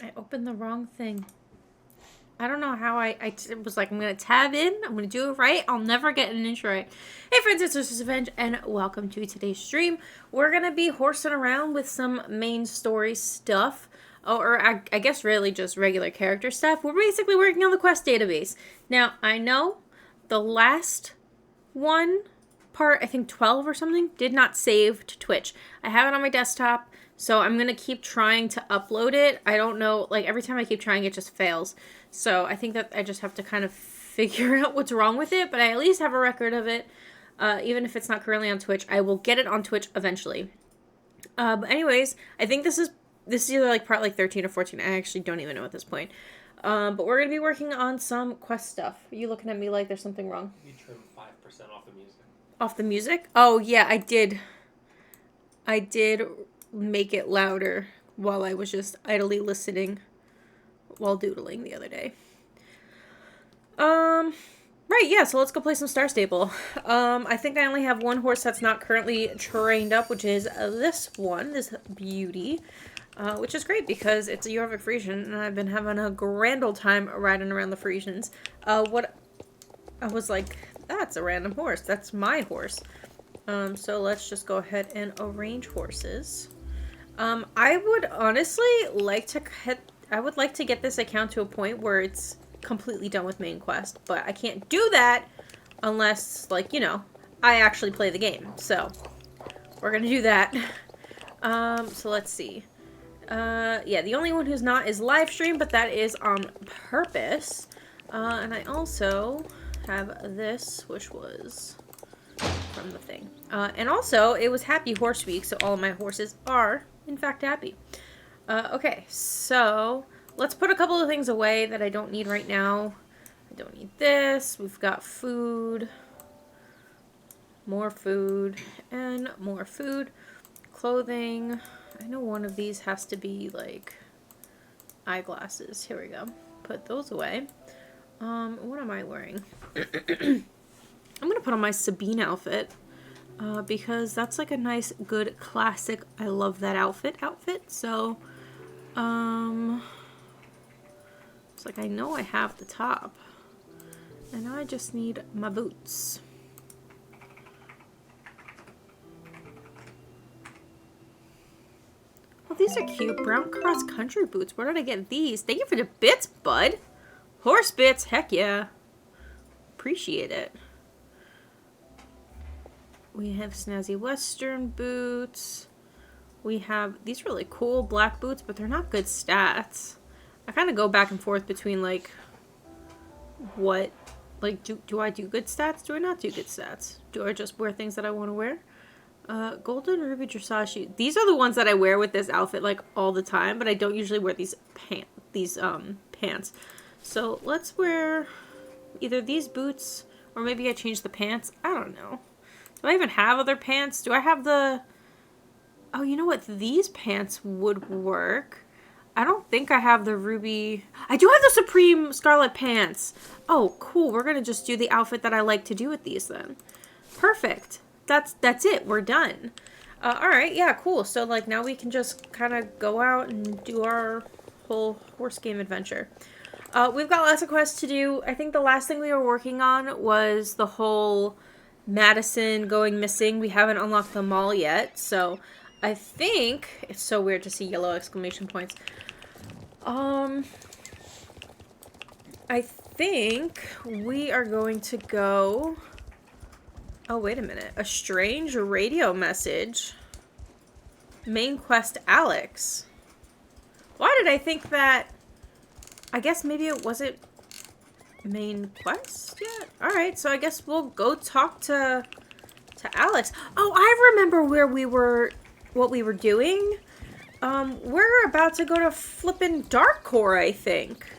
I opened the wrong thing. I don't know how I was like, I'm going to tab in. I'm going to do it right. I'll never get an intro right. Hey friends, it's UrsulasRevenge, and welcome to today's stream. We're going to be horsing around with some main story stuff. Or I guess really just regular character stuff. We're basically working on the quest database. Now, I know the last one part, I think 12 or something, did not save to Twitch. I have it on my desktop, so I'm going to keep trying to upload it. I don't know, like every time I keep trying, it just fails. So I think that I just have to kind of figure out what's wrong with it, but I at least have a record of it. Even if it's not currently on Twitch, I will get it on Twitch eventually. But anyways, I think this is either like part like 13 or 14. I actually don't even know at this point. But we're going to be working on some quest stuff. Are you looking at me like there's something wrong? You trimmed 5% off the music. Off the music? Oh, yeah, I did. I did make it louder while I was just idly listening while doodling the other day. Right, yeah, so let's go play some Star Stable. I think I only have one horse that's not currently trained up, which is this one, this beauty. Which is great because it's a Jorvik Frisian, and I've been having a grand old time riding around the Frisians. What I was like, that's a random horse. That's my horse. So let's just go ahead and arrange horses. I would honestly like to get this account to a point where it's completely done with main quest, but I can't do that unless, like, you know, I actually play the game. So we're gonna do that. So let's see. Yeah, the only one who's not is live stream, but that is on purpose. And I also have this, which was from the thing. And also, it was Happy Horse Week, so all of my horses are, in fact, happy. Okay, so let's put a couple of things away that I don't need right now. I don't need this. We've got food, and more food. Clothing. I know one of these has to be, like, eyeglasses. Here we go. Put those away. What am I wearing? I'm gonna put on my Sabine outfit, because that's, like, a nice, good, classic, I love that outfit. So, it's like I know I have the top. And now I just need my boots. Oh, these are cute. Brown cross-country boots. Where did I get these? Thank you for the bits, bud. Horse bits. Heck yeah. Appreciate it. We have snazzy western boots. We have these really cool black boots, but they're not good stats. I kind of go back and forth between, like, what, like, do I do good stats? Do I not do good stats? Do I just wear things that I want to wear? Golden ruby dressage shoes. These are the ones that I wear with this outfit, like, all the time, but I don't usually wear these pants. So let's wear either these boots, or maybe I change the pants. I don't know. Do I even have other pants? Do I have the... Oh, you know what? These pants would work. I don't think I have the ruby... I do have the Supreme Scarlet pants. Oh, cool. We're gonna just do the outfit that I like to do with these then. Perfect. That's it. We're done. Alright, yeah, cool. So, like, now we can just kind of go out and do our whole horse game adventure. We've got lots of quests to do. I think the last thing we were working on was the whole Madison going missing. We haven't unlocked the mall yet, so I think... It's so weird to see yellow exclamation points. I think we are going to go... Oh, wait a minute. A strange radio message. Main quest Alex. Why did I think that... I guess maybe it wasn't main quest yet? Alright, so I guess we'll go talk to Alex. Oh, I remember where we were... What we were doing. We're about to go to flippin' Darkcore, I think.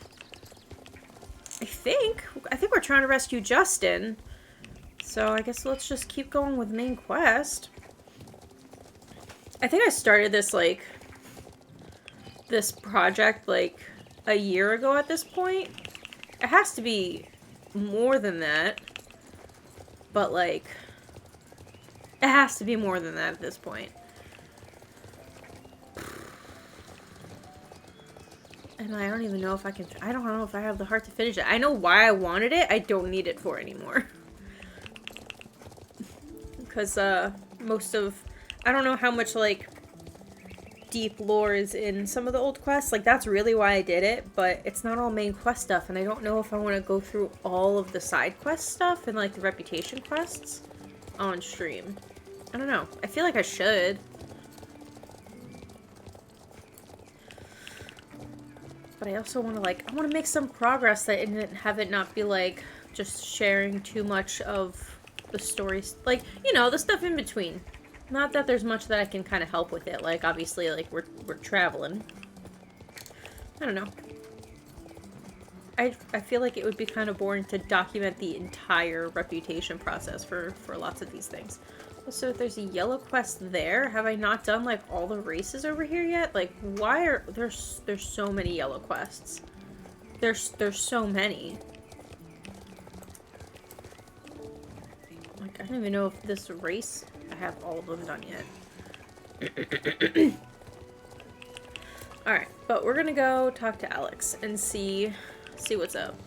I think we're trying to rescue Justin. So I guess let's just keep going with main quest. I think I started this, like, this project, like, a year ago at this point. It has to be more than that. But, like, it has to be more than that at this point. And I don't even know if I can... I don't know if I have the heart to finish it. I know why I wanted it. I don't need it for anymore. Because, most of... I don't know how much, like, deep lore is in some of the old quests. Like, that's really why I did it. But it's not all main quest stuff. And I don't know if I want to go through all of the side quest stuff and, like, the reputation quests on stream. I don't know. I feel like I should. But I also want to, like, I want to make some progress that and have it not be, like, just sharing too much of the stories. Like, you know, the stuff in between. Not that there's much that I can kind of help with it. Like, obviously, like, we're traveling. I don't know. I feel like it would be kind of boring to document the entire reputation process for lots of these things. So there's a yellow quest there. Have I not done, like, all the races over here yet? Like, why are... There's so many yellow quests. There's so many. Like, I don't even know if this race... I have all of them done yet. Alright, but we're gonna go talk to Alex and see what's up.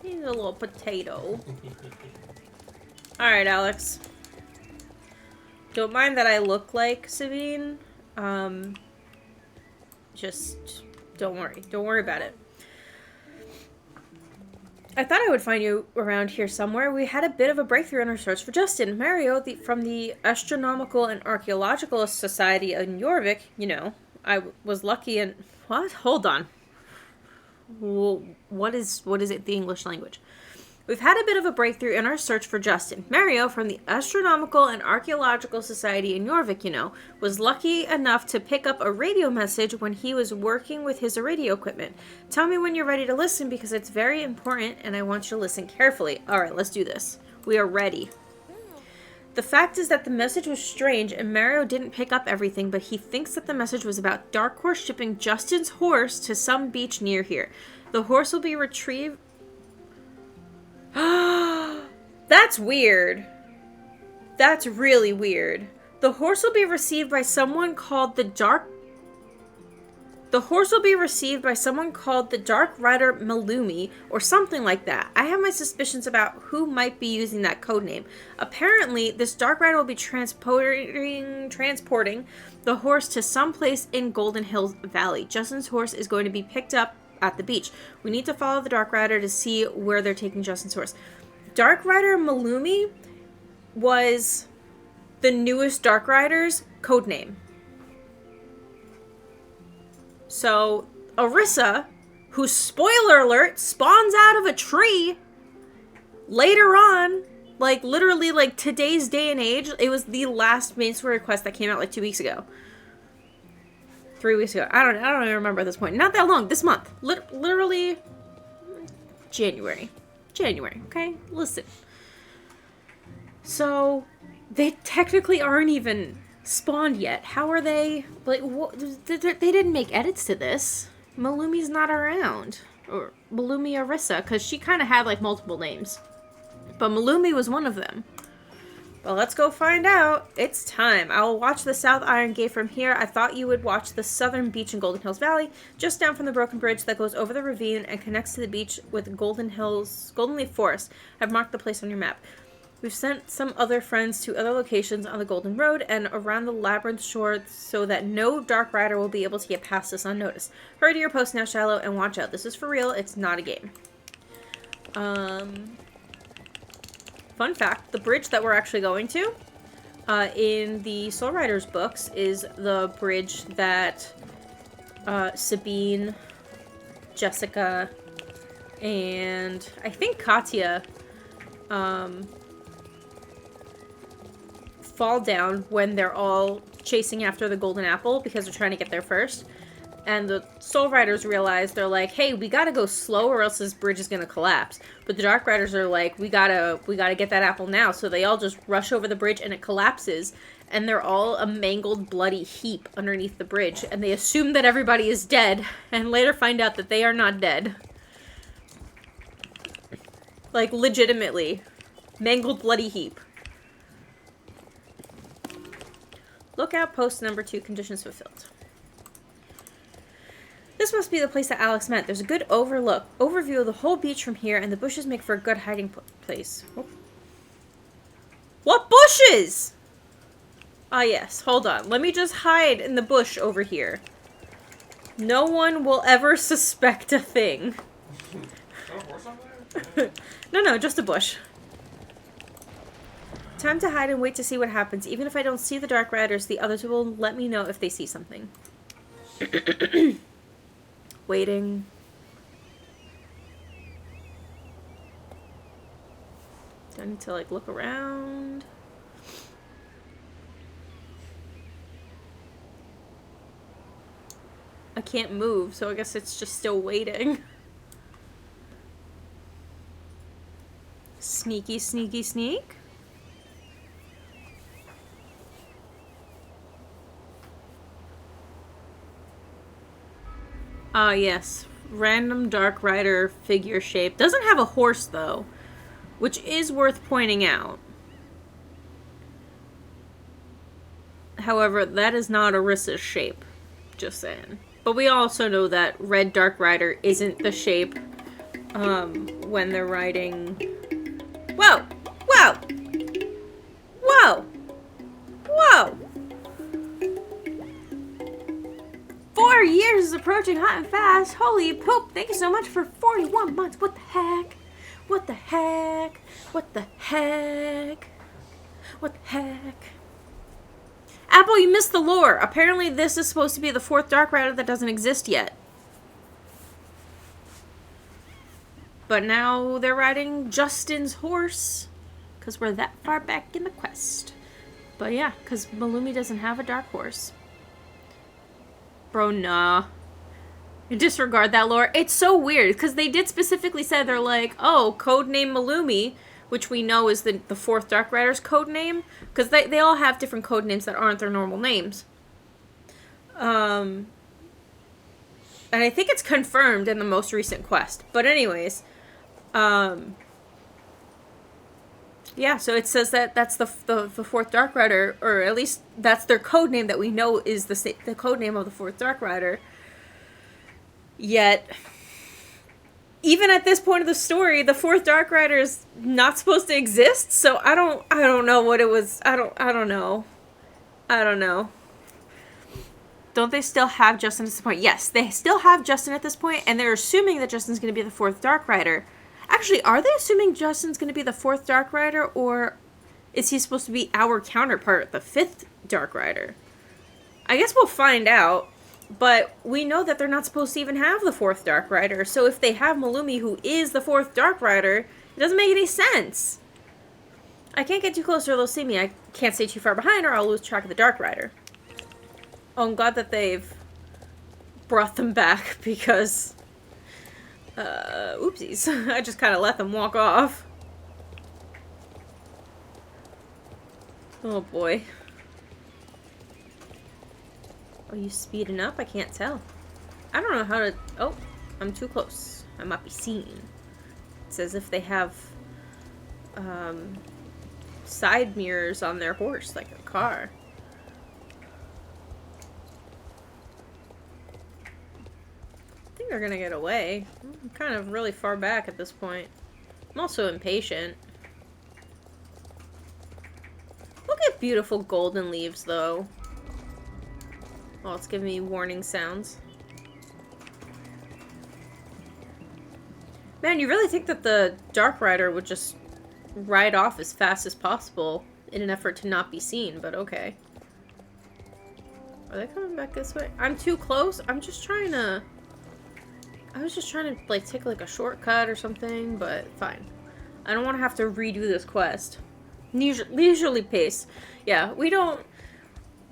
He's a little potato. Alright, Alex. Don't mind that I look like Sabine. Just don't worry. Don't worry about it. I thought I would find you around here somewhere. We had a bit of a breakthrough in our search for Justin. Mario, from the Astronomical and Archaeological Society in Jorvik, you know, I was lucky and... What? Hold on. Well, what is it, the English language? We've had a bit of a breakthrough in our search for Justin. Mario, from the Astronomical and Archaeological Society in Jorvik, you know, was lucky enough to pick up a radio message when he was working with his radio equipment. Tell me when you're ready to listen because it's very important and I want you to listen carefully. Alright, let's do this. We are ready. The fact is that the message was strange and Mario didn't pick up everything, but he thinks that the message was about Dark Horse shipping Justin's horse to some beach near here. The horse will be retrieved... That's weird. That's really weird. The horse will be received by someone called the Dark Rider Malumi or something like that. I have my suspicions about who might be using that code name. Apparently, this Dark Rider will be transporting the horse to some place in Golden Hills Valley. Justin's horse is going to be picked up at the beach. We need to follow the Dark Rider to see where they're taking Justin's horse. Dark Rider Malumi was the newest Dark Rider's code name. So, Arissa, who, spoiler alert, spawns out of a tree later on, like, literally, like, today's day and age, it was the last main story quest that came out, like, 2 weeks ago. 3 weeks ago. I don't even remember at this point. Not that long. This month. Literally January. Okay? Listen. So, they technically aren't even spawned yet. How are they... Like, what, they didn't make edits to this. Malumi's not around. Or Malumi Arissa, because she kind of had, like, multiple names. But Malumi was one of them. Well, let's go find out. It's time. I will watch the South Iron Gate from here. I thought you would watch the southern beach in Golden Hills Valley, just down from the broken bridge that goes over the ravine and connects to the beach with Golden Leaf Forest. I've marked the place on your map. We've sent some other friends to other locations on the Golden Road and around the Labyrinth shore so that no Dark Rider will be able to get past us unnoticed. Hurry to your post now, Shiloh, and watch out. This is for real. It's not a game. Fun fact, the bridge that we're actually going to in the Soul Riders books is the bridge that Sabine, Jessica, and I think Katya fall down when they're all chasing after the golden apple because they're trying to get there first. And the Soul Riders realize, they're like, hey, we gotta go slow or else this bridge is gonna collapse. But the Dark Riders are like, we gotta get that apple now. So they all just rush over the bridge and it collapses. And they're all a mangled, bloody heap underneath the bridge. And they assume that everybody is dead. And later find out that they are not dead. Like, legitimately. Mangled, bloody heap. Lookout post number 2, conditions fulfilled. This must be the place that Alex meant. There's a good overview of the whole beach from here, and the bushes make for a good hiding place. Oh. What bushes? Ah, yes. Hold on. Let me just hide in the bush over here. No one will ever suspect a thing. No, just a bush. Time to hide and wait to see what happens. Even if I don't see the Dark Riders, the others will let me know if they see something. Waiting. Do I need to, like, look around? I can't move, so I guess it's just still waiting. Sneaky, sneaky, sneak. Ah, yes. Random Dark Rider figure shape. Doesn't have a horse, though, which is worth pointing out. However, that is not Orissa's shape. Just saying. But we also know that Red Dark Rider isn't the shape when they're riding... Whoa! Whoa! Whoa! Whoa! 4 years is approaching hot and fast. Holy poop! Thank you so much for 41 months. What the heck? What the heck? What the heck? What the heck? Apple, you missed the lore. Apparently this is supposed to be the 4th Dark Rider that doesn't exist yet. But now they're riding Justin's horse. Because we're that far back in the quest. But yeah, because Malumi doesn't have a dark horse. Bro, nah. You disregard that lore. It's so weird, because they did specifically say, they're like, oh, codename Malumi, which we know is the 4th Dark Rider's code name, because they all have different code names that aren't their normal names. And I think it's confirmed in the most recent quest. But anyways, yeah, so it says that that's the 4th Dark Rider, or at least that's their code name that we know is the code name of the 4th Dark Rider. Yet, even at this point of the story, the 4th Dark Rider is not supposed to exist. So I don't know what it was. I don't know. Don't they still have Justin at this point? Yes, they still have Justin at this point, and they're assuming that Justin's going to be the 4th Dark Rider. Actually, are they assuming Justin's going to be the 4th Dark Rider, or is he supposed to be our counterpart, the 5th Dark Rider? I guess we'll find out, but we know that they're not supposed to even have the 4th Dark Rider, so if they have Malumi, who is the 4th Dark Rider, it doesn't make any sense. I can't get too close or they'll see me. I can't stay too far behind or I'll lose track of the Dark Rider. Oh, I'm glad that they've brought them back, because... oopsies. I just kind of let them walk off. Oh boy. Are you speeding up? I can't tell. I don't know how to... Oh, I'm too close. I might be seen. It's as if they have side mirrors on their horse, like a car. I think they're gonna get away. I'm kind of really far back at this point. I'm also impatient. Look at beautiful golden leaves, though. Oh, it's giving me warning sounds. Man, you really think that the Dark Rider would just ride off as fast as possible in an effort to not be seen, but okay. Are they coming back this way? I'm too close? I'm just trying to... I was just trying to, like, take, like, a shortcut or something, but fine. I don't want to have to redo this quest. Leisurely pace. Yeah, we don't...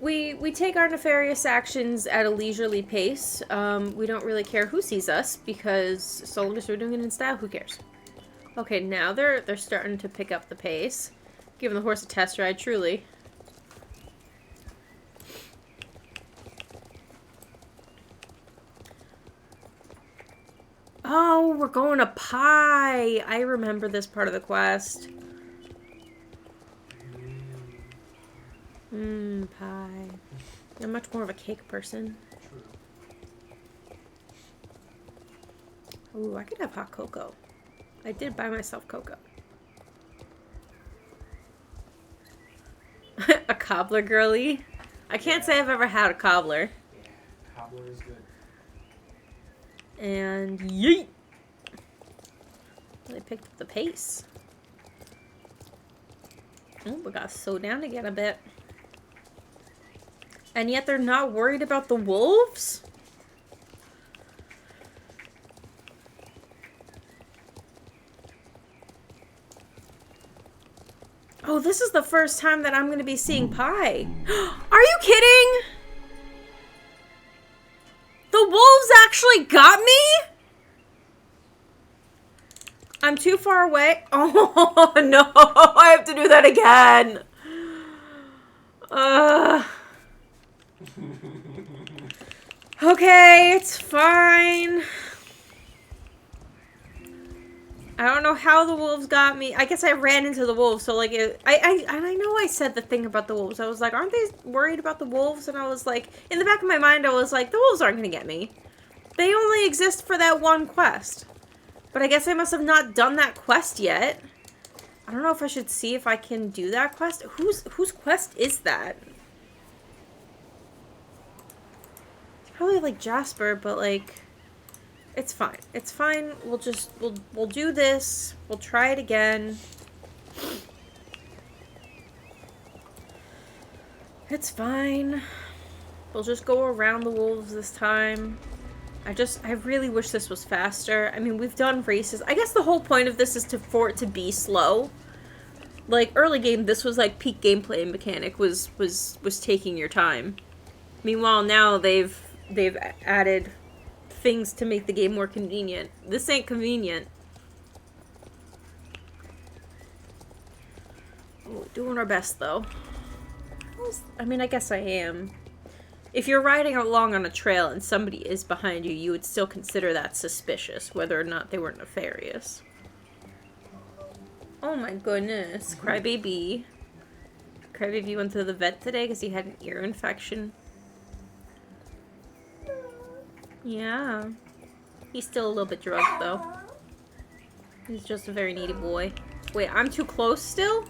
We take our nefarious actions at a leisurely pace. We don't really care who sees us, because so long as we're doing it in style, who cares? Okay, now they're starting to pick up the pace. Giving the horse a test ride, truly. Oh, we're going to Pie. I remember this part of the quest. Pie. I'm much more of a cake person. Ooh, I could have hot cocoa. I did buy myself cocoa. A cobbler girly? I can't say I've ever had a cobbler. Yeah, cobbler is good. And yeet! They picked up the pace. Oh, we got slowed down again a bit. And yet they're not worried about the wolves? Oh, this is the first time that I'm going to be seeing Pie. Are you kidding? The wolves actually got me? I'm too far away. Oh, no. I have to do that again. Okay, it's fine. I don't know how the wolves got me. I guess I ran into the wolves, so like I know I said the thing about the wolves. I was like, aren't they worried about the wolves? And I was like, in the back of my mind, I was like, the wolves aren't gonna get me. They only exist for that one quest. But I guess I must have not done that quest yet. I don't know if I should see if I can do that quest. Whose quest is that? It's probably like Jasper, but like it's fine. It's fine. We'll do this. We'll try it again. It's fine. We'll just go around the wolves this time. I really wish this was faster. I mean, we've done races. I guess the whole point of this is for it to be slow. Like early game, this was like peak gameplay mechanic was taking your time. Meanwhile, now they've added things to make the game more convenient. This ain't convenient. Oh, doing our best though. I mean, I guess I am. If you're riding along on a trail and somebody is behind you, you would still consider that suspicious, whether or not they were nefarious. Oh my goodness, Crybaby. Crybaby went to the vet today because he had an ear infection. Yeah. He's still a little bit drugged, though. He's just a very needy boy. Wait, I'm too close still?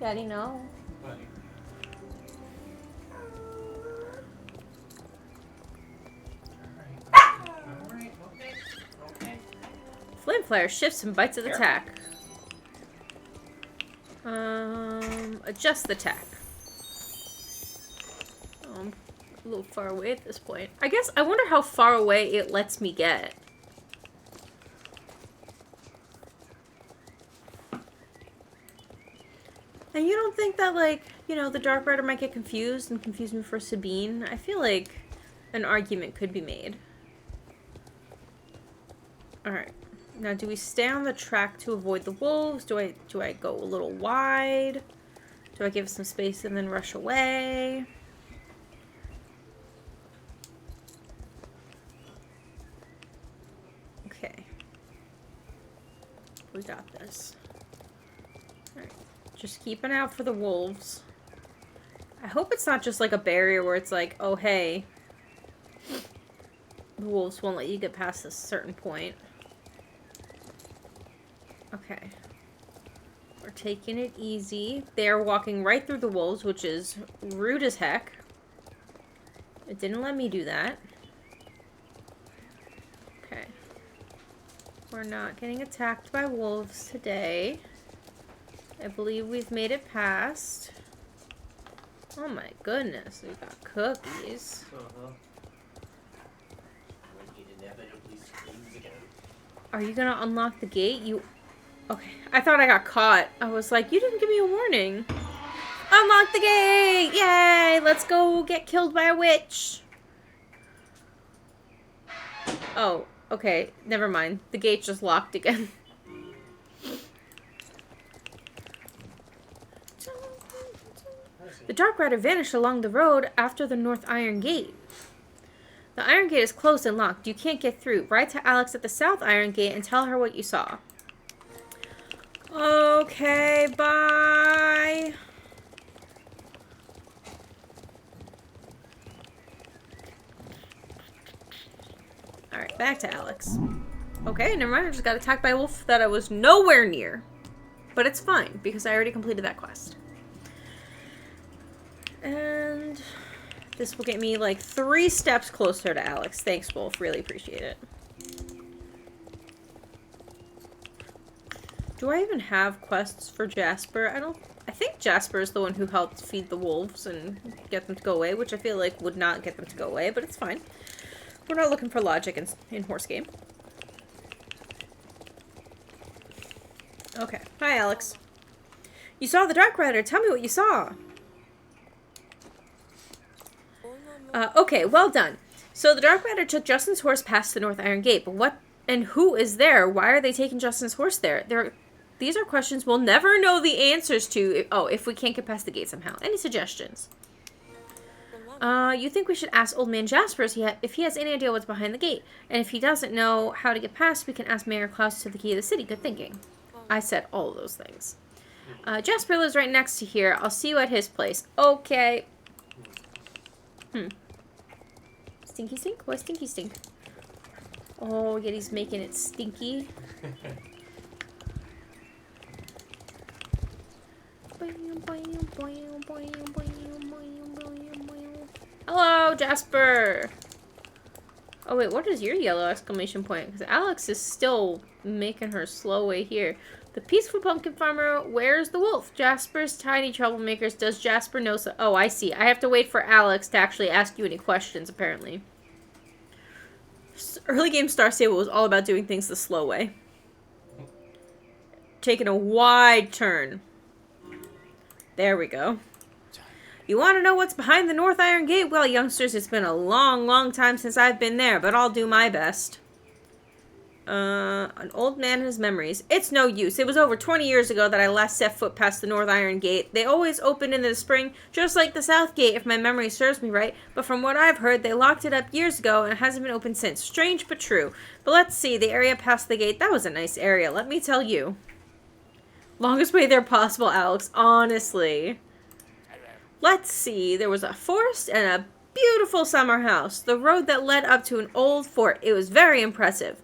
Daddy, no. Flame Flare shifts and bites at the attack. Adjust the attack. I'm a little far away at this point. I wonder how far away it lets me get. And you don't think that, like, you know, the Dark Rider might get confused and confuse me for Sabine? I feel like an argument could be made. Alright. Now, do we stay on the track to avoid the wolves? Do I go a little wide? Do I give it some space and then rush away? Okay. We got this. Alright. Just keep an eye out for the wolves. I hope it's not just like a barrier where it's like, oh hey, the wolves won't let you get past a certain point. Okay. We're taking it easy. They're walking right through the wolves, which is rude as heck. It didn't let me do that. Okay. We're not getting attacked by wolves today. I believe we've made it past. Oh my goodness, we've got cookies. Are you gonna unlock the gate? Okay, I thought I got caught. I was like, you didn't give me a warning. Unlock the gate! Yay! Let's go get killed by a witch. Oh, okay. Never mind. The gate's just locked again. The Dark Rider vanished along the road after the North Iron Gate. The Iron Gate is closed and locked. You can't get through. Write to Alex at the South Iron Gate and tell her what you saw. Okay, bye. Back to Alex. Okay, never mind. I just got attacked by a wolf that I was nowhere near. But it's fine, because I already completed that quest. And this will get me like 3 steps closer to Alex. Thanks, Wolf. Really appreciate it. Do I even have quests for Jasper? I think Jasper is the one who helped feed the wolves and get them to go away, which I feel like would not get them to go away, but it's fine. We're not looking for logic in horse game. Okay. Hi, Alex. You saw the Dark Rider. Tell me what you saw. Okay, well done. So the Dark Rider took Justin's horse past the North Iron Gate, but what and who is there? Why are they taking Justin's horse there? These are questions we'll never know the answers to if we can't get past the gate somehow. Any suggestions? You think we should ask Old Man Jasper if he has any idea what's behind the gate. And if he doesn't know how to get past, we can ask Mayor Klaus to the key of the city. Good thinking. I said all of those things. Jasper lives right next to here. I'll see you at his place. Okay. Stinky stink? Why stinky stink? Oh, yeah, he's making it stinky. Hello, Jasper! Oh, wait, what is your yellow exclamation point? Because Alex is still making her slow way here. The peaceful pumpkin farmer, where's the wolf? Jasper's tiny troublemakers. Does Jasper know so? Oh, I see. I have to wait for Alex to actually ask you any questions, apparently. Early game Star Stable was all about doing things the slow way. Taking a wide turn. There we go. You want to know what's behind the North Iron Gate? Well, youngsters, it's been a long, long time since I've been there, but I'll do my best. An old man and his memories. It's no use. It was over 20 years ago that I last set foot past the North Iron Gate. They always open in the spring, just like the South Gate, if my memory serves me right. But from what I've heard, they locked it up years ago, and it hasn't been opened since. Strange, but true. But let's see, the area past the gate, that was a nice area, let me tell you. Longest way there possible, Alex, honestly. Let's see, there was a forest and a beautiful summer house. The road that led up to an old fort. It was very impressive.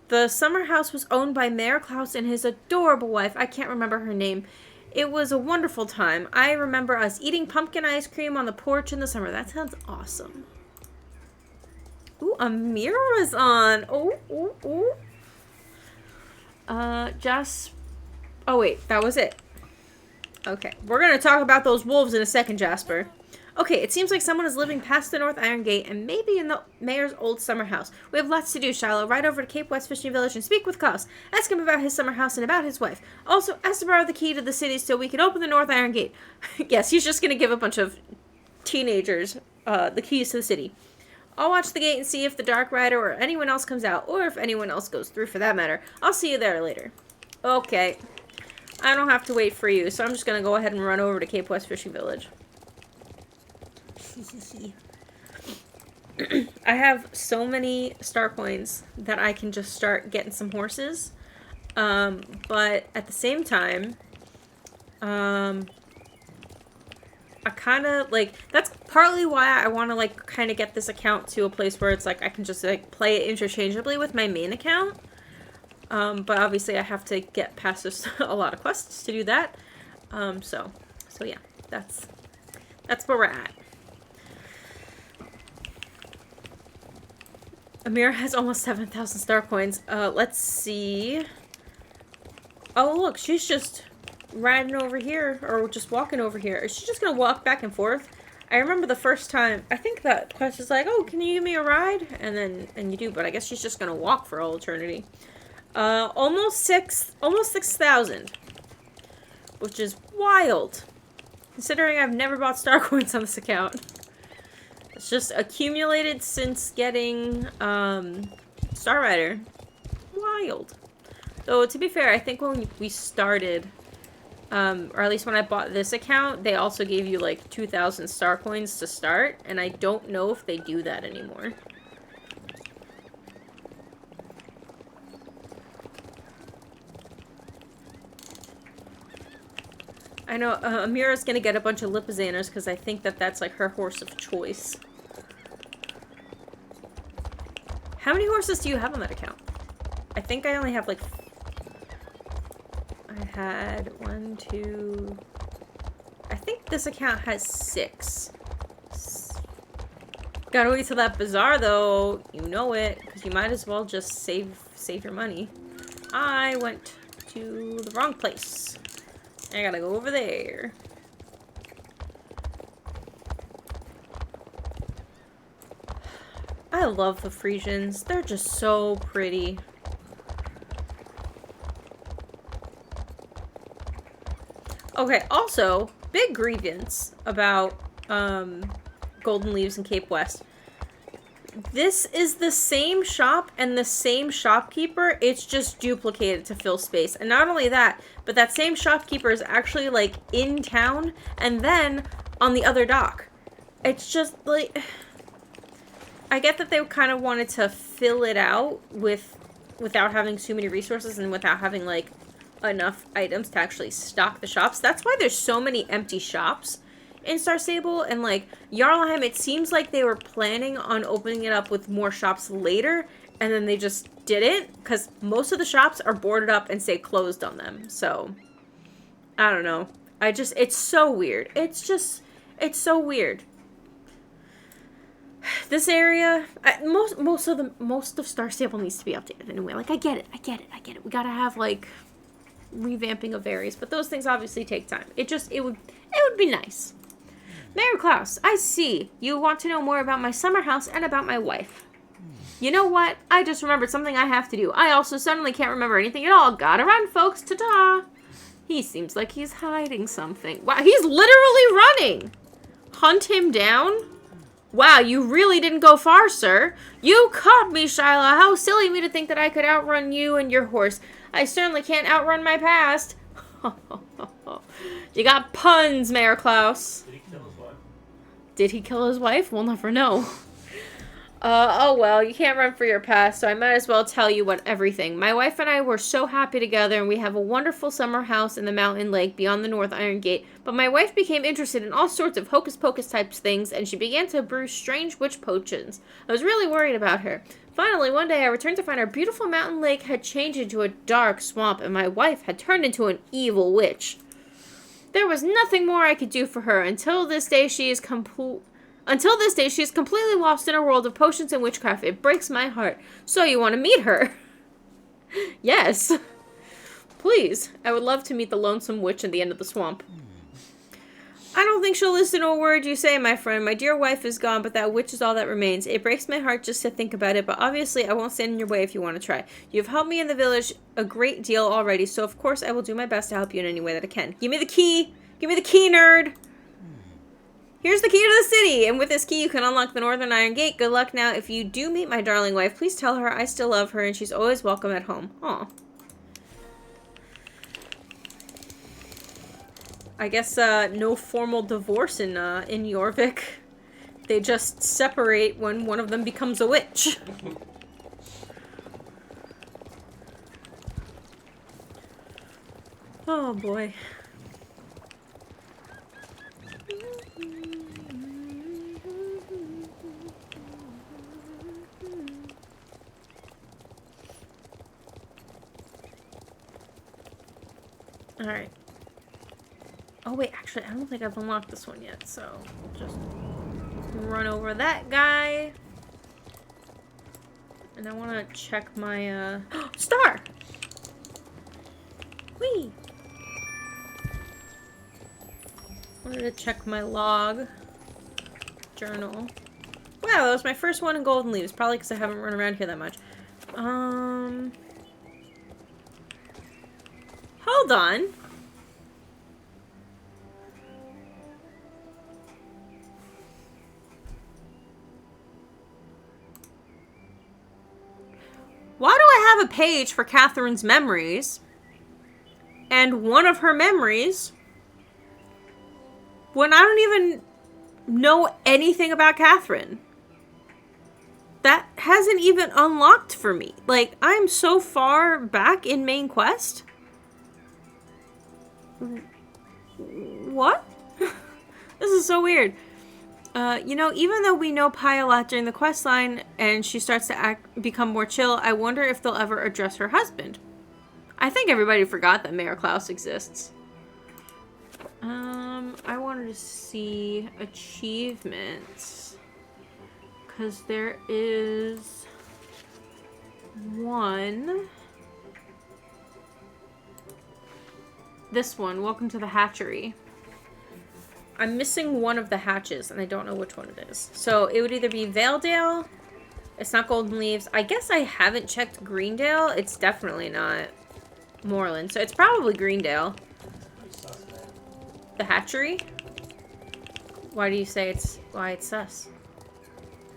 The summer house was owned by Mayor Klaus and his adorable wife. I can't remember her name. It was a wonderful time. I remember us eating pumpkin ice cream on the porch in the summer. That sounds awesome. Ooh, Amira's on. Oh, ooh, ooh. Oh, wait. That was it. Okay. We're going to talk about those wolves in a second, Jasper. Okay, it seems like someone is living past the North Iron Gate and maybe in the mayor's old summer house. We have lots to do, Shiloh. Ride over to Cape West Fishing Village and speak with Klaus. Ask him about his summer house and about his wife. Also, ask to borrow the key to the city so we can open the North Iron Gate. Yes, he's just going to give a bunch of teenagers the keys to the city. I'll watch the gate and see if the Dark Rider or anyone else comes out, or if anyone else goes through for that matter. I'll see you there later. Okay. I don't have to wait for you, so I'm just going to go ahead and run over to Cape West Fishing Village. I have so many star coins that I can just start getting some horses. But at the same time, I kind of, like, that's partly why I want to, like, kind of get this account to a place where it's, like, I can just, like, play it interchangeably with my main account. But obviously I have to get past a lot of quests to do that. So yeah, that's where we're at. Amira has almost 7,000 star coins. Let's see. Oh, look, she's just riding over here, or just walking over here. Is she just gonna walk back and forth? I remember the first time, I think that quest is like, oh, can you give me a ride? And you do, but I guess she's just gonna walk for all eternity. Almost 6,000. Which is wild. Considering I've never bought star coins on this account. It's just accumulated since getting, Star Rider. Wild. Though, to be fair, I think when we started, or at least when I bought this account, they also gave you, like, 2,000 star coins to start, and I don't know if they do that anymore. I know, Amira's gonna get a bunch of Lipizaners because I think that that's, like, her horse of choice. How many horses do you have on that account? I think I only have like... I had 1, 2... I think this account has 6. Gotta wait till that bazaar though. You know it, because you might as well just save your money. I went to the wrong place. I gotta go over there. I love the Frisians. They're just so pretty. Okay, also, big grievance about Golden Leaves and Cape West. This is the same shop and the same shopkeeper. It's just duplicated to fill space. And not only that, but that same shopkeeper is actually like in town and then on the other dock. It's just like... I get that they kind of wanted to fill it out without having too many resources and without having like enough items to actually stock the shops. That's why there's so many empty shops in Star Stable. And like Jarlheim, it seems like they were planning on opening it up with more shops later, and then they just didn't, because most of the shops are boarded up and say closed on them. So I don't know. It's so weird. It's so weird. This area, most of Star Stable needs to be updated anyway. Like, I get it. We gotta have, like, revamping of areas, but those things obviously take time. It would be nice. Mayor Klaus, I see. You want to know more about my summer house and about my wife. You know what? I just remembered something I have to do. I also suddenly can't remember anything at all. Gotta run, folks. Ta-ta. He seems like he's hiding something. Wow, he's literally running. Hunt him down? Wow, you really didn't go far, sir. You caught me, Shyla. How silly of me to think that I could outrun you and your horse. I certainly can't outrun my past. You got puns, Mayor Klaus. Did he kill his wife? Did he kill his wife? We'll never know. Oh well, you can't run for your past, so I might as well tell you everything. My wife and I were so happy together, and we have a wonderful summer house in the mountain lake beyond the North Iron Gate. But my wife became interested in all sorts of hocus-pocus types things, and she began to brew strange witch potions. I was really worried about her. Finally, one day I returned to find our beautiful mountain lake had changed into a dark swamp, and my wife had turned into an evil witch. There was nothing more I could do for her. Until this day, she is completely lost in a world of potions and witchcraft. It breaks my heart. So you want to meet her? Yes. Please. I would love to meet the lonesome witch at the end of the swamp. I don't think she'll listen to a word you say, my friend. My dear wife is gone, but that witch is all that remains. It breaks my heart just to think about it, but obviously I won't stand in your way if you want to try. You've helped me in the village a great deal already, so of course I will do my best to help you in any way that I can. Give me the key! Give me the key, nerd! Here's the key to the city, and with this key you can unlock the Northern Iron Gate. Good luck now. If you do meet my darling wife, please tell her I still love her and she's always welcome at home. Aw. I guess no formal divorce in Jorvik. They just separate when one of them becomes a witch. Oh boy. Alright. Oh wait, actually, I don't think I've unlocked this one yet, so just run over that guy. And I want to check my, star! Whee! Wanted to check my log. Journal. Wow, that was my first one in Golden Leaves, probably because I haven't run around here that much. Hold on. Why do I have a page for Catherine's memories and one of her memories when I don't even know anything about Catherine? That hasn't even unlocked for me. Like, I'm so far back in main quest. What? This is so weird. You know, even though we know Pi a lot during the quest line and she starts to become more chill, I wonder if they'll ever address her husband. I think everybody forgot that Mayor Klaus exists. I wanted to see achievements. Because there is one. This one, welcome to the hatchery. I'm missing one of the hatches, and I don't know which one it is. So it would either be Valedale. It's not Golden Leaves. I guess I haven't checked Greendale. It's definitely not Moreland. So it's probably Greendale. The hatchery? Why do you say why it's sus?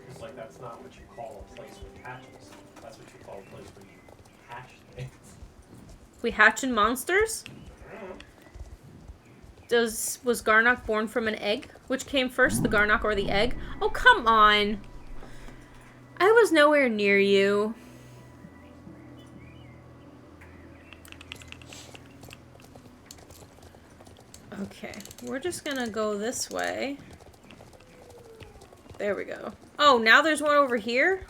Because, like, that's not what you call a place with hatches. That's what you call a place where you hatch things. We hatching monsters? Was Garnock born from an egg? Which came first, the Garnock or the egg? Oh, come on. I was nowhere near you. Okay, we're just gonna go this way. There we go. Oh, now there's one over here?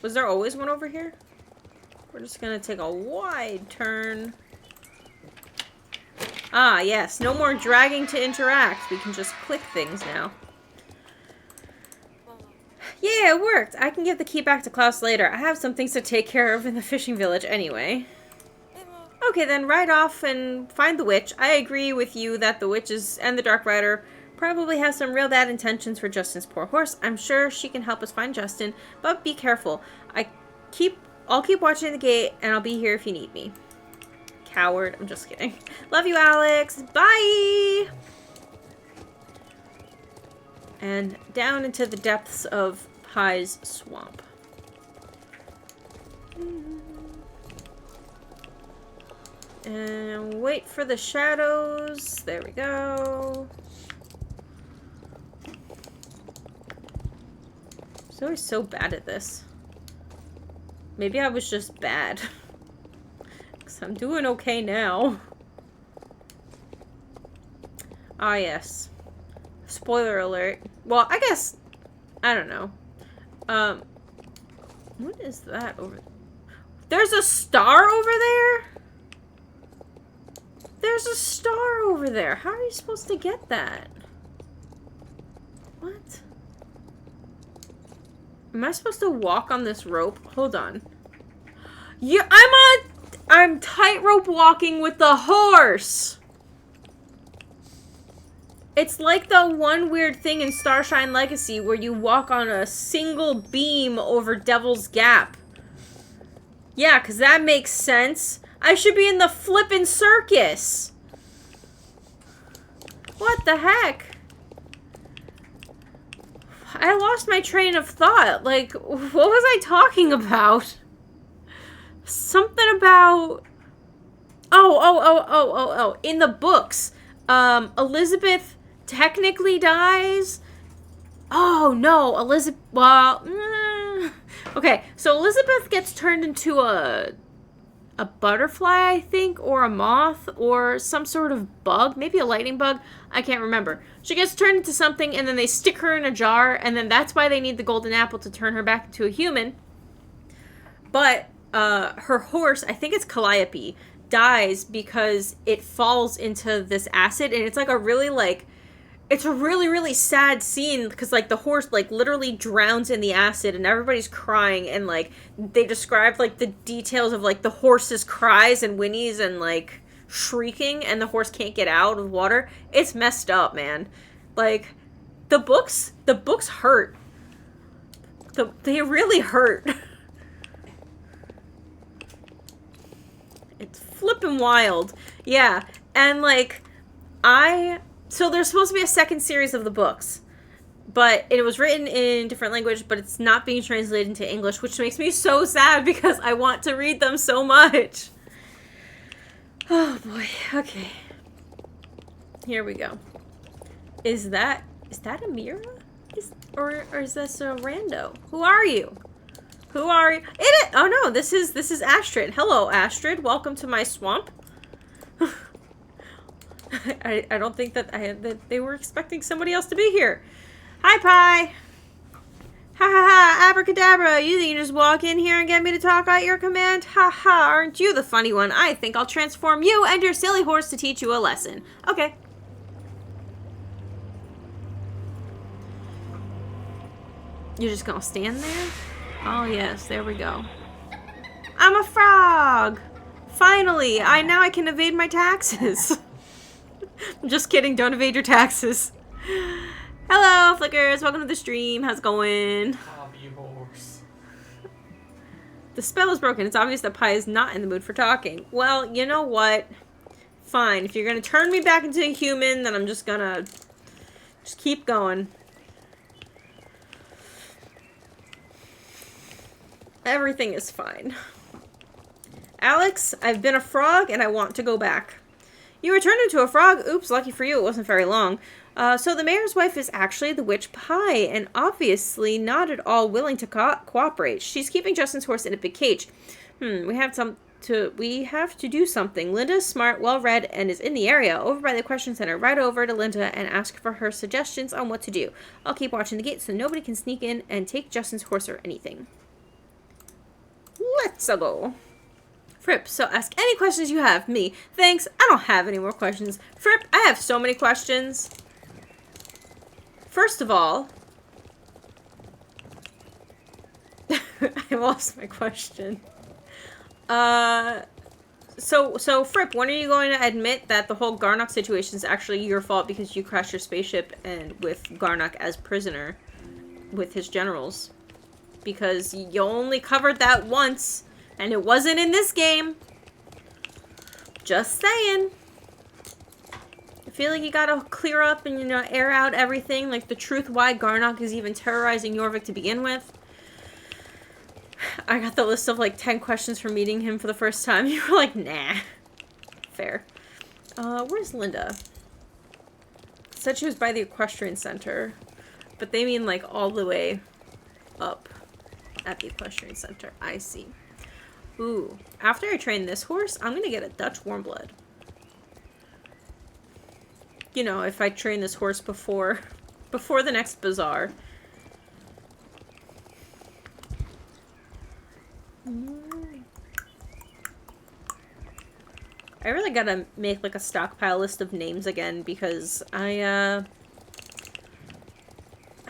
Was there always one over here? We're just gonna take a wide turn. Ah, yes. No more dragging to interact. We can just click things now. Yeah, it worked. I can give the key back to Klaus later. I have some things to take care of in the fishing village anyway. Okay, then ride off and find the witch. I agree with you that the witches and the Dark Rider probably have some real bad intentions for Justin's poor horse. I'm sure she can help us find Justin, but be careful. I'll keep watching the gate, and I'll be here if you need me. Coward. I'm just kidding. Love you, Alex. Bye! And down into the depths of Pi's swamp. And wait for the shadows. There we go. I was always so bad at this. Maybe I was just bad. Because I'm doing okay now. Ah, yes. Spoiler alert. Well, I guess... I don't know. What is that over... There's a star over there? There's a star over there. How are you supposed to get that? What? Am I supposed to walk on this rope? Hold on. Yeah, I'm tightrope walking with the horse. It's like the one weird thing in Starshine Legacy where you walk on a single beam over Devil's Gap. Yeah, because that makes sense. I should be in the flippin' circus. What the heck? I lost my train of thought. Like, what was I talking about? Something about... Oh. In the books, Elizabeth technically dies. Oh, no. Elizabeth... Well... Okay, so Elizabeth gets turned into a butterfly, I think, or a moth, or some sort of bug. Maybe a lightning bug. I can't remember. She gets turned into something, and then they stick her in a jar, and then that's why they need the golden apple to turn her back into a human. But her horse, I think it's Calliope, dies because it falls into this acid, and it's like a really, like... It's a really, really sad scene because, like, the horse, like, literally drowns in the acid and everybody's crying and, like, they describe, like, the details of, like, the horse's cries and whinnies and, like, shrieking and the horse can't get out of water. It's messed up, man. Like, the books hurt. They really hurt. It's flippin' wild. Yeah, and, like, So there's supposed to be a second series of the books, but it was written in different language, but it's not being translated into English, which makes me so sad because I want to read them so much. Oh boy, okay. Here we go. Is that Amira? Or is this a rando? Who are you? Who are you? Oh no, this is Astrid. Hello, Astrid. Welcome to my swamp. I don't think that they were expecting somebody else to be here. Hi, Pie. Ha ha ha, abracadabra. You think you just walk in here and get me to talk at your command? Ha ha, aren't you the funny one? I think I'll transform you and your silly horse to teach you a lesson. Okay. You're just gonna stand there? Oh yes, there we go. I'm a frog! Finally! Now I can evade my taxes. I'm just kidding, don't evade your taxes. Hello, Flickers, welcome to the stream. How's it going? Hobby horse. The spell is broken. It's obvious that Pie is not in the mood for talking. Well, you know what? Fine. If you're gonna turn me back into a human, then I'm just gonna keep going. Everything is fine. Alex, I've been a frog and I want to go back. You were turned into a frog? Oops, lucky for you, it wasn't very long. So the mayor's wife is actually the witch Pie, and obviously not at all willing to cooperate. She's keeping Justin's horse in a big cage. We have to do something. Linda's smart, well-read, and is in the area, over by the question center. Right over to Linda and ask for her suggestions on what to do. I'll keep watching the gate so nobody can sneak in and take Justin's horse or anything. Let's go. Fripp, so ask any questions you have. Me. Thanks, I don't have any more questions. Fripp, I have so many questions. First of all, I lost my question. So Fripp, when are you going to admit that the whole Garnock situation is actually your fault because you crashed your spaceship and with Garnock as prisoner with his generals? Because you only covered that once, and it wasn't in this game. Just saying. I feel like you gotta clear up and, you know, air out everything, like the truth why Garnock is even terrorizing Jorvik to begin with. I got the list of like 10 questions for meeting him for the first time. You were like, nah. Fair. Where's Linda? Said she was by the equestrian center, but they mean like all the way up at the equestrian center. I see. Ooh, after I train this horse, I'm gonna get a Dutch Warmblood. You know, if I train this horse before the next bazaar. I really gotta make like a stockpile list of names again because I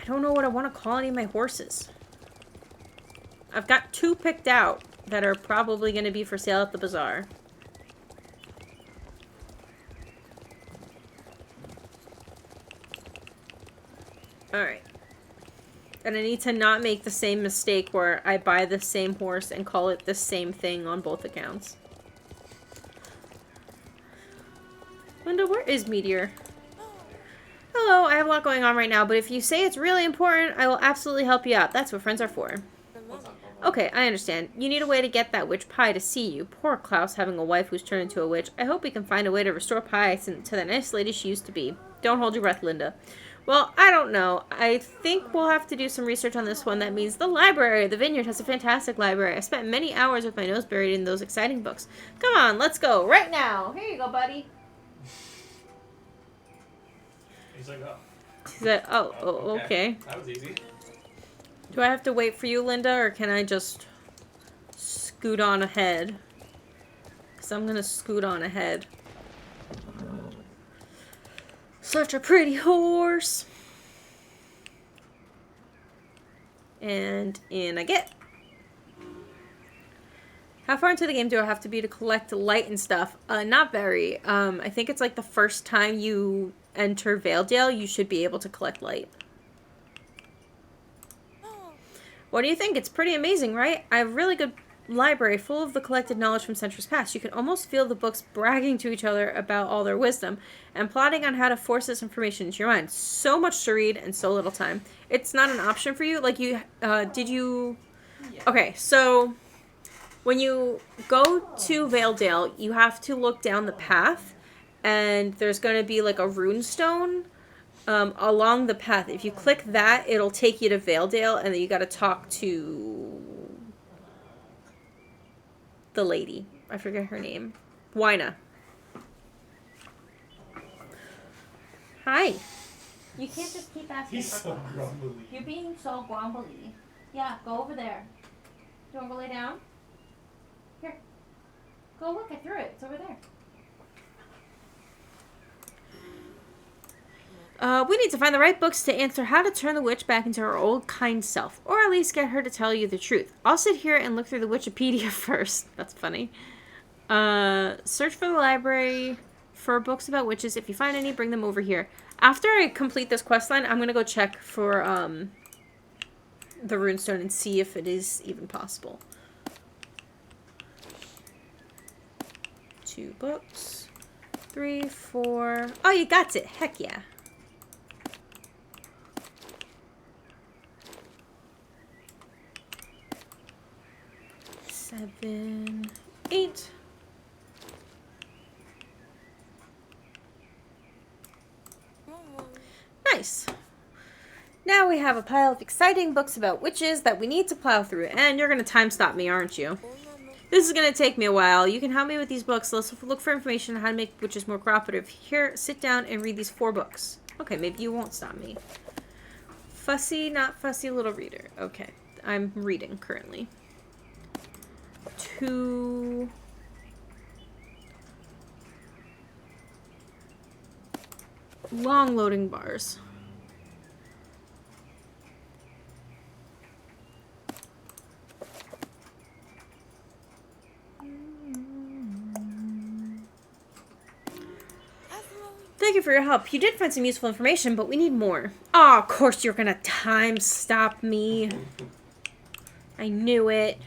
don't know what I want to call any of my horses. I've got 2 picked out that are probably going to be for sale at the bazaar. Alright. And I need to not make the same mistake where I buy the same horse and call it the same thing on both accounts. Linda, where is Meteor? Hello, I have a lot going on right now, but if you say it's really important, I will absolutely help you out. That's what friends are for. Okay, I understand. You need a way to get that witch Pie to see you. Poor Klaus having a wife who's turned into a witch. I hope we can find a way to restore Pie to the nice lady she used to be. Don't hold your breath, Linda. Well, I don't know. I think we'll have to do some research on this one. That means the library. The Vineyard has a fantastic library. I spent many hours with my nose buried in those exciting books. Come on, let's go. Right now. Here you go, buddy. He's like, oh. He said, oh, okay. That was easy. Do I have to wait for you, Linda, or can I just scoot on ahead? Because I'm going to scoot on ahead. Such a pretty horse. And in I get. How far into the game do I have to be to collect light and stuff? Not very. I think it's like the first time you enter Valedale, you should be able to collect light. What do you think? It's pretty amazing, right? I have a really good library full of the collected knowledge from centuries past. You can almost feel the books bragging to each other about all their wisdom and plotting on how to force this information into your mind. So much to read and so little time. It's not an option for you? Like you, did you... Okay, so when you go to Valedale, you have to look down the path and there's going to be like a rune stone along the path. If you click that, it'll take you to Valedale, and then you gotta talk to the lady. I forget her name. Wyna. Hi. You can't just keep asking He's for so books. grumbly. You're being so grumbly. Yeah, go over there. Do you want to go lay down? Here. Go look, I threw it. It's over there. We need to find the right books to answer how to turn the witch back into her old kind self. Or at least get her to tell you the truth. I'll sit here and look through the Wikipedia first. That's funny. Search for the library for books about witches. If you find any, bring them over here. After I complete this quest line, I'm going to go check for the runestone and see if it is even possible. 2 books. 3, 4. Oh, you got it. Heck yeah. 7, 8. Nice. Now we have a pile of exciting books about witches that we need to plow through. And you're going to time stop me, aren't you? This is going to take me a while. You can help me with these books. Let's look for information on how to make witches more cooperative. Here, sit down and read these 4 books. Okay, maybe you won't stop me. Fussy, not fussy little reader. Okay, I'm reading currently. 2... long loading bars. Thank you for your help. You did find some useful information, but we need more. Oh, of course you're gonna time stop me. I knew it.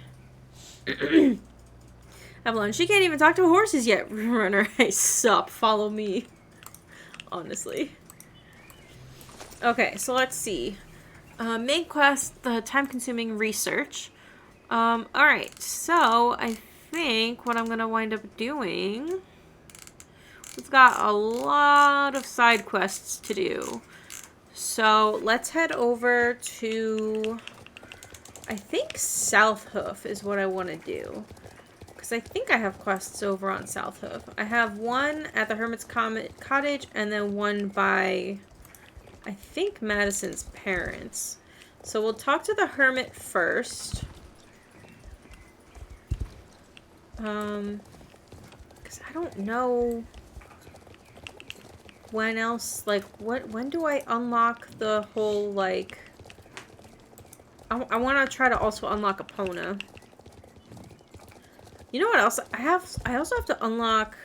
Evelyn, she can't even talk to horses yet. Runner, hey, sup, follow me. Honestly. Okay, so let's see. Main quest, the time-consuming research. Alright, so I think what I'm gonna wind up doing... We've got a lot of side quests to do. So let's head over to... I think South Hoof is what I want to do. Because I think I have quests over on South Hoof. I have one at the Hermit's Cottage and then one by, I think, Madison's parents. So we'll talk to the Hermit first. Because I don't know when else, like, when do I unlock the whole, like... I want to try to also unlock Epona. You know what else? I also have to unlock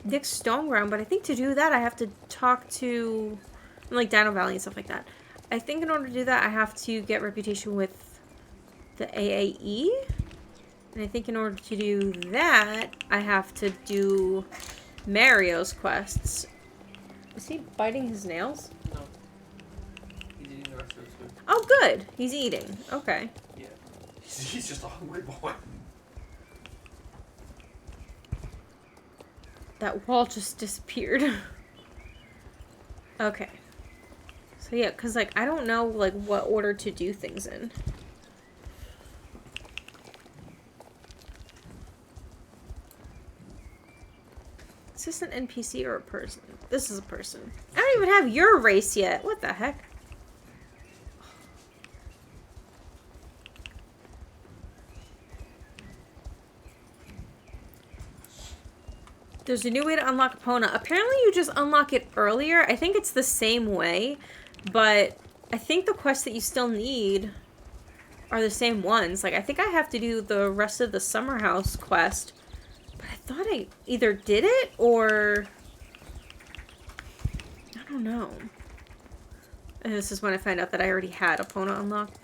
Nick's Stoneground, but I think to do that I have to talk to like Dino Valley and stuff like that. I think in order to do that I have to get reputation with the AAE. And I think in order to do that I have to do Mario's quests. Is he biting his nails? No. He's eating the rest of his food. Oh good! He's eating. Okay. Yeah. He's just a hungry boy. That wall just disappeared. Okay. So yeah, because like I don't know like what order to do things in. Is this an NPC or a person? This is a person. I don't even have your race yet. What the heck? There's a new way to unlock Epona. Apparently you just unlock it earlier. I think it's the same way, but I think the quests that you still need are the same ones. Like, I think I have to do the rest of the Summer House quest, but I thought I either did it or... I don't know. And this is when I find out that I already had Epona unlocked.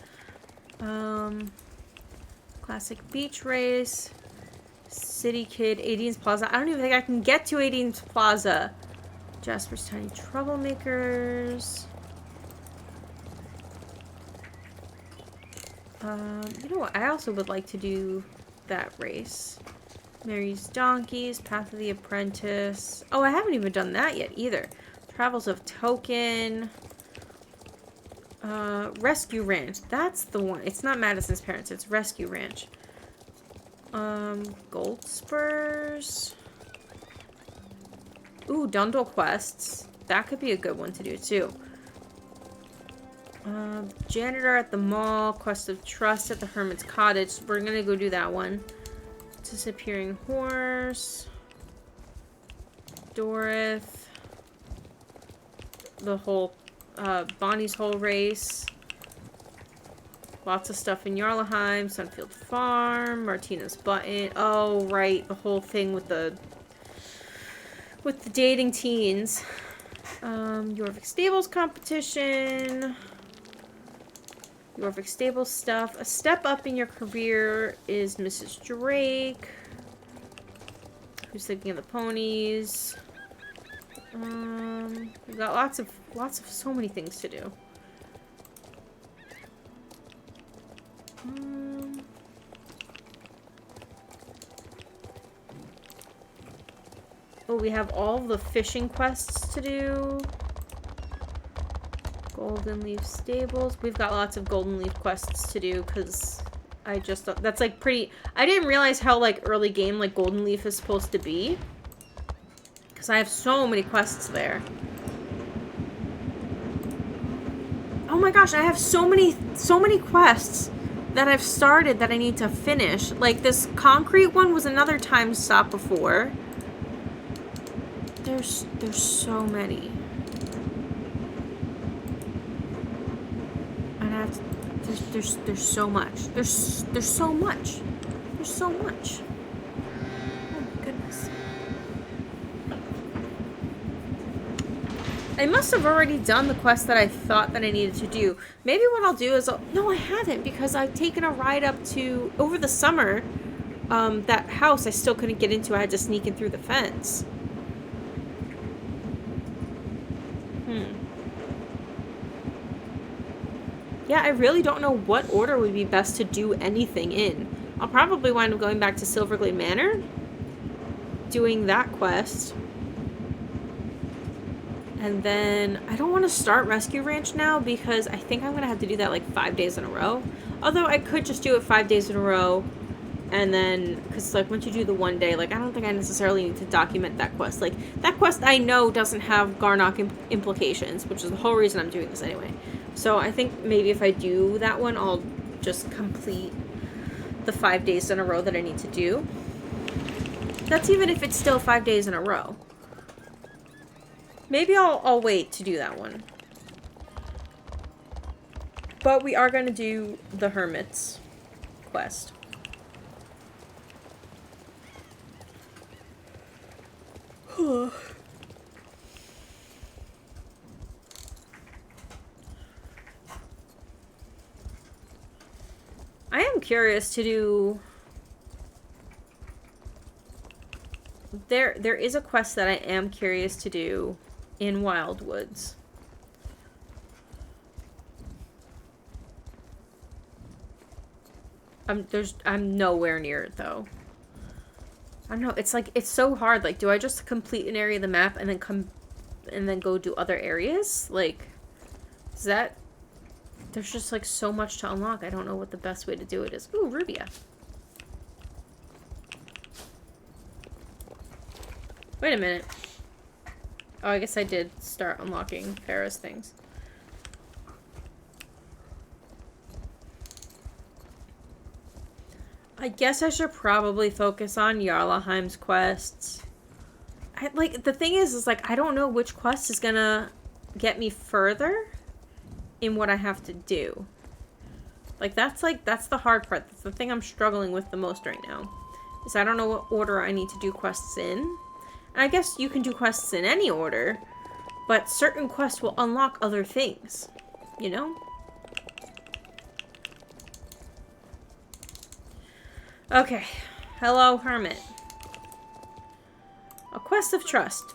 Classic beach race. City Kid, Adine's Plaza. I don't even think I can get to Adine's Plaza. Jasper's Tiny Troublemakers. You know what? I also would like to do that race. Mary's Donkeys, Path of the Apprentice. Oh, I haven't even done that yet either. Travels of Token. Rescue Ranch. That's the one. It's not Madison's Parents. It's Rescue Ranch. Gold Spurs. Ooh, Dundle quests. That could be a good one to do, too. Janitor at the mall. Quest of Trust at the Hermit's Cottage. We're gonna go do that one. Disappearing Horse. Dorith. The whole, Bonnie's whole race. Lots of stuff in Jarlaheim. Sunfield Farm. Martina's Button. Oh, right. The whole thing with the dating teens. Jorvik Stables competition. Jorvik Stables stuff. A step up in your career is Mrs. Drake. Who's thinking of the ponies? We've got lots of so many things to do. Oh, we have all the fishing quests to do. Golden Leaf Stables. We've got lots of Golden Leaf quests to do because I just thought that's like pretty. I didn't realize how like early game like Golden Leaf is supposed to be because I have so many quests there. Oh my gosh, I have so many quests that I've started that I need to finish. Like this concrete one was another time stop before. There's so many. And I have to, there's so much. There's so much. There's so much. Oh my goodness. I must have already done the quest that I thought that I needed to do. Maybe what I'll do is no, I haven't because I've taken a ride up to over the summer. That house I still couldn't get into. I had to sneak in through the fence. Yeah, I really don't know what order would be best to do anything in. I'll probably wind up going back to Silverglade Manor, doing that quest. And then I don't want to start Rescue Ranch now because I think I'm going to have to do that like 5 days in a row. Although I could just do it 5 days in a row. And then, because like once you do the one day, like I don't think I necessarily need to document that quest. Like that quest I know doesn't have Garnock implications, which is the whole reason I'm doing this anyway. So I think maybe if I do that one, I'll just complete the 5 days in a row that I need to do. That's even if it's still 5 days in a row. Maybe I'll wait to do that one. But we are going to do the Hermit's quest. I am curious to do... There is a quest that I am curious to do in Wildwoods. I'm nowhere near it though. I don't know, it's like, it's so hard. Like, do I just complete an area of the map and then go do other areas? Like, is that... There's just, like, so much to unlock. I don't know what the best way to do it is. Ooh, Rubia. Wait a minute. Oh, I guess I did start unlocking Farah's things. I guess I should probably focus on Jarlaheim's quests. Like, the thing is like, I don't know which quest is gonna get me further in what I have to do. Like, that's the hard part. That's the thing I'm struggling with the most right now. Is I don't know what order I need to do quests in. And I guess you can do quests in any order, but certain quests will unlock other things. You know? Okay. Hello, Hermit. A quest of trust.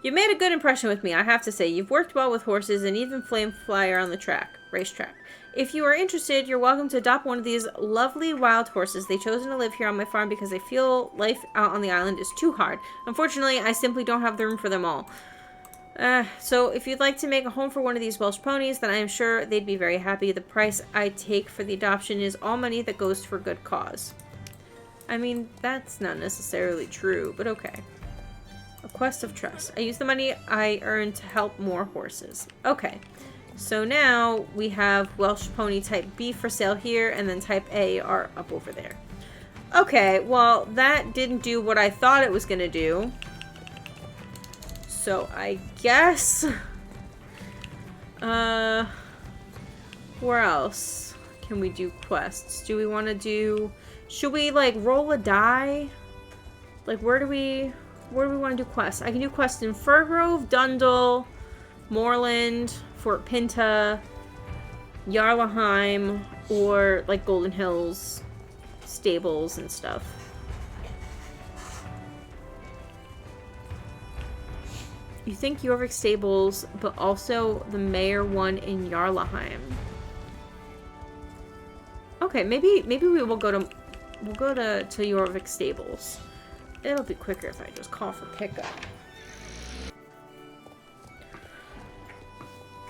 You made a good impression with me, I have to say. You've worked well with horses and even flame flyer on the racetrack. If you are interested, you're welcome to adopt one of these lovely wild horses. They've chosen to live here on my farm because they feel life out on the island is too hard. Unfortunately, I simply don't have the room for them all. So if you'd like to make a home for one of these Welsh ponies, then I am sure they'd be very happy. The price I take for the adoption is all money that goes for good cause. I mean, that's not necessarily true, but okay. A quest of trust. I use the money I earn to help more horses. Okay. So now we have Welsh Pony Type B for sale here, and then Type A are up over there. Okay, well, that didn't do what I thought it was going to do. So I guess... where else can we do quests? Do we want to do... Should we, like, roll a die? Like, where do we want to do quests? I can do quests in Firgrove, Dundle, Moorland, Fort Pinta, Jarlaheim, or, like, Golden Hills, stables and stuff. You think Jorvik stables, but also the mayor one in Jarlaheim. Okay, maybe we will go to Jorvik stables. It'll be quicker if I just call for pickup.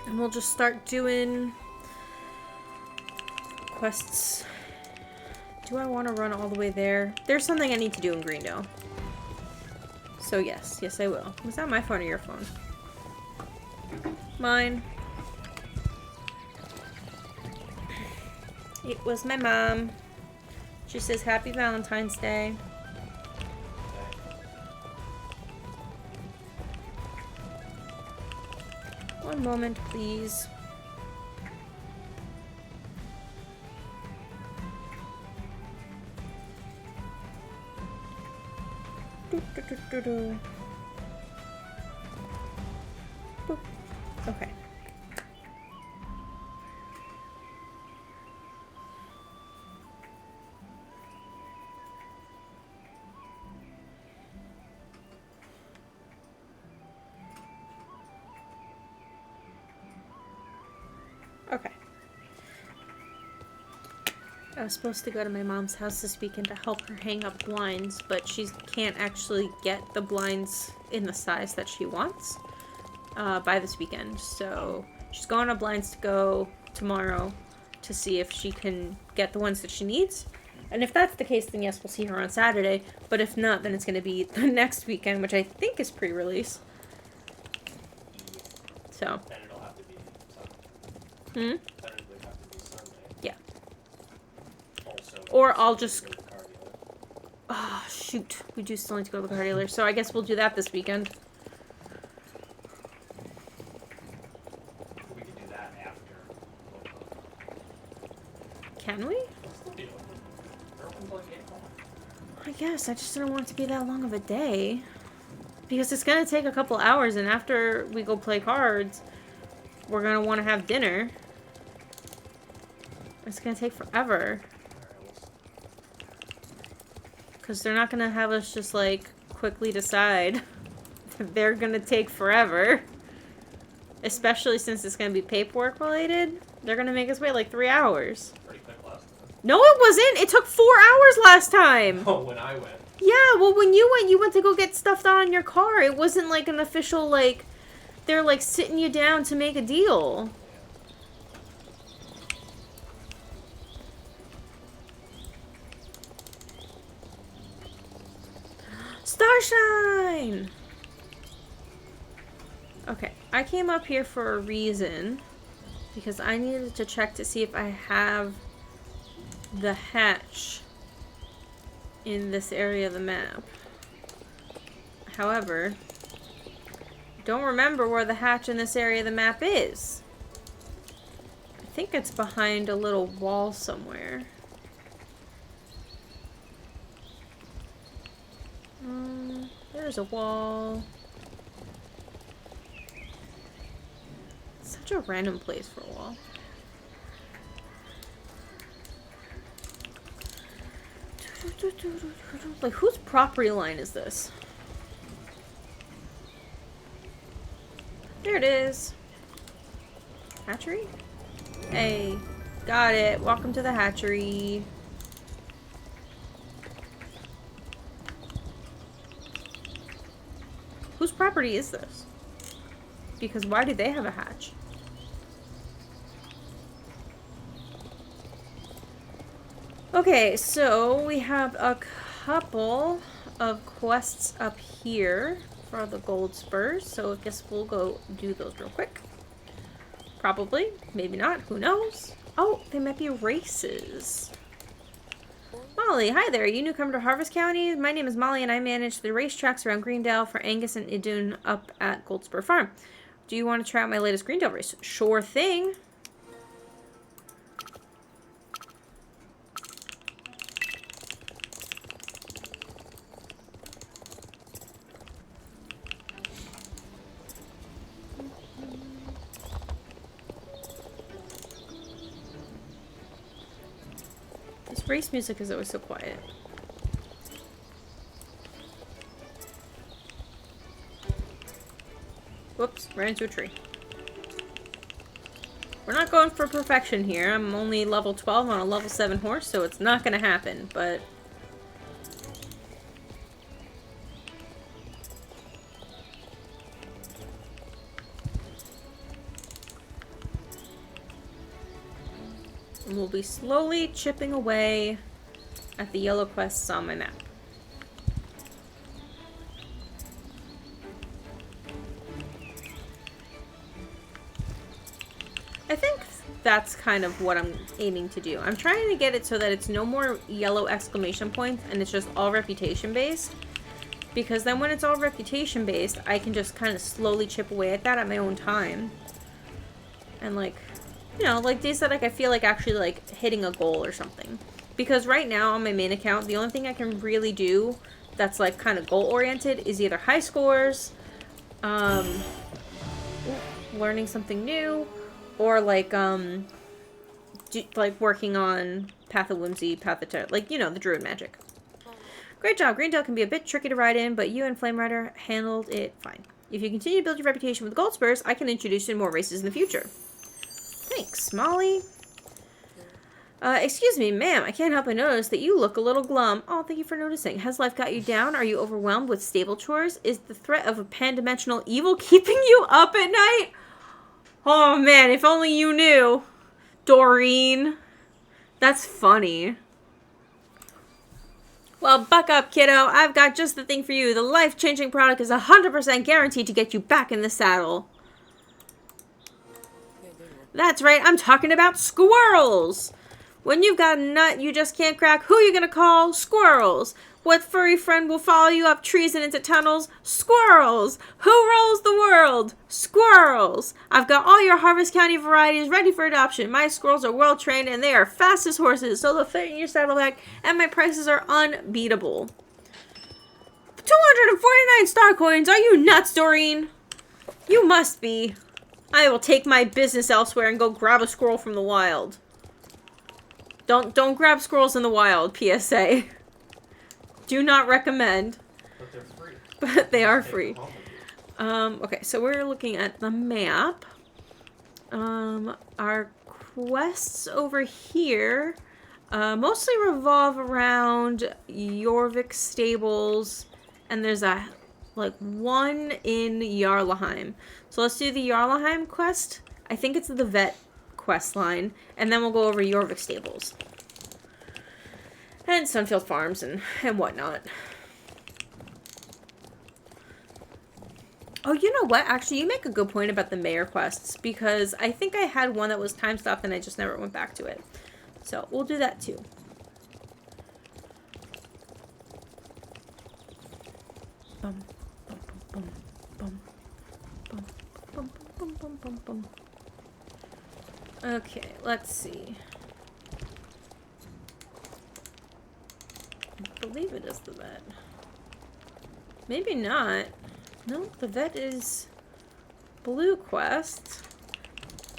And we'll just start doing quests. Do I want to run all the way there? There's something I need to do in Greendale. So yes, I will. Was that my phone or your phone? Mine. It was my mom. She says Happy Valentine's Day. One moment, please. Boop. Okay. Okay. I was supposed to go to my mom's house this weekend to help her hang up blinds, but she can't actually get the blinds in the size that she wants by this weekend. So she's going to Blinds to Go tomorrow to see if she can get the ones that she needs. And if that's the case, then yes, we'll see her on Saturday. But if not, then it's going to be the next weekend, which I think is pre-release. So. Then it'll have to be Sunday. Hmm? Then it would have to be Sunday. Yeah. Also, Or I'll just... go to the car dealer. Oh, shoot. We do still need to go to the car dealer. So I guess we'll do that this weekend. We can do that after. Can we? It'll still be open. They're open till like 8 o'clock. I guess. I just didn't want it to be that long of a day. Because it's going to take a couple hours, and after we go play cards, we're going to want to have dinner. It's going to take forever. Because they're not going to have us just, like, quickly decide. They're going to take forever. Especially since it's going to be paperwork related. They're going to make us wait, like, 3 hours. Pretty quick last time. No, it wasn't! It took 4 hours last time! Oh, when I went. Yeah, well, when you went to go get stuff done on your car. It wasn't like an official, like, they're, like, sitting you down to make a deal. Starshine! Okay, I came up here for a reason. Because I needed to check to see if I have the hatch in this area of the map. However, don't remember where the hatch in this area of the map is. I think it's behind a little wall somewhere. There's a wall. Such a random place for a wall. Like, whose property line is this? There it is. Hatchery? Hey, got it. Welcome to the hatchery. Whose property is this? Because why do they have a hatch? Okay, so we have a couple of quests up here for the gold spurs, so I guess we'll go do those real quick. Probably. Maybe not. Who knows? Oh, they might be races. Molly, hi there. Are you newcomer to Harvest County? My name is Molly, and I manage the racetracks around Greendale for Angus and Idun up at Goldspur Farm. Do you want to try out my latest Greendale race? Sure thing. This race music is always so quiet. Whoops, ran into a tree. We're not going for perfection here. I'm only level 12 on a level 7 horse, so it's not going to happen, but... And we'll be slowly chipping away at the yellow quests on my map. I think that's kind of what I'm aiming to do. I'm trying to get it so that it's no more yellow exclamation points and it's just all reputation based. Because then when it's all reputation based, I can just kind of slowly chip away at that at my own time. And like... You know, like days that like I feel like actually like hitting a goal or something. Because right now on my main account, the only thing I can really do that's like kind of goal oriented is either high scores, learning something new, or like working on Path of Whimsy, Path of Terror, like, you know, the druid magic. Great job. Greendale can be a bit tricky to ride in, but you and Flame Rider handled it fine. If you continue to build your reputation with gold spurs, I can introduce you to more races in the future. Thanks, Molly. Excuse me, ma'am. I can't help but notice that you look a little glum. Oh, thank you for noticing. Has life got you down? Are you overwhelmed with stable chores? Is the threat of a pan-dimensional evil keeping you up at night? Oh, man, if only you knew. Doreen. That's funny. Well, buck up, kiddo. I've got just the thing for you. The life-changing product is 100% guaranteed to get you back in the saddle. That's right, I'm talking about squirrels! When you've got a nut you just can't crack, who are you gonna call? Squirrels! What furry friend will follow you up trees and into tunnels? Squirrels! Who rules the world? Squirrels! I've got all your Harvest County varieties ready for adoption. My squirrels are well trained and they are fast as horses, so they'll fit in your saddleback, and my prices are unbeatable. 249 star coins! Are you nuts, Doreen? You must be. I will take my business elsewhere and go grab a squirrel from the wild. Don't grab squirrels in the wild, PSA. Do not recommend. But they're free. But they are free. Okay, so we're looking at the map. Our quests over here mostly revolve around Jorvik stables, and there's a one in Jarlaheim. So let's do the Jarlaheim quest. I think it's the vet quest line, and then we'll go over Jorvik stables and Sunfield Farms and whatnot. Oh, you know what? Actually, you make a good point about the mayor quests, because I think I had one that was time stopped and I just never went back to it. So we'll do that too. Bum, bum, bum, bum, bum, bum, bum, bum, bum, bum. Okay, let's see. I believe it is the vet. Maybe not. No, the vet is blue quest.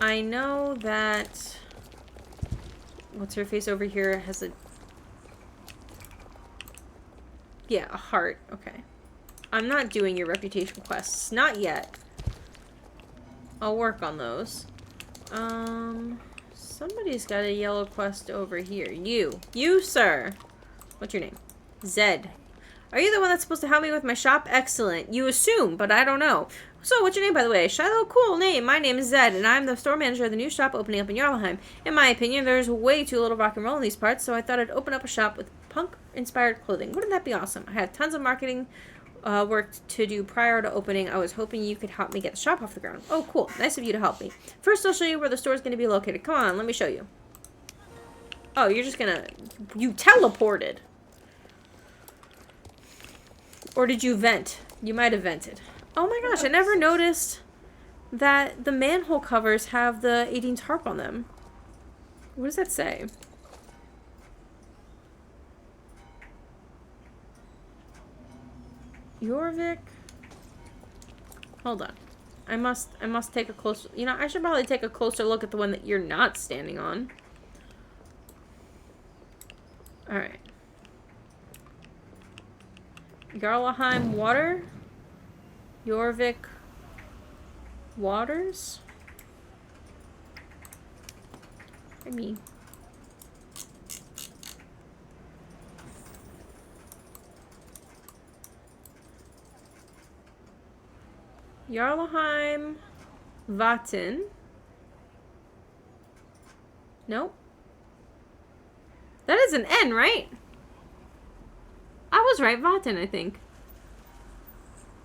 I know that what's her face over here has a a heart. Okay. I'm not doing your reputation quests. Not yet. I'll work on those. Somebody's got a yellow quest over here. You, sir. What's your name? Zed. Are you the one that's supposed to help me with my shop? Excellent. You assume, but I don't know. So, what's your name, by the way? Shiloh, cool name. My name is Zed, and I'm the store manager of the new shop opening up in Jarlaheim. In my opinion, there's way too little rock and roll in these parts, so I thought I'd open up a shop with punk-inspired clothing. Wouldn't that be awesome? I have tons of marketing work to do prior to opening. I was hoping you could help me get the shop off the ground. Oh, cool. Nice of you to help me. First, I'll show you where the store's going to be located. Come on, let me show you. Oh, you're just gonna... You teleported. Or did you vent? You might have vented. Oh my gosh, I never noticed that the manhole covers have the 18 tarp on them. What does that say? Jorvik? Hold on. I must take a closer... You know, I should probably take a closer look at the one that you're not standing on. Alright. Jarlaheim water? Jorvik waters? I mean... Jarlaheim Vatten. Nope. That is an N, right? I was right, Vatten, I think.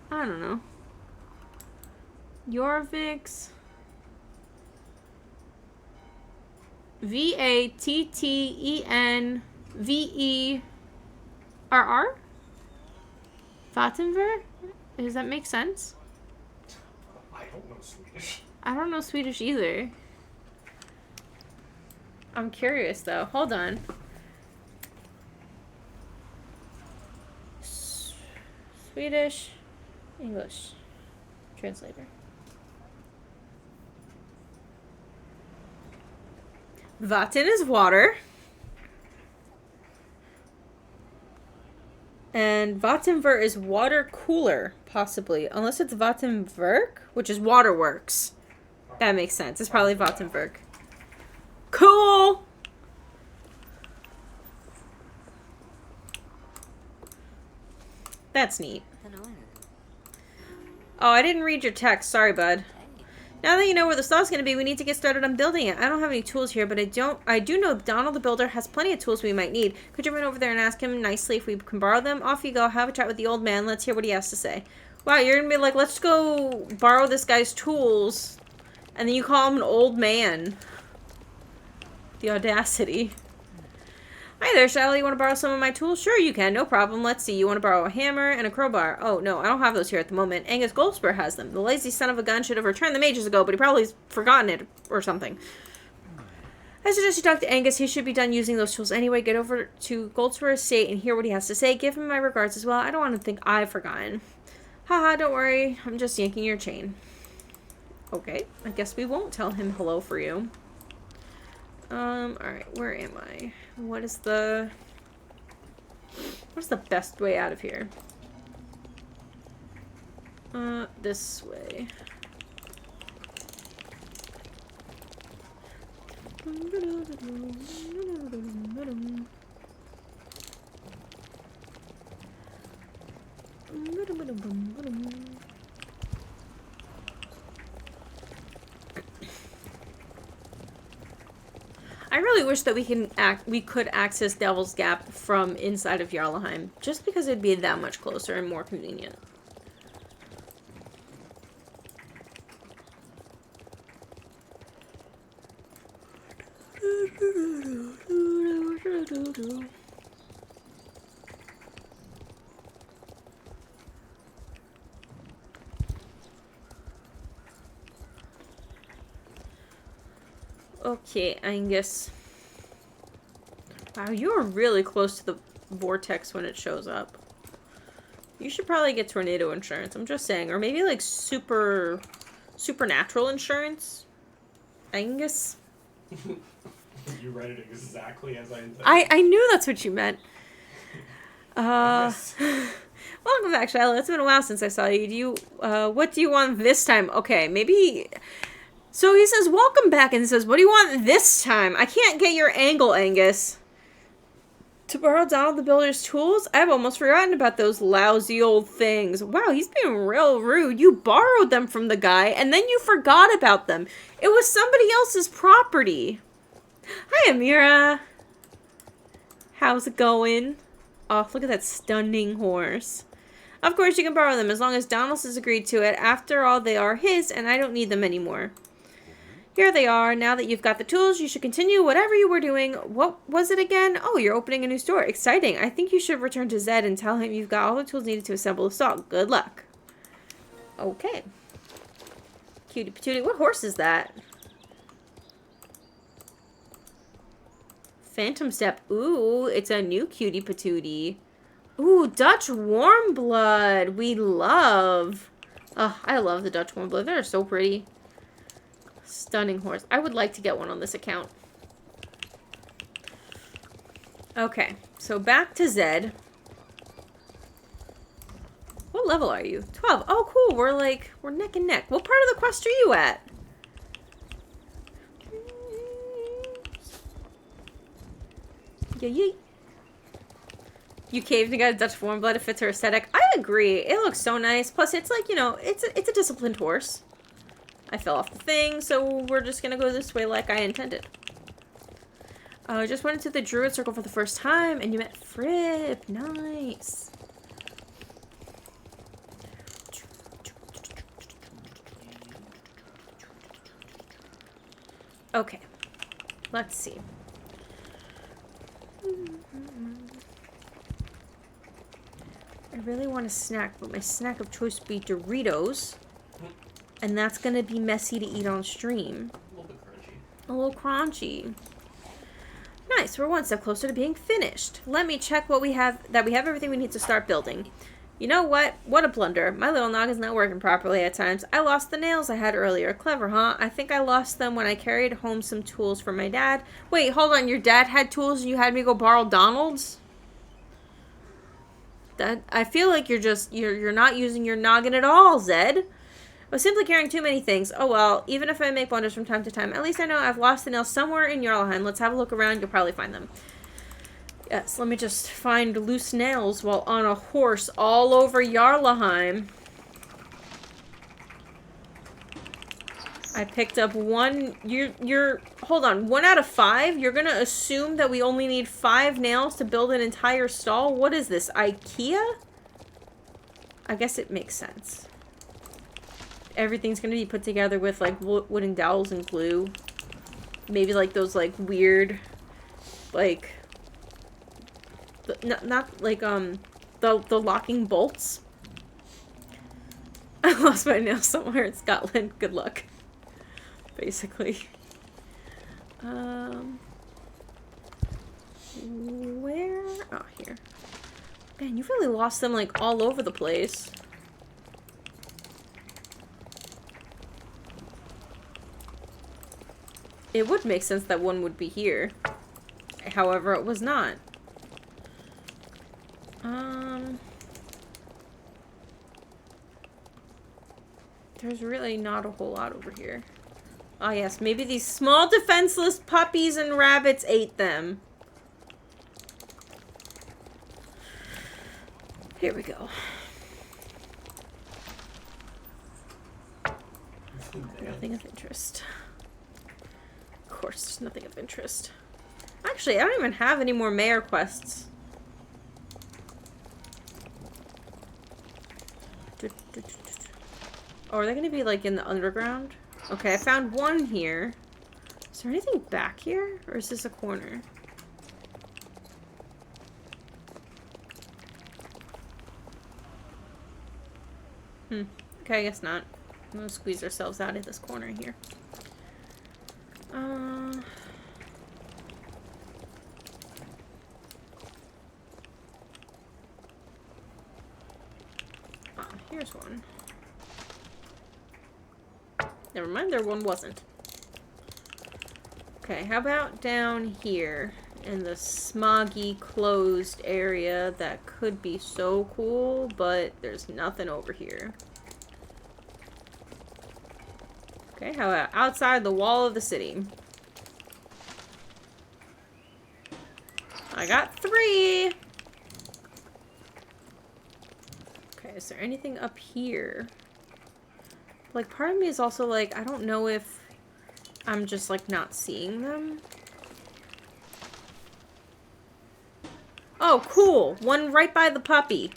I don't know. Jorvik's Vattenverr? Vattenverr? Does that make sense? I don't know Swedish. I don't know Swedish either. I'm curious though. Hold on. Swedish, English, translator. Vatten is water. And Vattenverk is water cooler, possibly. Unless it's Vattenverk, which is waterworks. That makes sense. It's probably Vattenverk. Cool! That's neat. Oh, I didn't read your text. Sorry, bud. Now that you know where the stall's going to be, we need to get started on building it. I don't have any tools here, but I do know Donald the Builder has plenty of tools we might need. Could you run over there and ask him nicely if we can borrow them? Off you go. Have a chat with the old man. Let's hear what he has to say. Wow, you're going to be like, let's go borrow this guy's tools. And then you call him an old man. The audacity. Hi there, Sally. You want to borrow some of my tools? Sure, you can. No problem. Let's see. You want to borrow a hammer and a crowbar? Oh, no. I don't have those here at the moment. Angus Goldspur has them. The lazy son of a gun should have returned them ages ago, but he probably forgotten it or something. I suggest you talk to Angus. He should be done using those tools anyway. Get over to Goldspur's estate and hear what he has to say. Give him my regards as well. I don't want to think I've forgotten. Haha, don't worry. I'm just yanking your chain. Okay. I guess we won't tell him hello for you. Alright, where am I? What's the best way out of here? This way. I really wish that we could access Devil's Gap from inside of Jarlaheim, just because it'd be that much closer and more convenient. Okay, Angus. Wow, you are really close to the vortex when it shows up. You should probably get tornado insurance, I'm just saying. Or maybe like supernatural insurance? Angus? You read it exactly as I intended. I knew that's what you meant. Yes. Welcome back, Shiloh. It's been a while since I saw you. What do you want this time? Okay, maybe... So he says, welcome back, and he says, what do you want this time? I can't get your angle, Angus. To borrow Donald the Builder's tools? I've almost forgotten about those lousy old things. Wow, he's being real rude. You borrowed them from the guy, and then you forgot about them. It was somebody else's property. Hi, Amira. How's it going? Oh, look at that stunning horse. Of course, you can borrow them as long as Donald has agreed to it. After all, they are his, and I don't need them anymore. Here they are. Now that you've got the tools, you should continue whatever you were doing. What was it again? Oh, you're opening a new store. Exciting. I think you should return to Zed and tell him you've got all the tools needed to assemble a stall. Good luck. Okay. Cutie patootie. What horse is that? Phantom Step. Ooh, it's a new cutie patootie. Ooh, Dutch Warm Blood. We love. Oh, I love the Dutch Warm Blood. They're so pretty. Stunning horse. I would like to get one on this account. Okay, so back to Zed. What level are you? 12. Oh, cool. We're neck and neck. What part of the quest are you at? Yeah. You caved and got a Dutch Warm Blood. It fits her aesthetic. I agree. It looks so nice. Plus, it's like, you know, it's a disciplined horse. I fell off the thing, so we're just gonna go this way like I intended. I just went into the Druid Circle for the first time, and you met Fripp. Nice. Okay. Let's see. I really want a snack, but my snack of choice would be Doritos. And that's gonna be messy to eat on stream. A little bit crunchy. A little crunchy. Nice, we're one step closer to being finished. Let me check what we have, that we have everything we need to start building. You know what? What a blunder. My little noggin's not working properly at times. I lost the nails I had earlier. Clever, huh? I think I lost them when I carried home some tools for my dad. Wait, hold on. Your dad had tools and you had me go borrow Donald's? That, I feel like you're not using your noggin at all, Zed. I was simply carrying too many things. Oh well, even if I make blunders from time to time, at least I know I've lost the nails somewhere in Jarlheim. Let's have a look around. You'll probably find them. Yes, let me just find loose nails while on a horse all over Jarlheim. I picked up one. Hold on. 1 out of 5? You're gonna assume that we only need 5 nails to build an entire stall? What is this, IKEA? I guess it makes sense. Everything's gonna be put together with, like, wooden dowels and glue. Maybe, like, those, like, weird, like, not like, the locking bolts. I lost my nail somewhere in Scotland. Good luck. Basically. Where? Oh, here. Man, you really lost them, like, all over the place. It would make sense that one would be here. However, it was not. There's really not a whole lot over here. Oh yes, maybe these small defenseless puppies and rabbits ate them. Here we go. Nothing of interest. Of course, there's nothing of interest. Actually, I don't even have any more mayor quests. Oh, are they gonna be like in the underground? Okay, I found one here. Is there anything back here? Or is this a corner? Okay, I guess not. I'm gonna squeeze ourselves out of this corner here. Oh, here's one. Never mind, there one wasn't. Okay, how about down here in the smoggy, closed area that could be so cool, but there's nothing over here. Okay, how about outside the wall of the city? I got 3! Okay, is there anything up here? Like, part of me is also like, I don't know if I'm just, like, not seeing them. Oh, cool! One right by the puppy.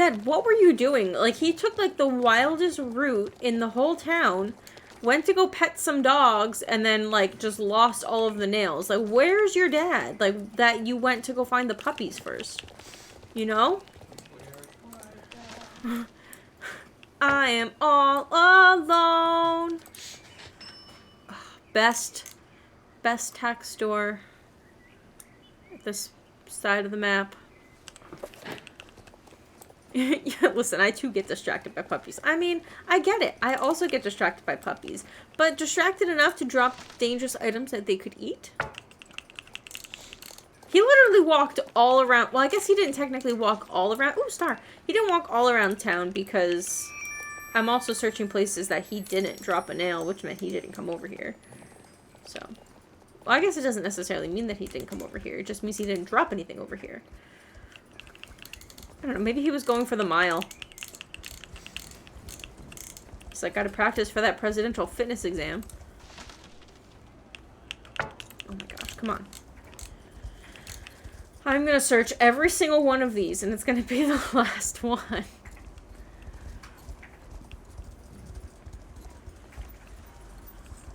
Zed, what were you doing? Like, he took, like, the wildest route in the whole town, went to go pet some dogs, and then, like, just lost all of the nails. Like, where's your dad? Like, that you went to go find the puppies first. You know? I am all alone. Best tax store at this side of the map. Yeah, listen, I too get distracted by puppies. I mean, I get it. I also get distracted by puppies. But distracted enough to drop dangerous items that they could eat? He literally walked all around. Well, I guess he didn't technically walk all around. Ooh, star. He didn't walk all around town because I'm also searching places that he didn't drop a nail, which meant he didn't come over here. So, well, I guess it doesn't necessarily mean that he didn't come over here. It just means he didn't drop anything over here. I don't know, maybe he was going for the mile. So I gotta practice for that presidential fitness exam. Oh my gosh, come on. I'm gonna search every single one of these, and it's gonna be the last one.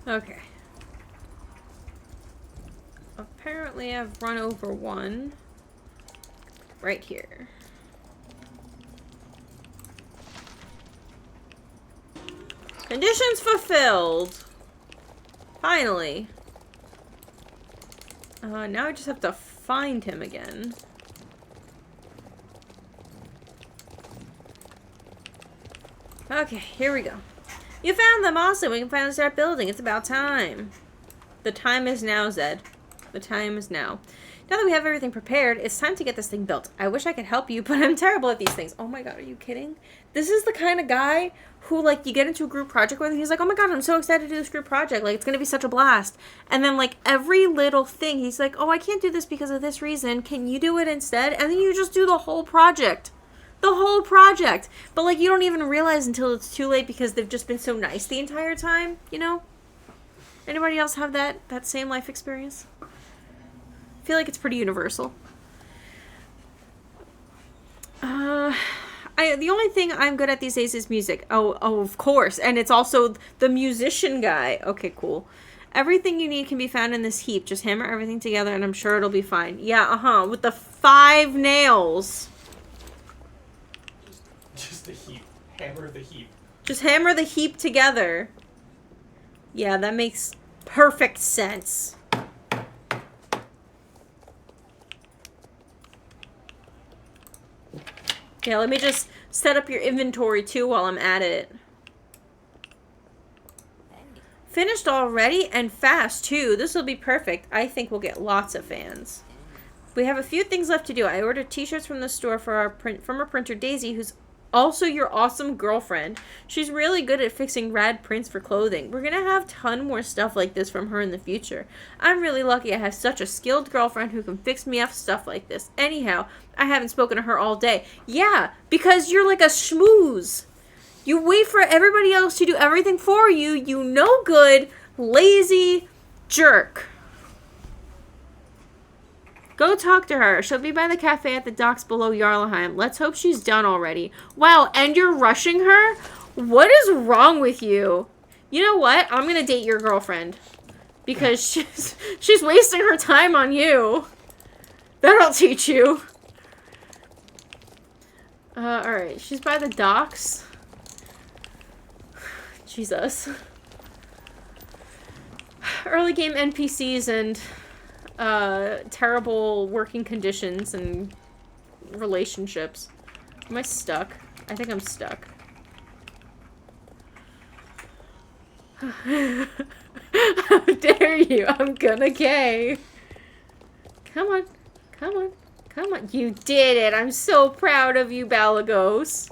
Okay. Apparently I've run over one. Right here. Conditions fulfilled. Finally. Now I just have to find him again. Okay, here we go. You found them, awesome. We can finally start building. It's about time. The time is now, Zed. The time is now. Now that we have everything prepared, it's time to get this thing built. I wish I could help you, but I'm terrible at these things. Oh my god, are you kidding? This is the kind of guy who, like, you get into a group project with, and he's like, oh my god, I'm so excited to do this group project. Like, it's gonna be such a blast. And then, like, every little thing, he's like, oh, I can't do this because of this reason. Can you do it instead? And then you just do the whole project. The whole project. But, like, you don't even realize until it's too late because they've just been so nice the entire time, you know? Anybody else have that same life experience? I feel like it's pretty universal. The only thing I'm good at these days is music. Oh, of course. And it's also the musician guy. Okay, cool. Everything you need can be found in this heap. Just hammer everything together and I'm sure it'll be fine. Yeah, with the 5 nails. Just the heap. Hammer the heap. Just hammer the heap together. Yeah, that makes perfect sense. Yeah, let me just set up your inventory too while I'm at it. Finished already and fast too. This will be perfect. I think we'll get lots of fans. We have a few things left to do. I ordered t-shirts from the store from our printer Daisy, who's also your awesome girlfriend. She's really good at fixing rad prints for clothing. We're gonna have a ton more stuff like this from her in the future. I'm really lucky I have such a skilled girlfriend who can fix me up stuff like this. Anyhow, I haven't spoken to her all day. Yeah, because you're like a schmooze. You wait for everybody else to do everything for you, you no good, lazy jerk. Go talk to her. She'll be by the cafe at the docks below Jarlheim. Let's hope she's done already. Wow, and you're rushing her? What is wrong with you? You know what? I'm gonna date your girlfriend. Because she's wasting her time on you. That'll teach you. Alright. She's by the docks. Jesus. Early game NPCs and terrible working conditions and relationships. Am I stuck? I think I'm stuck. How dare you? I'm gonna gay. Come on. Come on. Come on. You did it. I'm so proud of you, Balagos.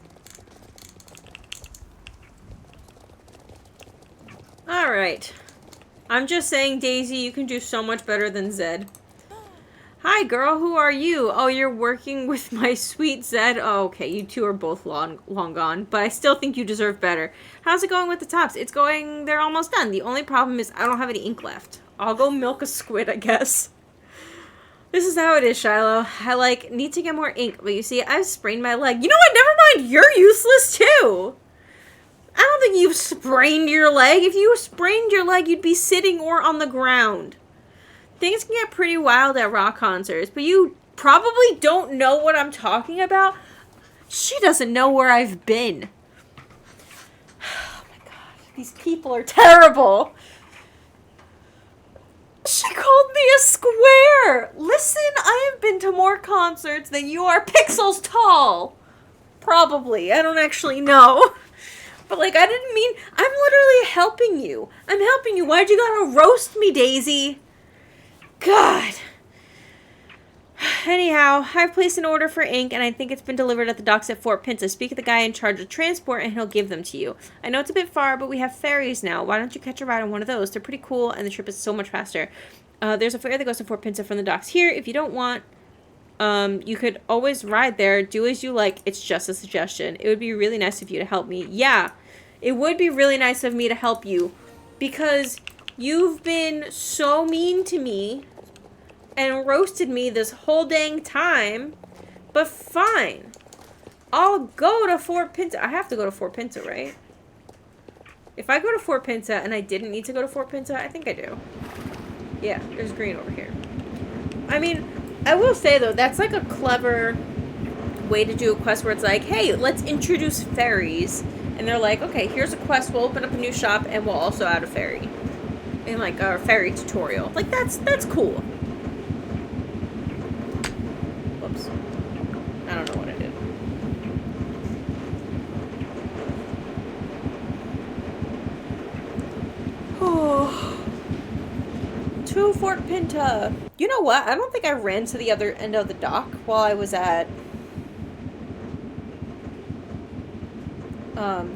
Alright. I'm just saying, Daisy, you can do so much better than Zed. Hi, girl. Who are you? Oh, you're working with my sweet Zed? Oh, okay. You two are both long gone, but I still think you deserve better. How's it going with the tops? It's going... They're almost done. The only problem is I don't have any ink left. I'll go milk a squid, I guess. This is how it is, Shiloh. I, like, need to get more ink, but you see, I've sprained my leg. You know what? Never mind. You're useless, too. I don't think you've sprained your leg. If you sprained your leg, you'd be sitting or on the ground. Things can get pretty wild at rock concerts, but you probably don't know what I'm talking about. She doesn't know where I've been. Oh my god. These people are terrible. She called me a square! Listen, I have been to more concerts than you are pixels tall. Probably. I don't actually know. But, like, I didn't mean... I'm literally helping you. I'm helping you. Why'd you gotta roast me, Daisy? God. Anyhow, I've placed an order for ink, and I think it's been delivered at the docks at Fort Pinta. Speak to the guy in charge of transport, and he'll give them to you. I know it's a bit far, but we have ferries now. Why don't you catch a ride on one of those? They're pretty cool, and the trip is so much faster. There's a ferry that goes to Fort Pinta from the docks here. If you don't want, you could always ride there. Do as you like. It's just a suggestion. It would be really nice of you to help me. Yeah, it would be really nice of me to help you, because you've been so mean to me and roasted me this whole dang time, but fine. I'll go to Fort Pinta. I have to go to Fort Pinta, right? If I go to Fort Pinta and I didn't need to go to Fort Pinta, I think I do. Yeah, there's green over here. I mean, I will say, though, that's like a clever way to do a quest where it's like, hey, let's introduce ferries. And they're like, okay, here's a quest. We'll open up a new shop and we'll also add a ferry. And like a ferry tutorial. Like, that's cool. Whoops. I don't know what I did. Oh. To Fort Pinta. You know what? I don't think I ran to the other end of the dock while I was at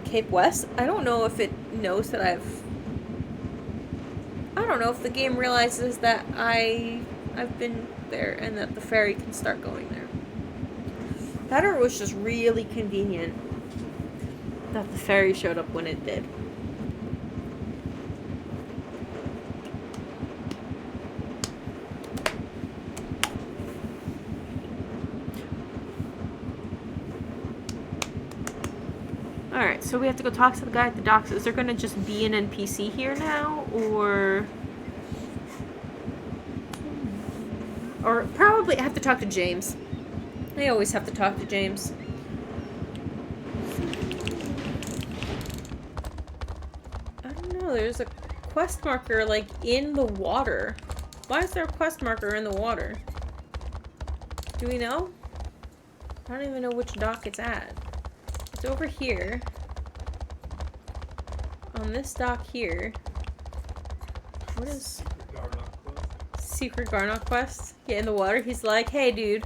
Cape West. I don't know if it knows that I don't know if the game realizes that I've been there and that the ferry can start going there. That or it was just really convenient that the ferry showed up when it did. Alright, so we have to go talk to the guy at the docks. Is there going to just be an NPC here now? Or probably I have to talk to James. I always have to talk to James. I don't know, there's a quest marker, like, in the water. Why is there a quest marker in the water? Do we know? I don't even know which dock it's at. It's over here. On this dock here. What is... Secret Garnock quest? Yeah, in the water. He's like, hey dude.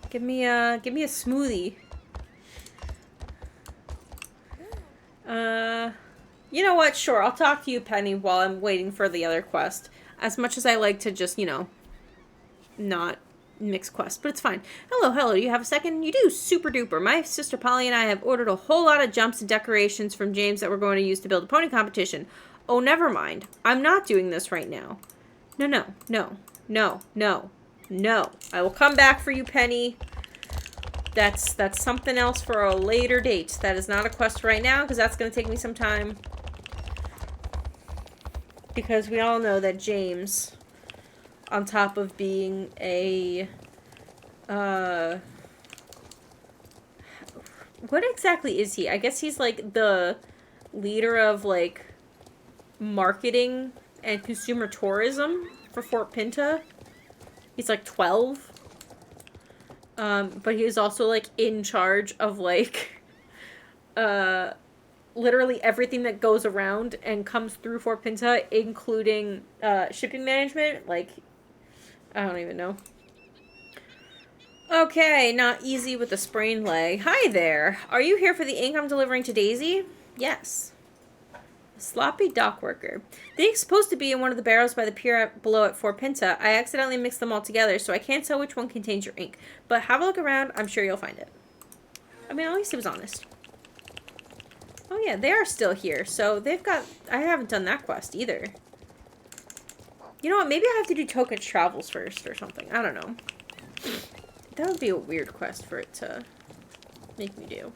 Give me a smoothie. You know what? Sure, I'll talk to you, Penny, while I'm waiting for the other quest. As much as I like to just, you know, not mix quests, but it's fine. Hello, do you have a second? You do, super duper. My sister Polly and I have ordered a whole lot of jumps and decorations from James that we're going to use to build a pony competition. Oh, never mind. I'm not doing this right now. No. I will come back for you, Penny. That's something else for a later date. That is not a quest right now, because that's going to take me some time. Because we all know that James, on top of being a, what exactly is he? I guess he's, like, the leader of, like, marketing and consumer tourism for Fort Pinta. He's, like, 12. But he's also, like, in charge of, like, literally everything that goes around and comes through Fort Pinta, including, shipping management. Like, I don't even know. Okay, not easy with the sprained leg. Hi there. Are you here for the ink I'm delivering to Daisy? Yes. Sloppy dock worker. The ink's supposed to be in one of the barrels by the pier below at Fort Pinta. I accidentally mixed them all together, so I can't tell which one contains your ink. But have a look around. I'm sure you'll find it. I mean, at least he was honest. Oh yeah, they are still here. So they've got... I haven't done that quest either. You know what? Maybe I have to do token travels first or something. I don't know. That would be a weird quest for it to make me do.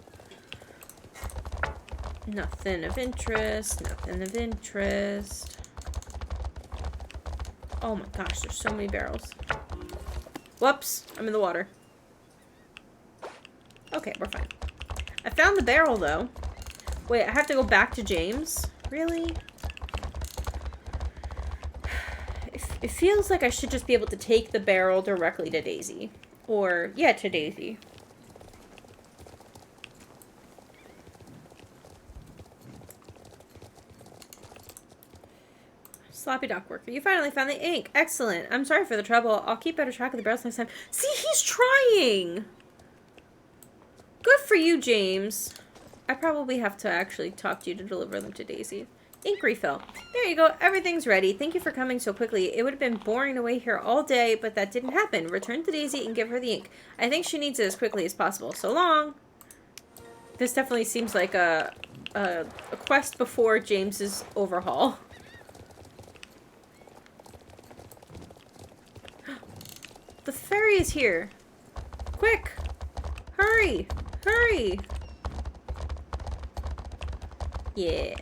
Nothing of interest. Nothing of interest. Oh my gosh, there's so many barrels. Whoops, I'm in the water. Okay, we're fine. I found the barrel, though. Wait, I have to go back to James? Really? It feels like I should just be able to take the barrel directly to Daisy. Or, yeah, to Daisy. Sloppy dock worker. You finally found the ink. Excellent. I'm sorry for the trouble. I'll keep better track of the barrels next time. See, he's trying! Good for you, James. I probably have to actually talk to you to deliver them to Daisy. Ink refill. There you go. Everything's ready. Thank you for coming so quickly. It would have been boring to wait here all day, but that didn't happen. Return to Daisy and give her the ink. I think she needs it as quickly as possible. So long. This definitely seems like a quest before James's overhaul. The ferry is here. Quick! Hurry! Hurry! Yeah.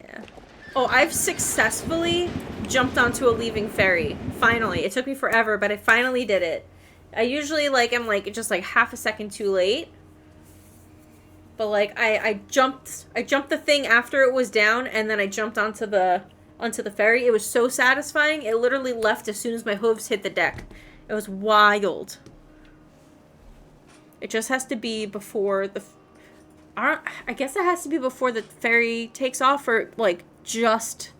Oh, I've successfully jumped onto a leaving ferry. Finally. It took me forever, but I finally did it. I usually, like, am, like, just, like, half a second too late. But, like, I jumped the thing after it was down, and then I jumped onto the ferry. It was so satisfying. It literally left as soon as my hooves hit the deck. It was wild. It just has to be before the... I guess it has to be before the ferry takes off, or, like, just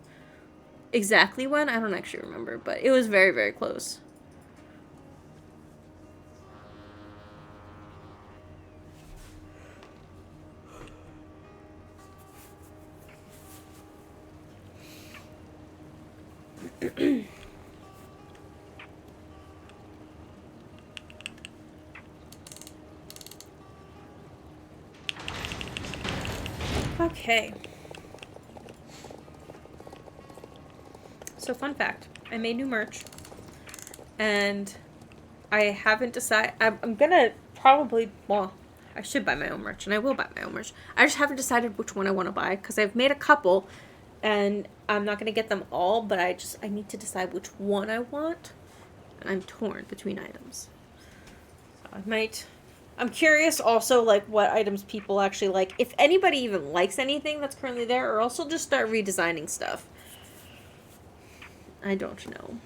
exactly when. I don't actually remember, but it was very, very close. Okay. So, fun fact. I made new merch. And I haven't decided... I'm gonna probably... Well, I should buy my own merch. And I will buy my own merch. I just haven't decided which one I want to buy. Because I've made a couple. And I'm not gonna get them all. But I need to decide which one I want. And I'm torn between items. So I might... I'm curious also, like, what items people actually like. If anybody even likes anything that's currently there, or else I'll just start redesigning stuff. I don't know.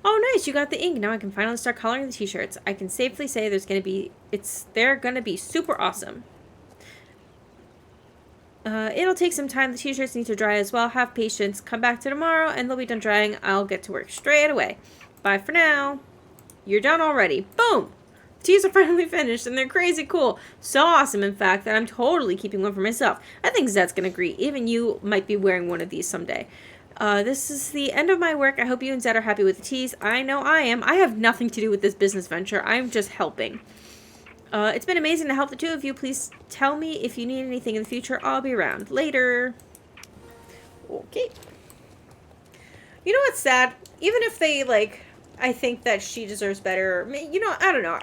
Oh, nice, you got the ink. Now I can finally start coloring the t-shirts. I can safely say they're gonna be super awesome. It'll take some time. The t-shirts need to dry as well. Have patience. Come back to tomorrow, and they'll be done drying. I'll get to work straight away. Bye for now. You're done already. Boom! Tees are finally finished, and they're crazy cool. So awesome, in fact, that I'm totally keeping one for myself. I think Zed's gonna agree. Even you might be wearing one of these someday. This is the end of my work. I hope you and Zed are happy with the tees. I know I am. I have nothing to do with this business venture. I'm just helping. It's been amazing to help the two of you. Please tell me if you need anything in the future. I'll be around. Later. Okay. You know what's sad? Even if they, like... I think that she deserves better. You know, I don't know.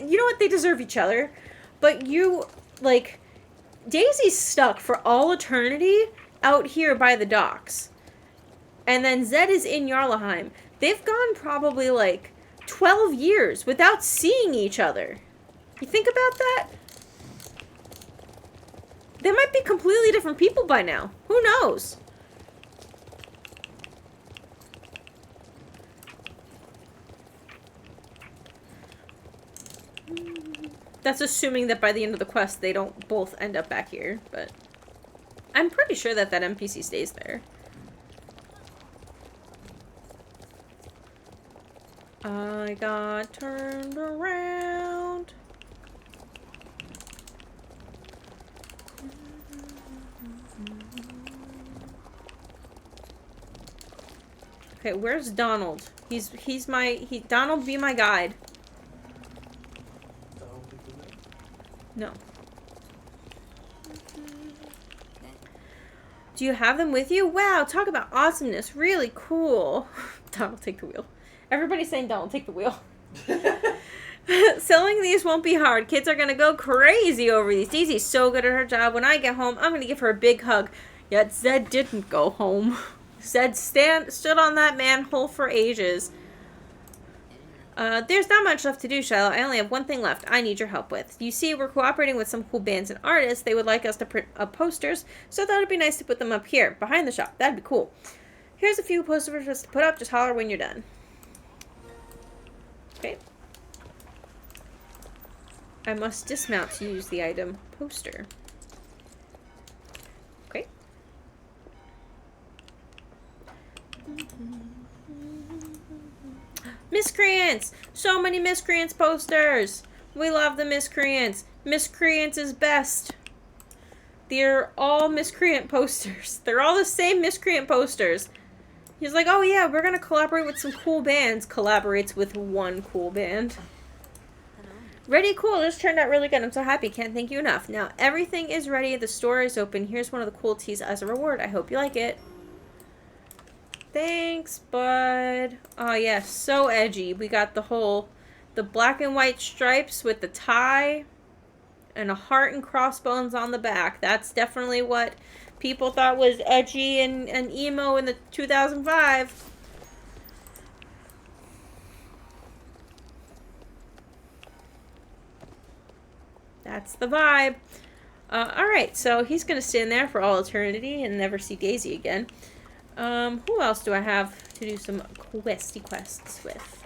You know what? They deserve each other. But you, like, Daisy's stuck for all eternity out here by the docks. And then Zed is in Jarlaheim. They've gone probably, like, 12 years without seeing each other. You think about that? They might be completely different people by now. Who knows? That's assuming that by the end of the quest, they don't both end up back here, but I'm pretty sure that that NPC stays there. I got turned around. Okay, where's Donald? Donald be my guide. No. Do you have them with you? Wow, talk about awesomeness. Really cool. Donald, take the wheel. Everybody's saying Donald, take the wheel. Selling these won't be hard. Kids are gonna go crazy over these. Daisy's so good at her job. When I get home, I'm gonna give her a big hug. Yet Zed didn't go home. Zed stood on that manhole for ages. There's not much left to do, Shiloh. I only have one thing left I need your help with. You see, we're cooperating with some cool bands and artists. They would like us to print up posters, so I thought it'd be nice to put them up here, behind the shop. That'd be cool. Here's a few posters for us to put up. Just holler when you're done. Okay. I must dismount to use the item poster. Okay. Miscreants! So many Miscreants posters! We love the Miscreants. Miscreants is best. They're all Miscreant posters. They're all the same Miscreant posters. He's like, oh yeah, we're gonna collaborate with some cool bands. Collaborates with one cool band. Ready? Cool. This turned out really good. I'm so happy. Can't thank you enough. Now, everything is ready. The store is open. Here's one of the cool tees as a reward. I hope you like it. Thanks, bud. Oh, yeah. So edgy. We got the black and white stripes with the tie and a heart and crossbones on the back. That's definitely what people thought was edgy and emo in the 2005. That's the vibe. Alright, so he's going to stand there for all eternity and never see Daisy again. Who else do I have to do some quests with?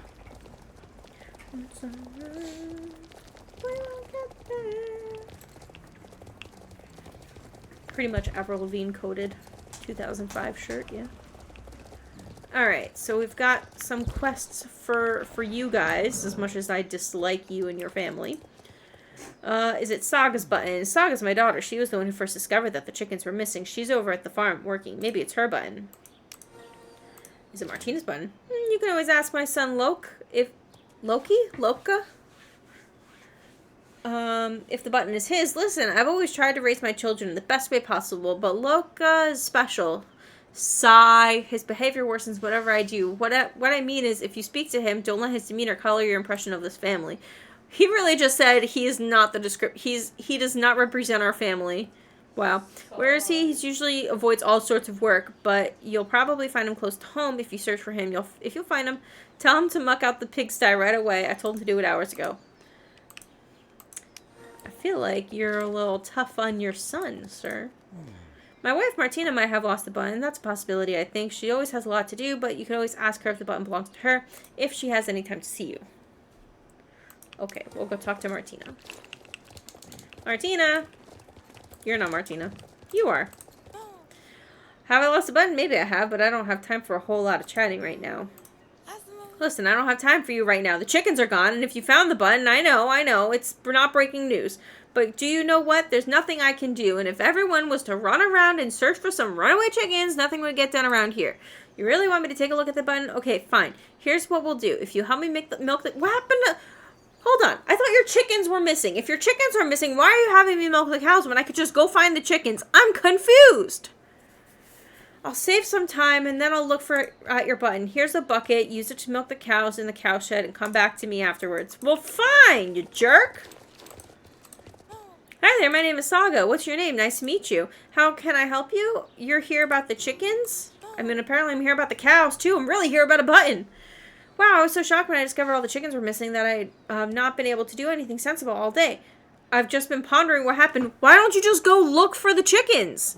Pretty much Avril Lavigne coded 2005 shirt, yeah. Alright, so we've got some quests for you guys, as much as I dislike you and your family. Is it Saga's button? Saga's my daughter. She was the one who first discovered that the chickens were missing. She's over at the farm working. Maybe it's her button. Is it Martina's button? You can always ask my son Loka? If the button is his. Listen, I've always tried to raise my children in the best way possible, but Loka is special. Sigh. His behavior worsens whatever I do. What I mean is, if you speak to him, don't let his demeanor color your impression of this family. He really just said he is not the he does not represent our family. Wow. Where is he? He usually avoids all sorts of work, but you'll probably find him close to home if you search for him. If you'll find him, tell him to muck out the pigsty right away. I told him to do it hours ago. I feel like you're a little tough on your son, sir. My wife, Martina, might have lost the button. That's a possibility, I think. She always has a lot to do, but you can always ask her if the button belongs to her, if she has any time to see you. Okay, we'll go talk to Martina. Martina! You're not Martina. You are. Have I lost a button? Maybe I have, but I don't have time for a whole lot of chatting right now. Listen, I don't have time for you right now. The chickens are gone, and if you found the button, I know, it's not breaking news. But do you know what? There's nothing I can do, and if everyone was to run around and search for some runaway chickens, nothing would get done around here. You really want me to take a look at the button? Okay, fine. Here's what we'll do. If you help me milk the... What happened to... Hold on. I thought your chickens were missing. If your chickens are missing, why are you having me milk the cows when I could just go find the chickens? I'm confused. I'll save some time, and then I'll look at your button. Here's a bucket. Use it to milk the cows in the cow shed, and come back to me afterwards. Well, fine, you jerk. Hi there, my name is Saga. What's your name? Nice to meet you. How can I help you? You're here about the chickens? I mean, apparently I'm here about the cows, too. I'm really here about a button. Wow, I was so shocked when I discovered all the chickens were missing that I have not been able to do anything sensible all day. I've just been pondering what happened. Why don't you just go look for the chickens?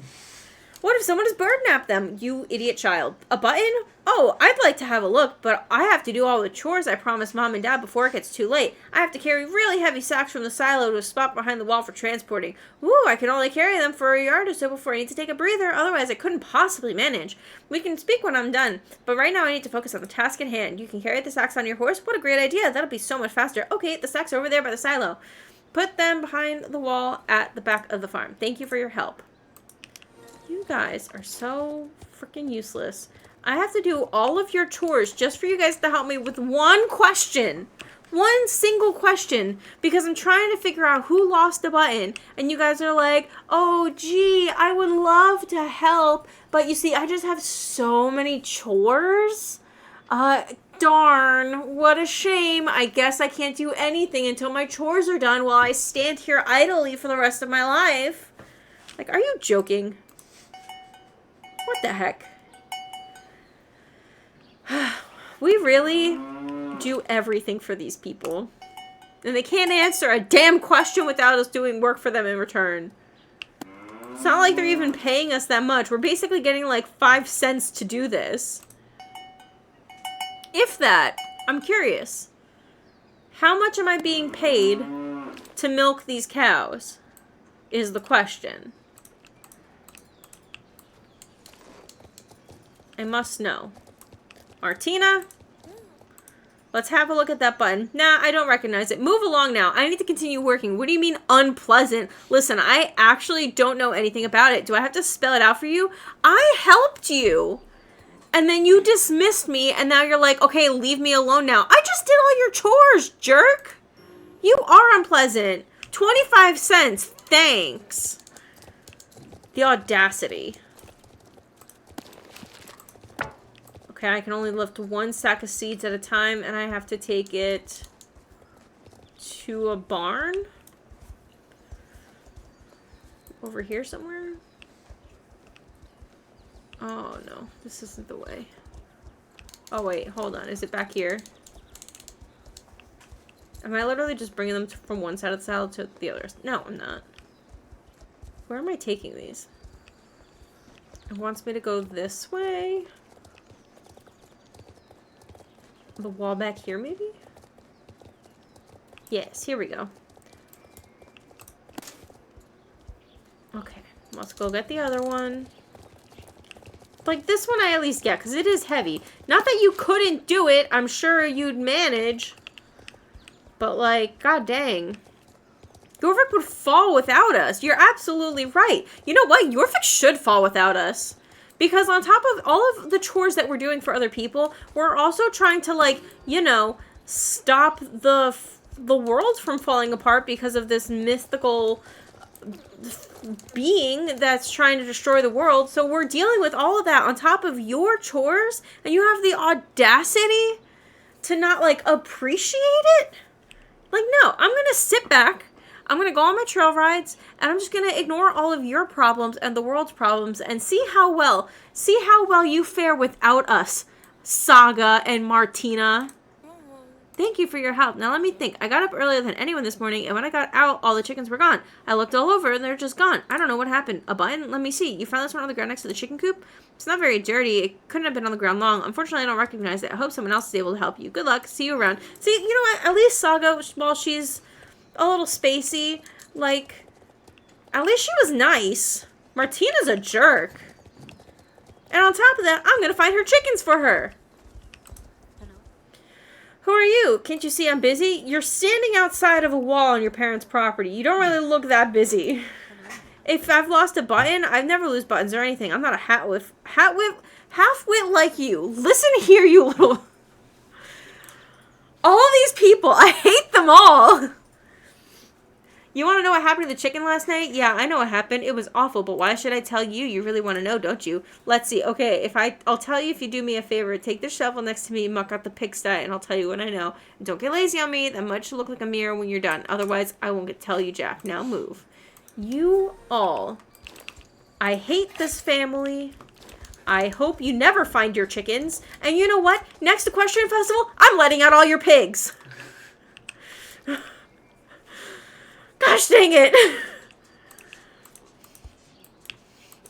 What if someone has bird-napped them, you idiot child? A button? Oh, I'd like to have a look, but I have to do all the chores I promised Mom and Dad before it gets too late. I have to carry really heavy sacks from the silo to a spot behind the wall for transporting. Ooh, I can only carry them for a yard or so before I need to take a breather, otherwise I couldn't possibly manage. We can speak when I'm done, but right now I need to focus on the task at hand. You can carry the sacks on your horse? What a great idea. That'll be so much faster. Okay, the sacks are over there by the silo. Put them behind the wall at the back of the farm. Thank you for your help. You guys are so freaking useless. I have to do all of your chores just for you guys to help me with one question. One single question. Because I'm trying to figure out who lost the button. And you guys are like, oh, gee, I would love to help. But you see, I just have so many chores. Darn. What a shame. I guess I can't do anything until my chores are done while I stand here idly for the rest of my life. Like, are you joking? What the heck? We really do everything for these people. And they can't answer a damn question without us doing work for them in return. It's not like they're even paying us that much. We're basically getting like 5 cents to do this. If that. I'm curious. How much am I being paid to milk these cows? Is the question. I must know. Martina? Let's have a look at that button. Nah, I don't recognize it. Move along now. I need to continue working. What do you mean unpleasant? Listen, I actually don't know anything about it. Do I have to spell it out for you? I helped you. And then you dismissed me, and now you're like, okay, leave me alone now. I just did all your chores, jerk. You are unpleasant. 25 cents. Thanks. The audacity. Okay, I can only lift 1 sack of seeds at a time, and I have to take it to a barn? Over here somewhere? Oh, no. This isn't the way. Oh, wait. Hold on. Is it back here? Am I literally just bringing them from one side of the saddle to the other? No, I'm not. Where am I taking these? It wants me to go this way. The wall back here, maybe? Yes, here we go. Okay, let's go get the other one. Like, this one I at least get, because it is heavy. Not that you couldn't do it. I'm sure you'd manage. But, like, god dang. Yorvik would fall without us. You're absolutely right. You know what? Yorvik should fall without us. Because on top of all of the chores that we're doing for other people, we're also trying to, like, you know, stop the world from falling apart because of this mythical being that's trying to destroy the world. So we're dealing with all of that on top of your chores, and you have the audacity to not, like, appreciate it? Like, no, I'm gonna sit back. I'm going to go on my trail rides, and I'm just going to ignore all of your problems and the world's problems and see how well you fare without us, Saga and Martina. Thank you for your help. Now let me think. I got up earlier than anyone this morning, and when I got out, all the chickens were gone. I looked all over, and they're just gone. I don't know what happened. A button? Let me see. You found this one on the ground next to the chicken coop? It's not very dirty. It couldn't have been on the ground long. Unfortunately, I don't recognize it. I hope someone else is able to help you. Good luck. See you around. See, you know what? At least Saga, while she's a little spacey, like, at least she was nice. Martina's a jerk. And on top of that, I'm gonna find her chickens for her. Hello. Who are you? Can't you see I'm busy? You're standing outside of a wall on your parents' property. You don't really look that busy. Hello. If I've lost a button, I've never lose buttons or anything. I'm not a half-wit like you. Listen here, you little... All of these people, I hate them all. You want to know what happened to the chicken last night? Yeah, I know what happened. It was awful, but why should I tell you? You really want to know, don't you? Let's see. Okay, I'll tell you if you do me a favor. Take the shovel next to me, muck out the pigsty, and I'll tell you when I know. And don't get lazy on me. That much look like a mirror when you're done. Otherwise, I won't tell you jack. Now move. You all. I hate this family. I hope you never find your chickens. And you know what? Next Equestrian Festival, I'm letting out all your pigs. Gosh dang it.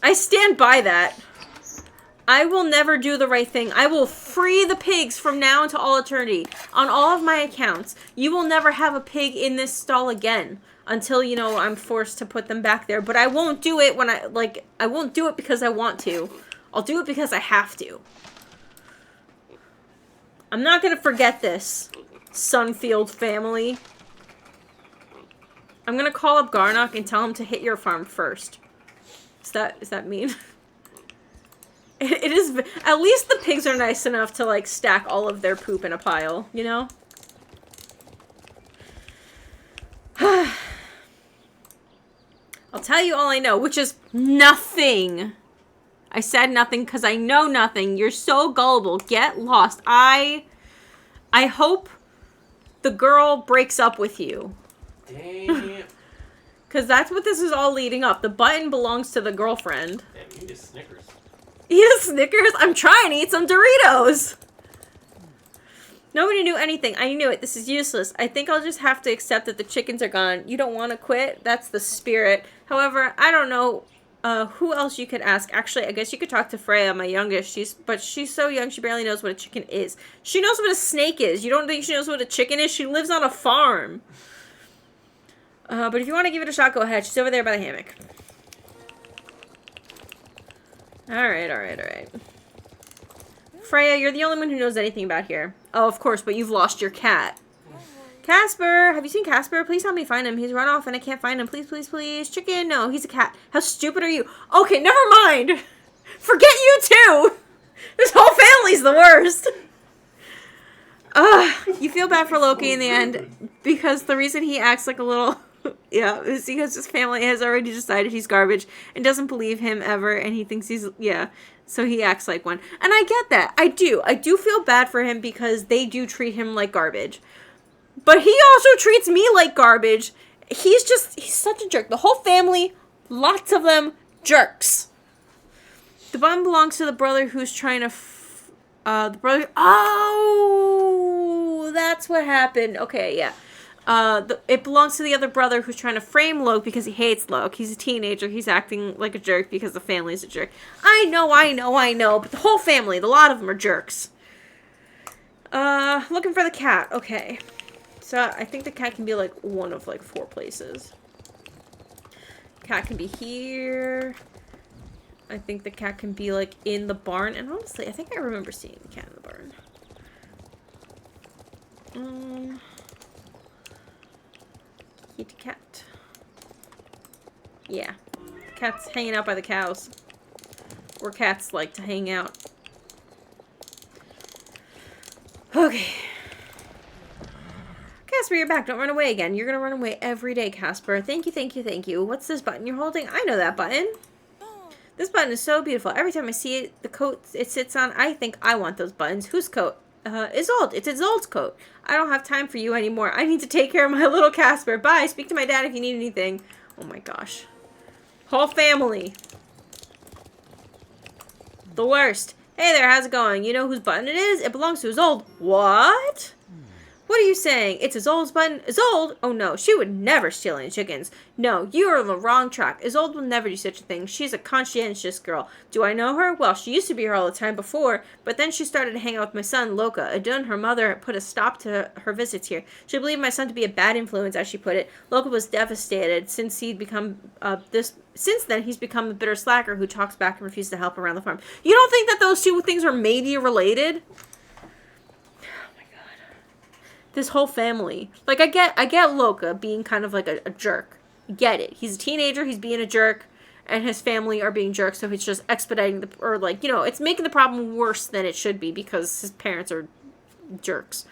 I stand by that. I will never do the right thing. I will free the pigs from now until all eternity. On all of my accounts. You will never have a pig in this stall again. Until, you know, I'm forced to put them back there. But I won't do it when I won't do it because I want to. I'll do it because I have to. I'm not gonna forget this, Sunfield family. I'm gonna call up Garnock and tell him to hit your farm first. Is that mean? It is. At least the pigs are nice enough to, like, stack all of their poop in a pile, you know? I'll tell you all I know, which is nothing. I said nothing because I know nothing. You're so gullible. Get lost. I hope the girl breaks up with you. Damn. Because that's what this is all leading up. The button belongs to the girlfriend. Damn, you eat a Snickers. Eat a Snickers? I'm trying to eat some Doritos. Nobody knew anything. I knew it. This is useless. I think I'll just have to accept that the chickens are gone. You don't want to quit? That's the spirit. However, I don't know who else you could ask. Actually, I guess you could talk to Freya, my youngest. But she's so young, she barely knows what a chicken is. She knows what a snake is. You don't think she knows what a chicken is? She lives on a farm. But if you want to give it a shot, go ahead. She's over there by the hammock. Alright. Freya, you're the only one who knows anything about here. Oh, of course, but you've lost your cat. Casper! Have you seen Casper? Please help me find him. He's run off and I can't find him. Please, please, please. Chicken? No, he's a cat. How stupid are you? Okay, never mind! Forget you too! This whole family's the worst! You feel bad for Loki in the end because the reason he acts like a little... yeah, is because his family has already decided he's garbage and doesn't believe him ever, and he thinks he's... yeah. So he acts like one. And I get that. I do feel bad for him because they do treat him like garbage. But he also treats me like garbage. He's such a jerk. The whole family, lots of them, jerks. The bun belongs to the brother who's trying to... the brother... oh! That's what happened. Okay, yeah. It belongs to the other brother who's trying to frame Loke because he hates Loke. He's a teenager. He's acting like a jerk because the family's a jerk. I know. But the whole family, the lot of them are jerks. Looking for the cat. Okay. So I think the cat can be like one of like 4 places. Cat can be here. I think the cat can be like in the barn. And honestly, I think I remember seeing the cat in the barn. Kitty cat. Yeah. Cat's hanging out by the cows. Where cats like to hang out. Okay. Casper, you're back. Don't run away again. You're gonna run away every day, Casper. Thank you. What's this button you're holding? I know that button. This button is so beautiful. Every time I see it, the coat it sits on, I think I want those buttons. Whose coat? Isolde. It's Isolde's coat. I don't have time for you anymore. I need to take care of my little Casper. Bye. Speak to my dad if you need anything. Oh my gosh. Whole family. The worst. Hey there, how's it going? You know whose button it is? It belongs to Isolde. What? What are you saying? It's Isolde's button? Isolde? Oh no, she would never steal any chickens. No, you are on the wrong track. Isolde will never do such a thing. She's a conscientious girl. Do I know her? Well, she used to be here all the time before, but then she started to hang out with my son, Loka. Adun, her mother, put a stop to her visits here. She believed my son to be a bad influence, as she put it. Loka was devastated since he'd become Since then, he's become a bitter slacker who talks back and refuses to help around the farm. You don't think that those two things are maybe related? This whole family. Like, I get Loka being kind of like a jerk. Get it. He's a teenager, he's being a jerk, and his family are being jerks, so he's just expediting it's making the problem worse than it should be because his parents are jerks.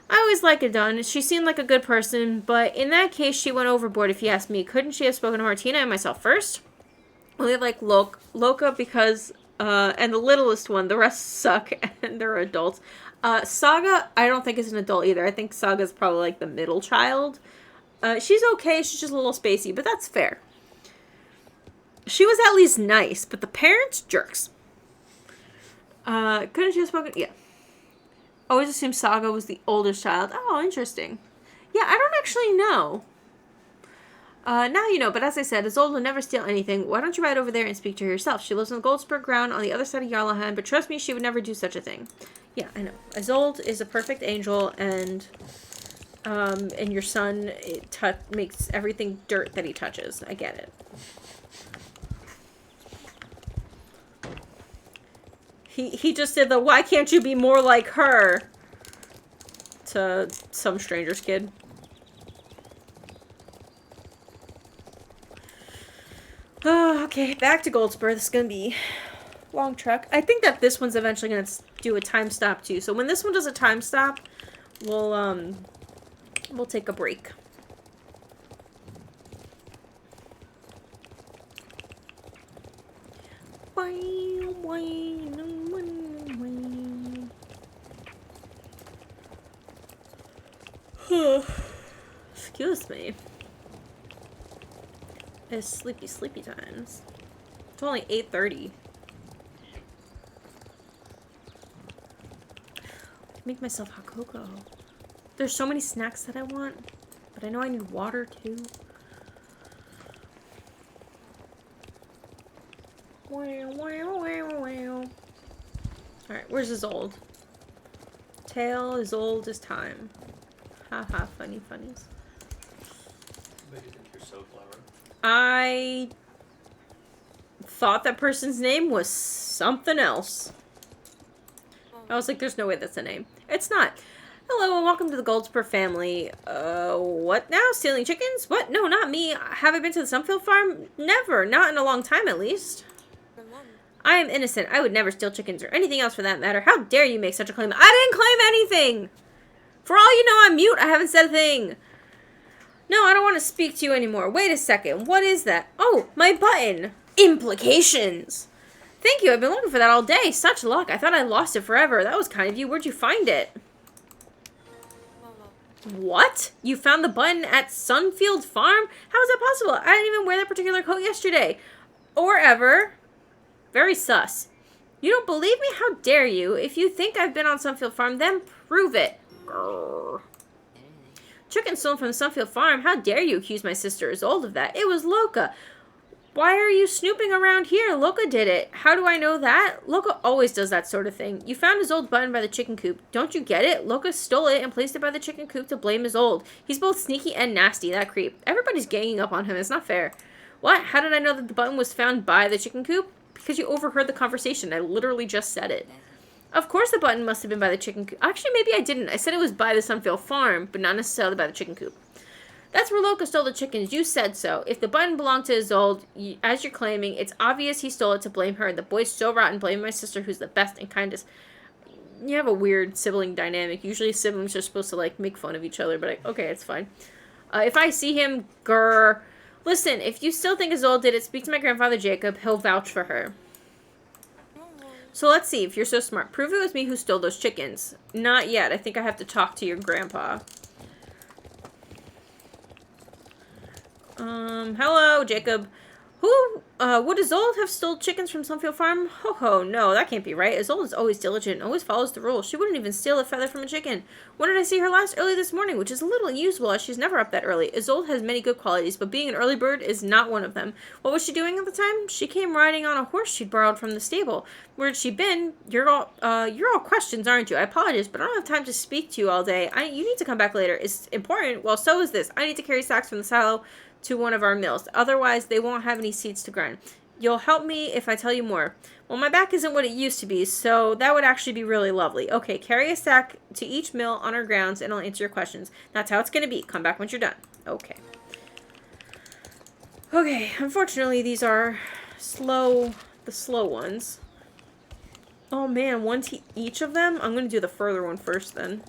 I always like Adun. She seemed like a good person, but in that case, she went overboard if you ask me. Couldn't she have spoken to Martina and myself first? Only like Loka because, and the littlest one, the rest suck, and they're adults. Saga, I don't think is an adult either. I think Saga's probably like the middle child. She's okay. She's just a little spacey, but that's fair. She was at least nice, but the parents, jerks. Couldn't she have spoken? Yeah. Always assumed Saga was the oldest child. Oh, interesting. Yeah, I don't actually know. Now you know, but as I said, Isolde will never steal anything. Why don't you ride over there and speak to her yourself? She lives on the Goldspur ground on the other side of Jarlahan, but trust me, she would never do such a thing. Yeah, I know. Isolde is a perfect angel, and your son makes everything dirt that he touches. I get it. He just did the, why can't you be more like her? To some stranger's kid. Oh, okay, back to Goldspur. This is gonna be a long trek. I think that this one's eventually gonna do a time stop too. So when this one does a time stop, we'll take a break. Excuse me. It's sleepy times. It's only 8:30. Make myself hot cocoa. There's so many snacks that I want, but I know I need water too. Alright, where's his old? Tale as old as time. Haha, funny funnies. But you think you're so clever. I thought that person's name was something else. I was like, there's no way that's a name. It's not. Hello and welcome to the Goldspur family. What now? Stealing chickens? What? No, not me. Have I been to the Sunfield farm? Never. Not in a long time, at least. I am innocent. I would never steal chickens or anything else for that matter. How dare you make such a claim? I didn't claim anything! For all you know, I'm mute. I haven't said a thing. No, I don't want to speak to you anymore. Wait a second. What is that? Oh, my button. Implications. Thank you. I've been looking for that all day. Such luck. I thought I lost it forever. That was kind of you. Where'd you find it? What? You found the button at Sunfield Farm? How is that possible? I didn't even wear that particular coat yesterday. Or ever. Very sus. You don't believe me? How dare you? If you think I've been on Sunfield Farm, then prove it. Grrr. Chicken stolen from the Sunfield Farm? How dare you accuse my sister Isolde of that? It was Loca. Why are you snooping around here? Loca did it. How do I know that? Loca always does that sort of thing. You found Isolde's button by the chicken coop. Don't you get it? Loca stole it and placed it by the chicken coop to blame Isolde. He's both sneaky and nasty, that creep. Everybody's ganging up on him. It's not fair. What? How did I know that the button was found by the chicken coop? Because you overheard the conversation. I literally just said it. Of course the button must have been by the chicken coop. Actually, maybe I didn't. I said it was by the Sunfield Farm, but not necessarily by the chicken coop. That's where Loca stole the chickens. You said so. If the button belonged to Isolde, as you're claiming, it's obvious he stole it to blame her. The boy's so rotten blaming my sister, who's the best and kindest. You have a weird sibling dynamic. Usually siblings are supposed to, like, make fun of each other, but okay, it's fine. If I see him, grr. Listen, if you still think Isolde did it, speak to my grandfather Jacob. He'll vouch for her. So let's see, if you're so smart. Prove it was me who stole those chickens. Not yet. I think I have to talk to your grandpa. Hello, Jacob. Who, would Isolde have stole chickens from Sunfield Farm? Ho ho, no, that can't be right. Isolde is always diligent and always follows the rules. She wouldn't even steal a feather from a chicken. When did I see her last? Early this morning, which is a little unusual as she's never up that early. Isolde has many good qualities, but being an early bird is not one of them. What was she doing at the time? She came riding on a horse she'd borrowed from the stable. Where'd she been? You're all questions, aren't you? I apologize, but I don't have time to speak to you all day. You need to come back later. It's important. Well, so is this. I need to carry sacks from the silo to one of our mills. Otherwise, they won't have any seeds to grind. You'll help me if I tell you more. Well, my back isn't what it used to be, so that would actually be really lovely. Okay, carry a sack to each mill on our grounds, and I'll answer your questions. That's how it's going to be. Come back once you're done. Okay. Okay, unfortunately, these are the slow ones. Oh, man, one to each of them? I'm going to do the further one first, then.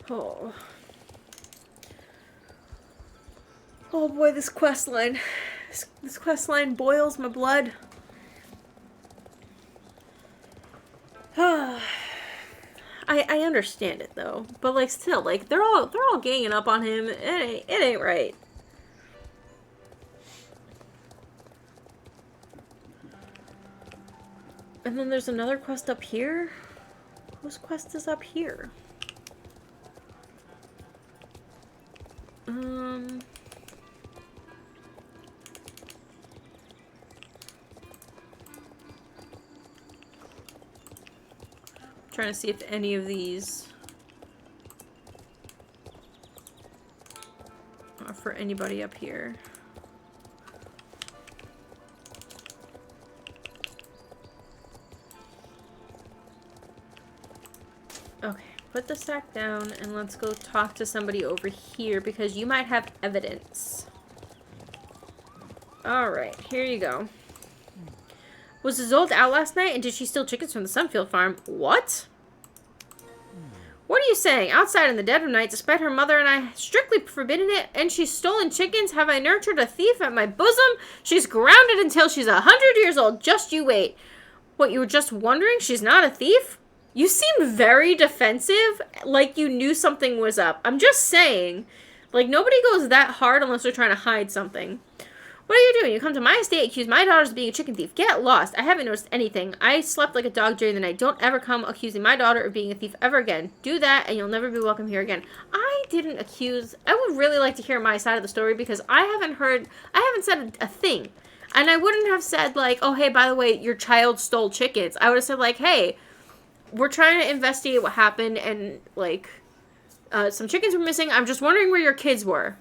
Oh. Oh boy, this quest line. This quest line boils my blood. I understand it though, but like still, like they're all ganging up on him. It ain't right. And then there's another quest up here. Whose quest is up here? Trying to see if any of these are for anybody up here. Okay, put the sack down and let's go talk to somebody over here because you might have evidence. Alright, here you go. Was Isolde out last night and did she steal chickens from the Sunfield Farm? What? What are you saying? Outside in the dead of night, despite her mother and I strictly forbidden it, and she's stolen chickens, have I nurtured a thief at my bosom? She's grounded until she's 100 years old. Just you wait. What, you were just wondering she's not a thief? You seem very defensive, like you knew something was up. I'm just saying. Like, nobody goes that hard unless they're trying to hide something. What are you doing? You come to my estate, accuse my daughters of being a chicken thief. Get lost. I haven't noticed anything. I slept like a dog during the night. Don't ever come accusing my daughter of being a thief ever again. Do that, and you'll never be welcome here again. I didn't accuse... I would really like to hear my side of the story, because I haven't said a thing. And I wouldn't have said, like, oh, hey, by the way, your child stole chickens. I would have said, like, hey, we're trying to investigate what happened, and, like, some chickens were missing. I'm just wondering where your kids were.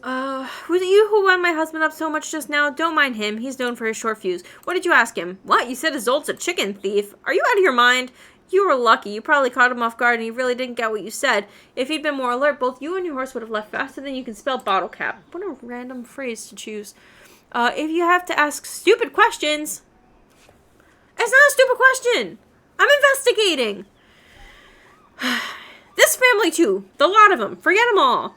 Was it you who wound my husband up so much just now? Don't mind him. He's known for his short fuse. What did you ask him? What? You said Isolde's a chicken thief? Are you out of your mind? You were lucky. You probably caught him off guard and he really didn't get what you said. If he'd been more alert, both you and your horse would have left faster than you can spell bottle cap. What a random phrase to choose. If you have to ask stupid questions... It's not a stupid question! I'm investigating! This family too. The lot of them. Forget them all.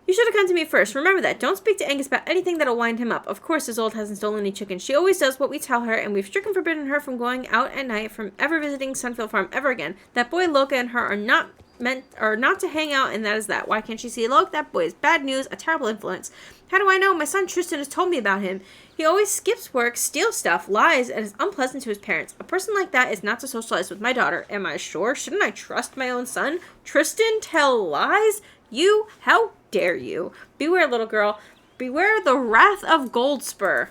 You should have come to me first. Remember that. Don't speak to Angus about anything that'll wind him up. Of course, Isolde hasn't stolen any chickens. She always does what we tell her, and we've strictly forbidden her from going out at night, from ever visiting Sunfield Farm ever again. That boy Loka and her are not to hang out, and that is that. Why can't she see Loka? That boy is bad news, a terrible influence. How do I know? My son Tristan has told me about him. He always skips work, steals stuff, lies, and is unpleasant to his parents. A person like that is not to socialize with my daughter. Am I sure? Shouldn't I trust my own son? Tristan tell lies? You? How dare you? Beware, little girl. Beware the wrath of Goldspur.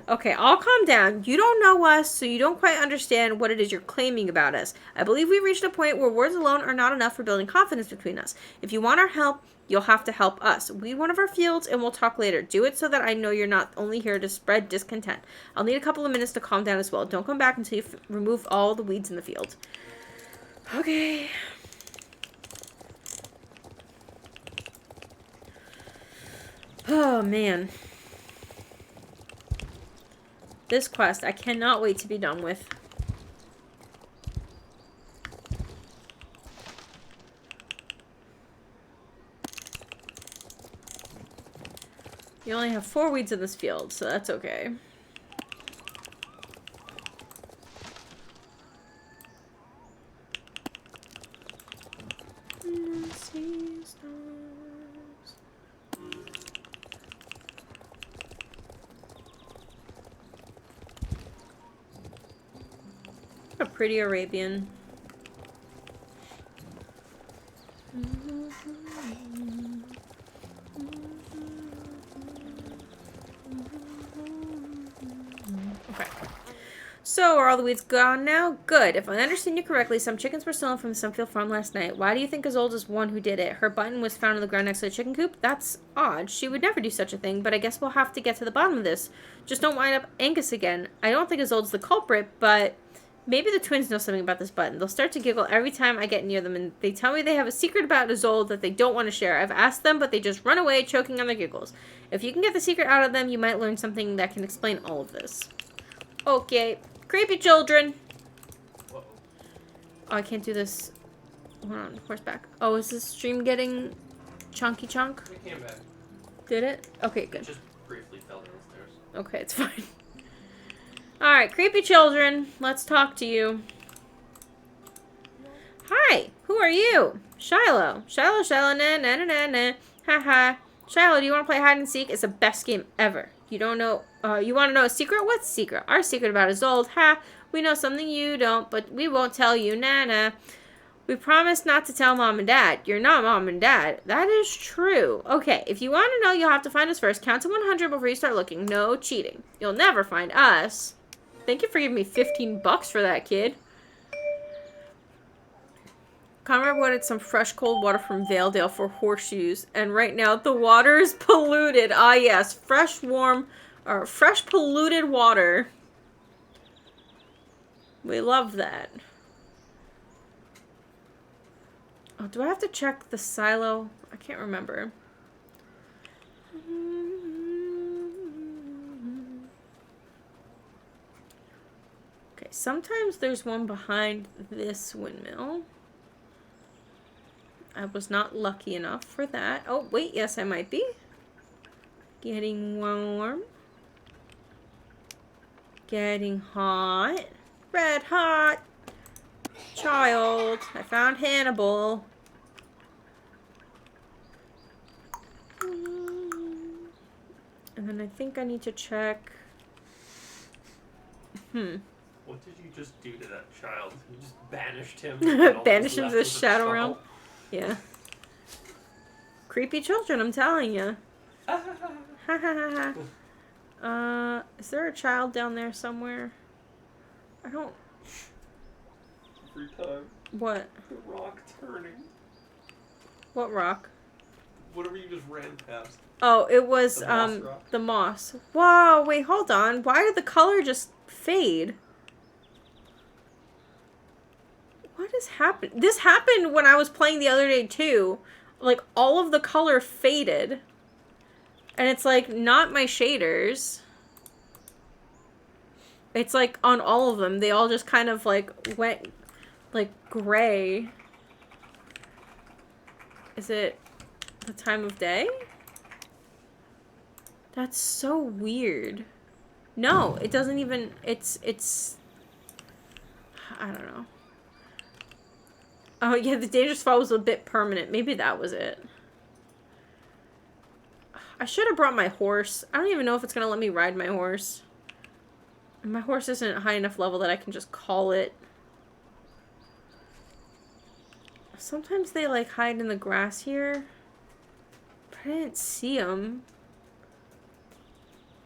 Okay, I'll calm down. You don't know us, so you don't quite understand what it is you're claiming about us. I believe we've reached a point where words alone are not enough for building confidence between us. If you want our help, you'll have to help us. Weed one of our fields, and we'll talk later. Do it so that I know you're not only here to spread discontent. I'll need a couple of minutes to calm down as well. Don't come back until you've removed all the weeds in the field. Okay. Oh, man. This quest, I cannot wait to be done with. You only have 4 weeds in this field, so that's okay. A pretty Arabian. Okay. So, are all the weeds gone now? Good. If I understand you correctly, some chickens were stolen from the Sunfield farm last night. Why do you think Isolde is one who did it? Her button was found on the ground next to the chicken coop? That's odd. She would never do such a thing, but I guess we'll have to get to the bottom of this. Just don't wind up Angus again. I don't think Isolde's the culprit, but maybe the twins know something about this button. They'll start to giggle every time I get near them, and they tell me they have a secret about Isolde that they don't want to share. I've asked them, but they just run away, choking on their giggles. If you can get the secret out of them, you might learn something that can explain all of this. Okay. Creepy children. Whoa. Oh, I can't do this. Hold on, horseback. Oh, is this stream getting chunky chunk? It came back. Did it? Okay, good. It just briefly fell downstairs. Okay, it's fine. Alright, creepy children. Let's talk to you. Hi, who are you? Shiloh. Shiloh, na na na na na. Ha ha. Shiloh, do you want to play hide and seek? It's the best game ever. You don't know, you want to know a secret? What's secret? Our secret about Isolde. Ha, we know something you don't, but we won't tell you. Nana. We promised not to tell Mom and Dad. You're not Mom and Dad. That is true. Okay, if you want to know, you'll have to find us first. Count to 100 before you start looking. No cheating. You'll never find us. Thank you for giving me $15 for that, kid. Conrad wanted some fresh cold water from Valedale for horseshoes, and right now the water is polluted. Ah, yes, fresh polluted water. We love that. Oh, do I have to check the silo? I can't remember. Okay, Sometimes there's one behind this windmill. I was not lucky enough for that. Oh, wait, yes, I might be. Getting warm. Getting hot. Red hot. Child. I found Hannibal. And then I think I need to check. What did you just do to that child? You just banished him. Banished him to the shadow realm. Yeah. Creepy children, I'm telling you. Ha ha ha ha. Is there a child down there somewhere? I don't. Every time. What? The rock turning. What rock? Whatever you just ran past. Oh, it was The moss rock. the moss. Whoa, wait, hold on. Why did the color just fade? What has happened? This happened when I was playing the other day too. Like all of the color faded. And it's like not my shaders. It's like on all of them. They all just kind of like went like gray. Is it the time of day? That's so weird. No, it doesn't even, it's, I don't know. Oh yeah, the dangerous fall was a bit permanent. Maybe that was it. I should have brought my horse. I don't even know if it's going to let me ride my horse. My horse isn't at high enough level that I can just call it. Sometimes they like hide in the grass here. But I didn't see them.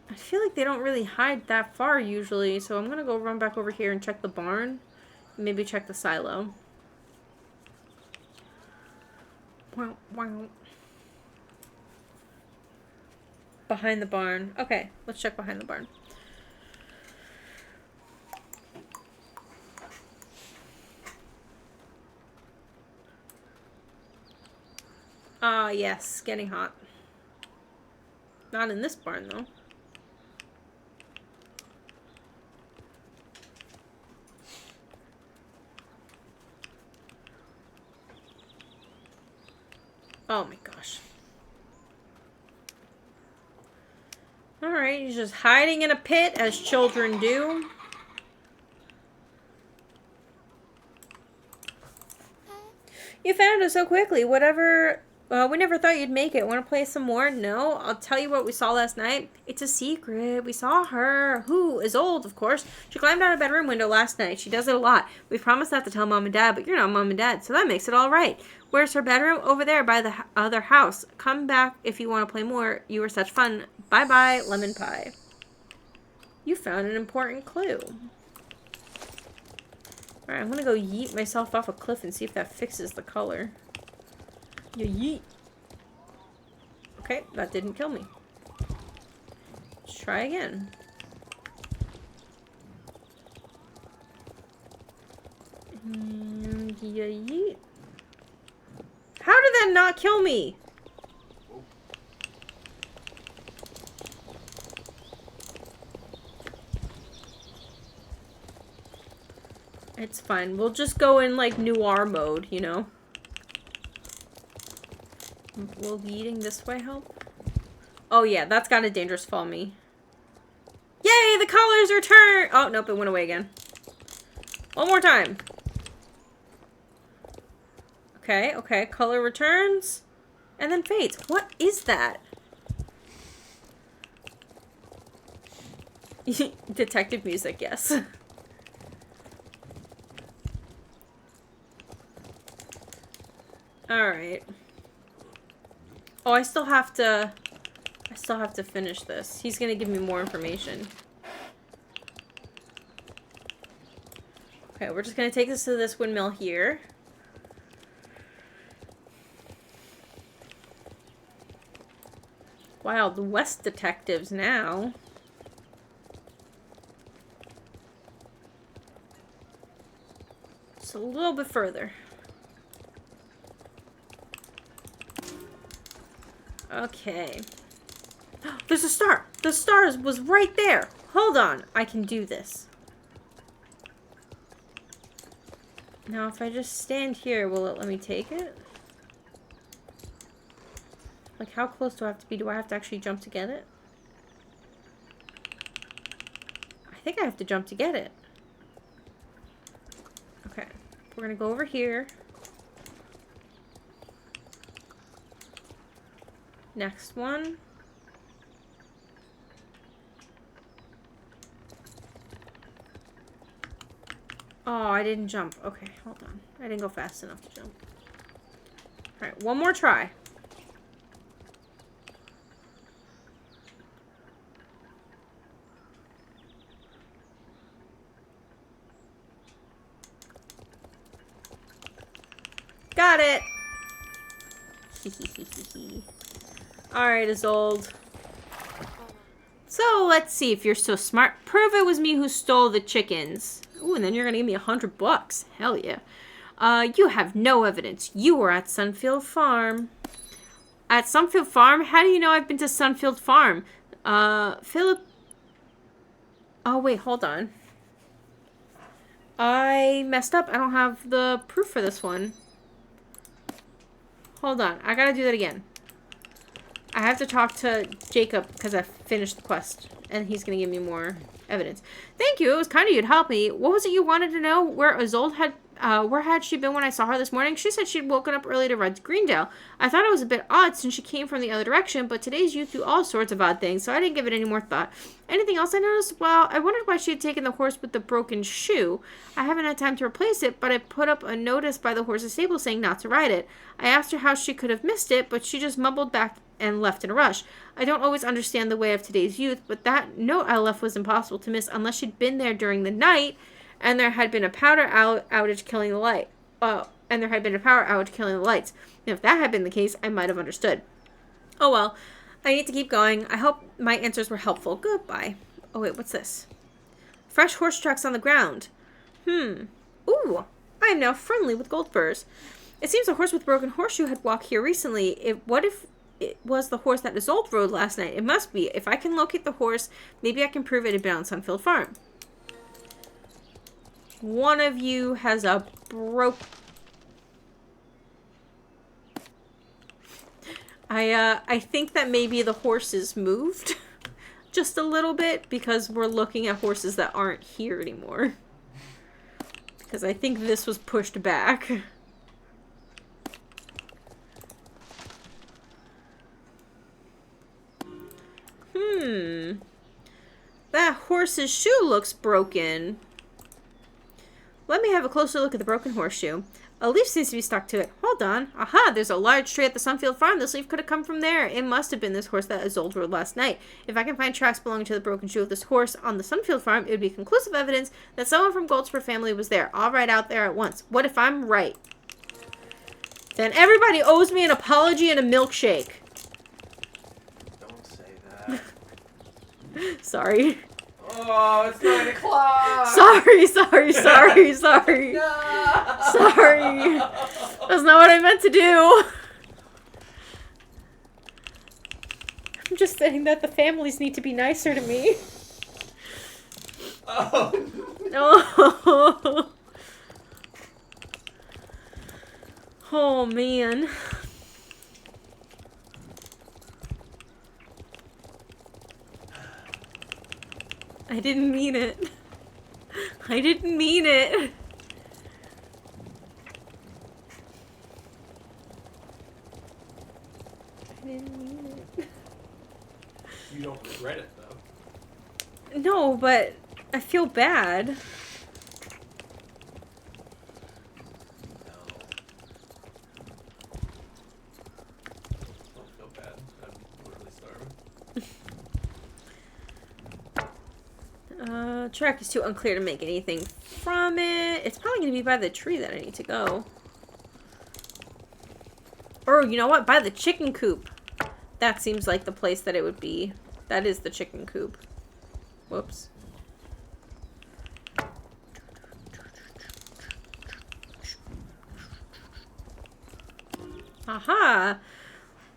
I feel like they don't really hide that far usually, so I'm going to go run back over here and check the barn. Maybe check the silo. Wow, wow. Behind the barn. Okay, let's check behind the barn. Ah, yes, getting hot. Not in this barn, though. Oh my gosh. Alright, he's just hiding in a pit, as children do. You found us so quickly. Whatever... we never thought you'd make it. Want to play some more? No? I'll tell you what we saw last night. It's a secret. We saw her. Who is old, of course. She climbed out a bedroom window last night. She does it a lot. We promised not to tell Mom and Dad, but you're not Mom and Dad, so that makes it all right. Where's her bedroom? Over there by the other house. Come back if you want to play more. You were such fun. Bye-bye, lemon pie. You found an important clue. Alright, I'm gonna go yeet myself off a cliff and see if that fixes the color. Yeah, yeet. Okay, that didn't kill me. Let's try again. And yeah, yeet. How did that not kill me? It's fine. We'll just go in like noir mode, you know? Will yeeting this way help? Oh yeah, that's got a dangerous fall me. Yay, the colors return! Oh, nope, it went away again. One more time. Okay, okay, color returns. And then fades. What is that? Detective music, yes. Alright. Oh, I still have to finish this. He's gonna give me more information. Okay, we're just gonna take this to this windmill here. Wow, the West detectives now. Just a little bit further. Okay. There's a star! The star was right there! Hold on, I can do this. Now, if I just stand here, will it let me take it? Like, how close do I have to be? Do I have to actually jump to get it? I think I have to jump to get it. Okay. We're gonna go over here. Next one. Oh, I didn't jump. Okay, hold on. I didn't go fast enough to jump. Alright, one more try. Got it! Alright, Isolde. So, let's see if you're so smart. Prove it was me who stole the chickens. Ooh, and then you're gonna give me $100. Hell yeah. You have no evidence. You were at Sunfield Farm. At Sunfield Farm? How do you know I've been to Sunfield Farm? Philip... Oh, wait, hold on. I messed up. I don't have the proof for this one. Hold on. I gotta do that again. I have to talk to Jacob because I finished the quest. And he's gonna give me more evidence. Thank you. It was kind of you to help me. What was it you wanted to know? Where had she been when I saw her this morning? She said she'd woken up early to ride to Greendale. I thought it was a bit odd since she came from the other direction, but today's youth do all sorts of odd things, so I didn't give it any more thought. Anything else I noticed? Well, I wondered why she had taken the horse with the broken shoe. I haven't had time to replace it, but I put up a notice by the horse's stable saying not to ride it. I asked her how she could have missed it, but she just mumbled back and left in a rush. I don't always understand the way of today's youth, but that note I left was impossible to miss unless she'd been there during the night and there had been a power outage killing the light. And there had been a power outage killing the lights. And if that had been the case, I might have understood. Oh well, I need to keep going. I hope my answers were helpful. Goodbye. Oh wait, what's this? Fresh horse tracks on the ground. Ooh, I am now friendly with Goldfurs. It seems a horse with a broken horseshoe had walked here recently. What if it was the horse that Isolde rode last night? It must be. If I can locate the horse, maybe I can prove it had been on Sunfield Farm. One of you has a I think that maybe the horses moved just a little bit because we're looking at horses that aren't here anymore. Because I think this was pushed back. That horse's shoe looks broken. Let me have a closer look at the broken horseshoe. A leaf seems to be stuck to it. Hold on. Aha, there's a large tree at the Sunfield Farm. This leaf could have come from there. It must have been this horse that Isolde rode last night. If I can find tracks belonging to the broken shoe of this horse on the Sunfield Farm, it would be conclusive evidence that someone from Goldspur family was there. I'll ride out there at once. What if I'm right? Then everybody owes me an apology and a milkshake. Don't say that. Sorry. Oh, it's 9 o'clock! Sorry. No! Sorry. That's not what I meant to do. I'm just saying that the families need to be nicer to me. Oh. Oh. Oh, man. I didn't mean it. I didn't mean it. I didn't mean it. You don't regret it, though. No, but I feel bad. No. Don't feel bad. I'm literally starving. Track is too unclear to make anything from it. It's probably going to be by the tree that I need to go. Or, you know what? By the chicken coop. That seems like the place that it would be. That is the chicken coop. Whoops. Aha!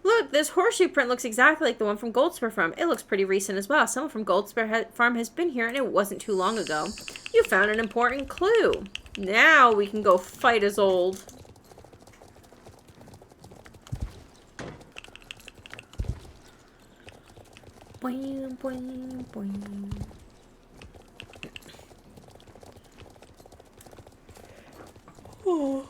Look, this horseshoe print looks exactly like the one from Goldspur Farm. It looks pretty recent as well. Someone from Goldspur Farm has been here, and it wasn't too long ago. You found an important clue. Now we can go fight as old. Boing, boing, boing. Oh.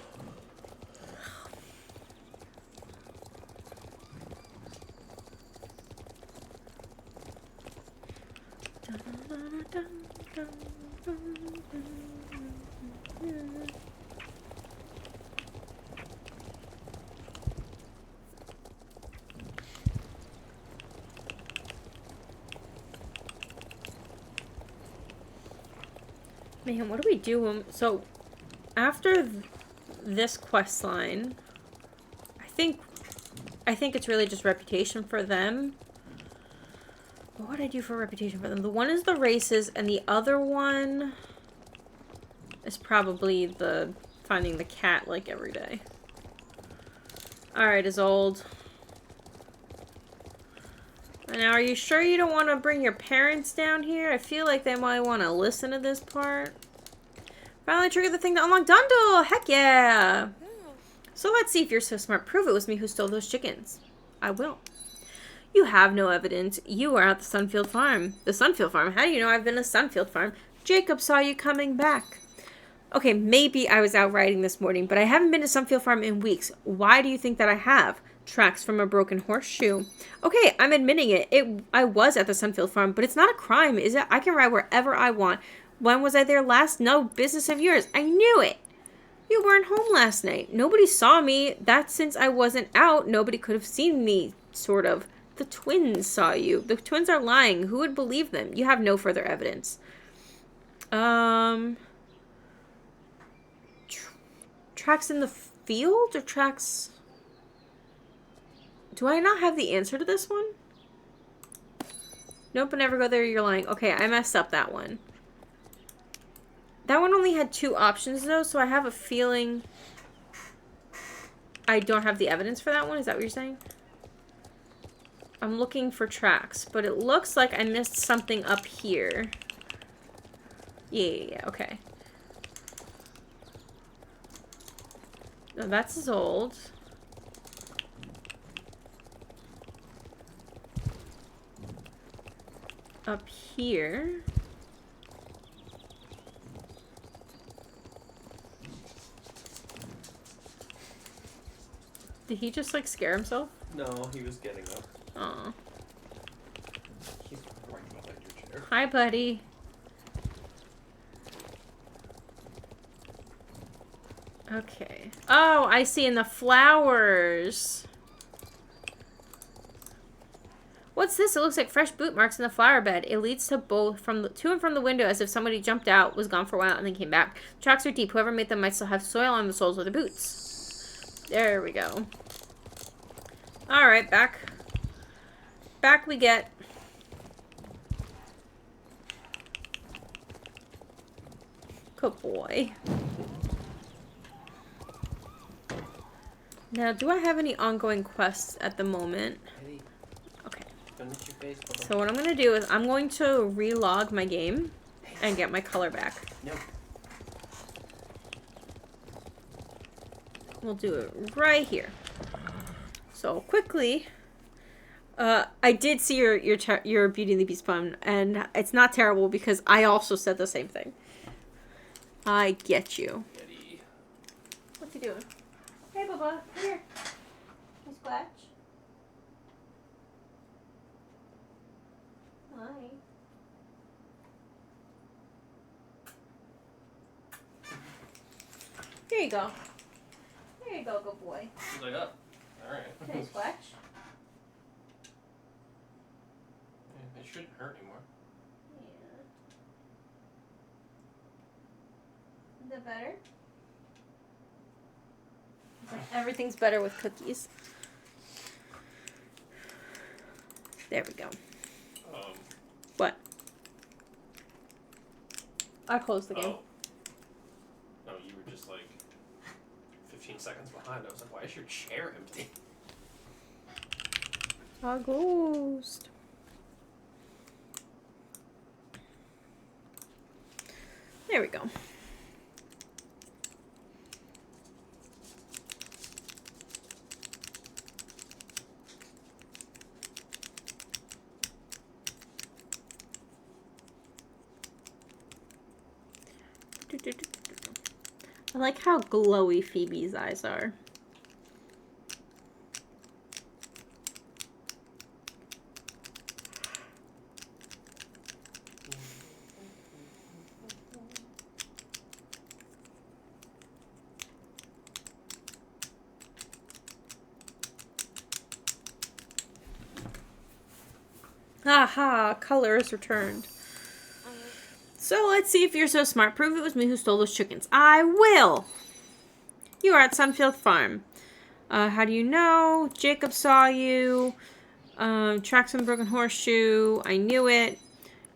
Man, what do we do? So, after this quest line, I think it's really just reputation for them. What would I do for reputation for them? The one is the races, and the other one is probably the finding the cat, like, every day. Alright, Isolde. Now, are you sure you don't want to bring your parents down here? I feel like they might want to listen to this part. Finally triggered the thing to unlock Dundle! Heck yeah! So let's see if you're so smart. Prove it was me who stole those chickens. I will. You have no evidence. You are at the Sunfield Farm. The Sunfield Farm? How do you know I've been to Sunfield Farm? Jacob saw you coming back. Okay, maybe I was out riding this morning, but I haven't been to Sunfield Farm in weeks. Why do you think that I have? Tracks from a broken horseshoe. Okay, I'm admitting it. I was at the Sunfield Farm, but it's not a crime, is it? I can ride wherever I want. When was I there last? No business of yours. I knew it. You weren't home last night. Nobody saw me. That's since I wasn't out. Nobody could have seen me, sort of. The twins saw you. The twins are lying. Who would believe them? You have no further evidence. Tracks in the field or tracks... Do I not have the answer to this one? Nope, I never go there, you're lying. Okay, I messed up that one. That one only had 2 options, though, so I have a feeling I don't have the evidence for that one. Is that what you're saying? I'm looking for tracks, but it looks like I missed something up here. Yeah, okay. No, that's as old. Up here. Did he just like scare himself? No, he was getting up. Aw. He's right behind your chair. Hi, buddy. Okay. Oh, I see, in the flowers. What's this? It looks like fresh boot marks in the flower bed. It leads to both to and from the window as if somebody jumped out, was gone for a while, and then came back. Tracks are deep. Whoever made them might still have soil on the soles of the boots. There we go. Alright, back. Back we get. Good boy. Now, do I have any ongoing quests at the moment? Okay. So what I'm going to do is I'm going to relog my game and get my color back. No. We'll do it right here. So quickly, I did see your Beauty and the Beast pun, and it's not terrible because I also said the same thing. I get you. What's he doing? Hey, Bubba, come here. Hey, Squatch. Hi. Here you go. There you go, good boy. He's like, oh, alright. Hey, Squatch. It shouldn't hurt anymore. Yeah. Is that better? Everything's better with cookies. There we go. What? I closed the game. Oh. No, you were just like 15 seconds behind. I was like, why is your chair empty? A ghost. There we go. I like how glowy Phoebe's eyes are. Aha, color is returned. So let's see if you're so smart. Prove it was me who stole those chickens. I will! You are at Sunfield Farm. How do you know? Jacob saw you. Tracks on the broken horseshoe. I knew it.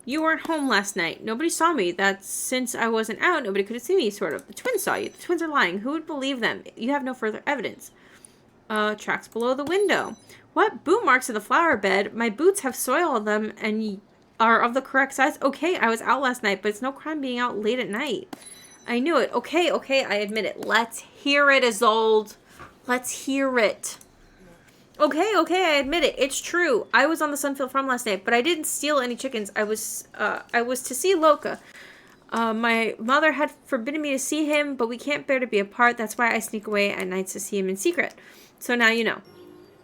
You weren't home last night. Nobody saw me. That's since I wasn't out, nobody could have seen me, sort of. The twins saw you. The twins are lying. Who would believe them? You have no further evidence. Tracks below the window. What? Boot marks in the flower bed. My boots have soil on them and are of the correct size. Okay, I was out last night, but it's no crime being out late at night. I knew it. Okay, I admit it. Let's hear it, Isolde. Let's hear it. Okay, I admit it. It's true. I was on the Sunfield Farm last night, but I didn't steal any chickens. I was to see Loka. My mother had forbidden me to see him, but we can't bear to be apart. That's why I sneak away at nights to see him in secret. So now you know.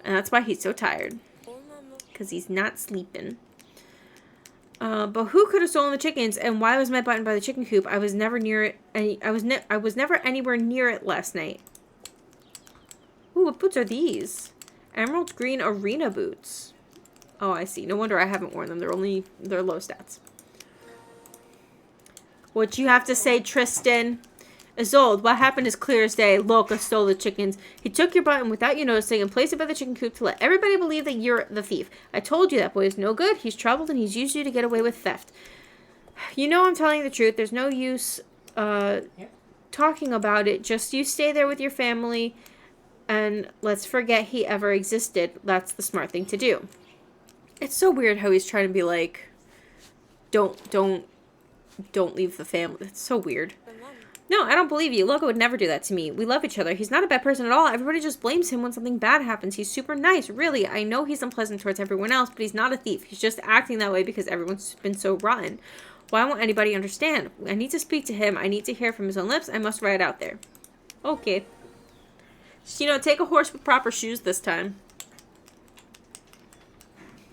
And that's why he's so tired. Because he's not sleeping. But who could have stolen the chickens, and why was my button by the chicken coop? I was never near it. I was never anywhere near it last night. Ooh, what boots are these? Emerald green arena boots. Oh, I see. No wonder I haven't worn them. They're low stats. What you have to say, Tristan? Isolde, what happened is clear as day. Loka stole the chickens. He took your button without you noticing and placed it by the chicken coop to let everybody believe that you're the thief. I told you that boy is no good. He's troubled and he's used you to get away with theft. You know I'm telling you the truth. There's no use talking about it. Just you stay there with your family and let's forget he ever existed. That's the smart thing to do. It's so weird how he's trying to be like, don't leave the family. It's so weird. No, I don't believe you. Loka would never do that to me. We love each other. He's not a bad person at all. Everybody just blames him when something bad happens. He's super nice, really. I know he's unpleasant towards everyone else, but he's not a thief. He's just acting that way because everyone's been so rotten. Why won't anybody understand? I need to speak to him. I need to hear from his own lips. I must ride out there. Okay. So, you know, take a horse with proper shoes this time.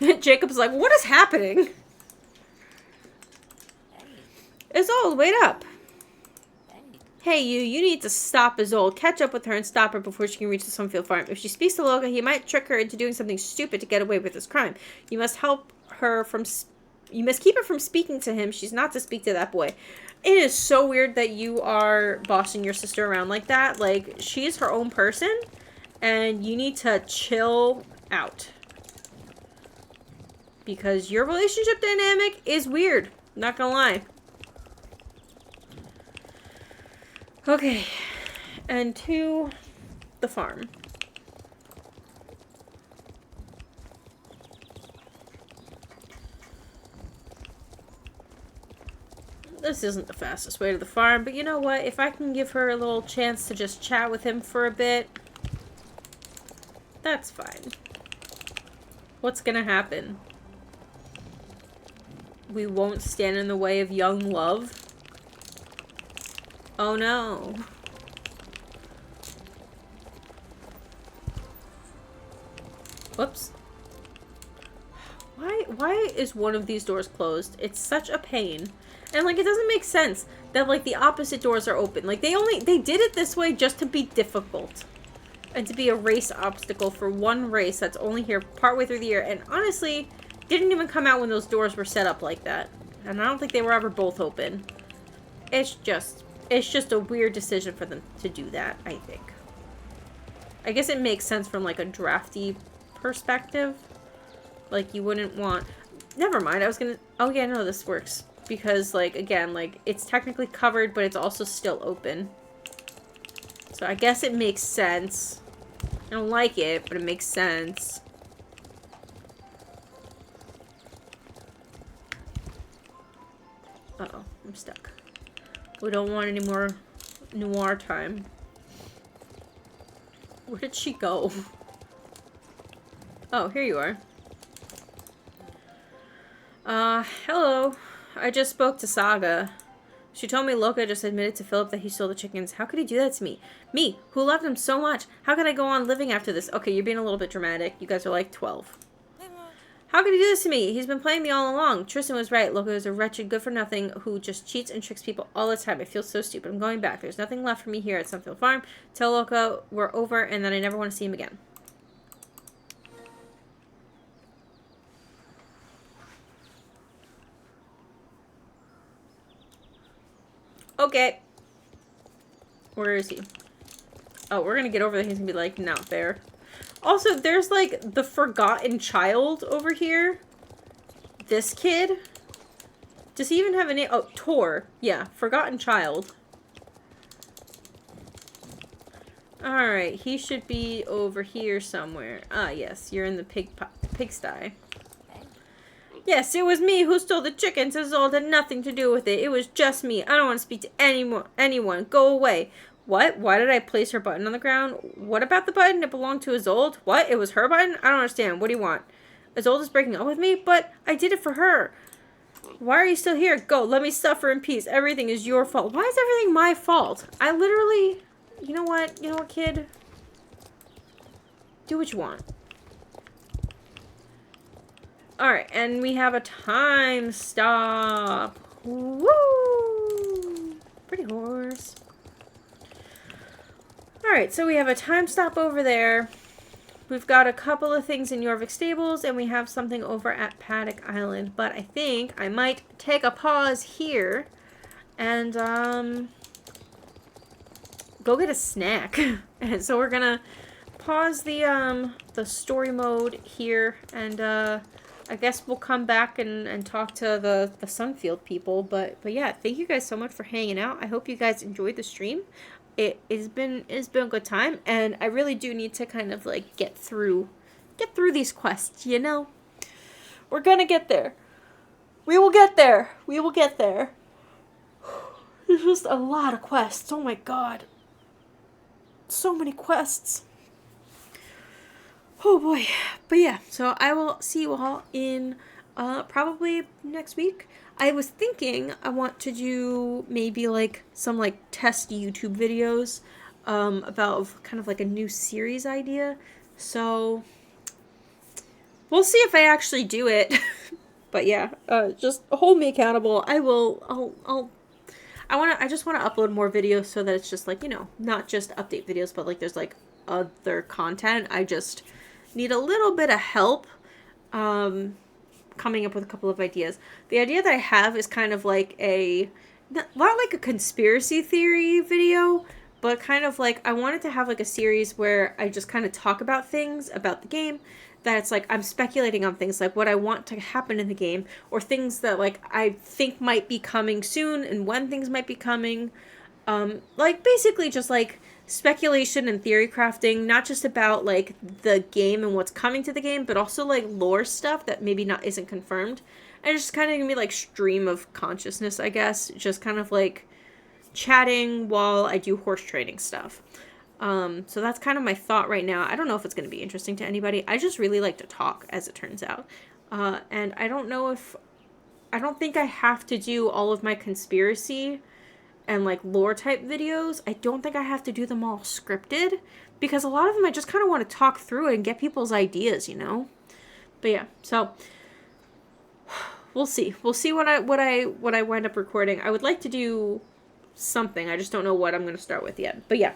Jacob's like, what is happening? Isolde, wait up. Hey, you need to stop Isolde. Catch up with her and stop her before she can reach the Sunfield Farm. If she speaks to Loka, he might trick her into doing something stupid to get away with his crime. You must help her from... You must keep her from speaking to him. She's not to speak to that boy. It is so weird that you are bossing your sister around like that. Like, she's her own person, and you need to chill out. Because your relationship dynamic is weird. Not gonna lie. Okay, and to the farm. This isn't the fastest way to the farm, but you know what? If I can give her a little chance to just chat with him for a bit, that's fine. What's gonna happen? We won't stand in the way of young love? Oh no. Whoops. Why is one of these doors closed? It's such a pain. And like, it doesn't make sense that like the opposite doors are open. Like they did it this way just to be difficult. And to be a race obstacle for one race that's only here partway through the year. And honestly, didn't even come out when those doors were set up like that. And I don't think they were ever both open. It's just a weird decision for them to do that, I think. I guess it makes sense from, like, a drafty perspective. Like, you wouldn't want... Never mind, I was gonna... Oh, yeah, no, this works. Because, like, again, like, it's technically covered, but it's also still open. So I guess it makes sense. I don't like it, but it makes sense. Uh-oh, I'm stuck. We don't want any more noir time. Where did she go? Oh, here you are. Hello. I just spoke to Saga. She told me Loca just admitted to Philip that he stole the chickens. How could he do that to me? Me, who loved him so much. How could I go on living after this? Okay, you're being a little bit dramatic. You guys are like 12. How could he do this to me? He's been playing me all along. Tristan was right. Loca is a wretched good-for-nothing who just cheats and tricks people all the time. I feel so stupid. I'm going back. There's nothing left for me here at Sunfield Farm. Tell Loca we're over and that I never want to see him again. Okay. Where is he? Oh, we're gonna get over there. He's gonna be like, not there. Also, there's like the forgotten child over here. This kid. Does he even have a name? Oh, Tor. Yeah, forgotten child. Alright, he should be over here somewhere. Ah, yes, you're in the pigsty. Yes, it was me who stole the chickens. Isolde had nothing to do with it. It was just me. I don't want to speak to anyone. Go away. What? Why did I place her button on the ground? What about the button? It belonged to Isolde. What? It was her button? I don't understand. What do you want? Isolde is breaking up with me? But I did it for her. Why are you still here? Go. Let me suffer in peace. Everything is your fault. Why is everything my fault? I literally... You know what? You know what, kid? Do what you want. Alright, and we have a time stop. Woo! Pretty horse. Alright, so we have a time stop over there. We've got a couple of things in Jorvik Stables, and we have something over at Paddock Island. But I think I might take a pause here and go get a snack. And so we're gonna pause the story mode here, and I guess we'll come back and talk to the Sunfield people. But yeah, thank you guys so much for hanging out. I hope you guys enjoyed the stream. It's been a good time, and I really do need to kind of like get through these quests, you know? We're gonna get there. We will get there. We will get there. There's just a lot of quests. Oh my god. So many quests. Oh boy. But yeah, so I will see you all in probably next week. I was thinking I want to do maybe like some like test YouTube videos about kind of like a new series idea. So we'll see if I actually do it. But yeah, just hold me accountable. I just want to upload more videos so that it's just like, you know, not just update videos, but like there's like other content. I just need a little bit of help coming up with a couple of ideas. The idea that I have is kind of like not like a conspiracy theory video, but kind of like I wanted to have like a series where I just kind of talk about things about the game that it's like I'm speculating on things like what I want to happen in the game, or things that like I think might be coming soon and when things might be coming. Like basically just like speculation and theory crafting, not just about like the game and what's coming to the game, but also like lore stuff that maybe isn't confirmed. And it's just kind of gonna be like stream of consciousness, I guess, just kind of like chatting while I do horse trading stuff. So that's kind of my thought right now. I don't know if it's going to be interesting to anybody. I just really like to talk, as it turns out. And I don't think I have to do all of my conspiracy and like lore type videos. I don't think I have to do them all scripted, because a lot of them I just kind of want to talk through it and get people's ideas, you know? But yeah, so we'll see. We'll see what I wind up recording. I would like to do something. I just don't know what I'm going to start with yet. But yeah.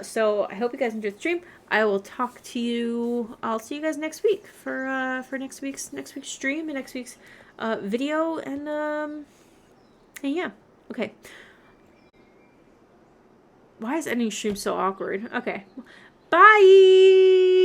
So I hope you guys enjoyed the stream. I will talk to you. I'll see you guys next week for next week's stream and next week's video, and yeah. Okay. Why is ending stream so awkward? Okay. Bye.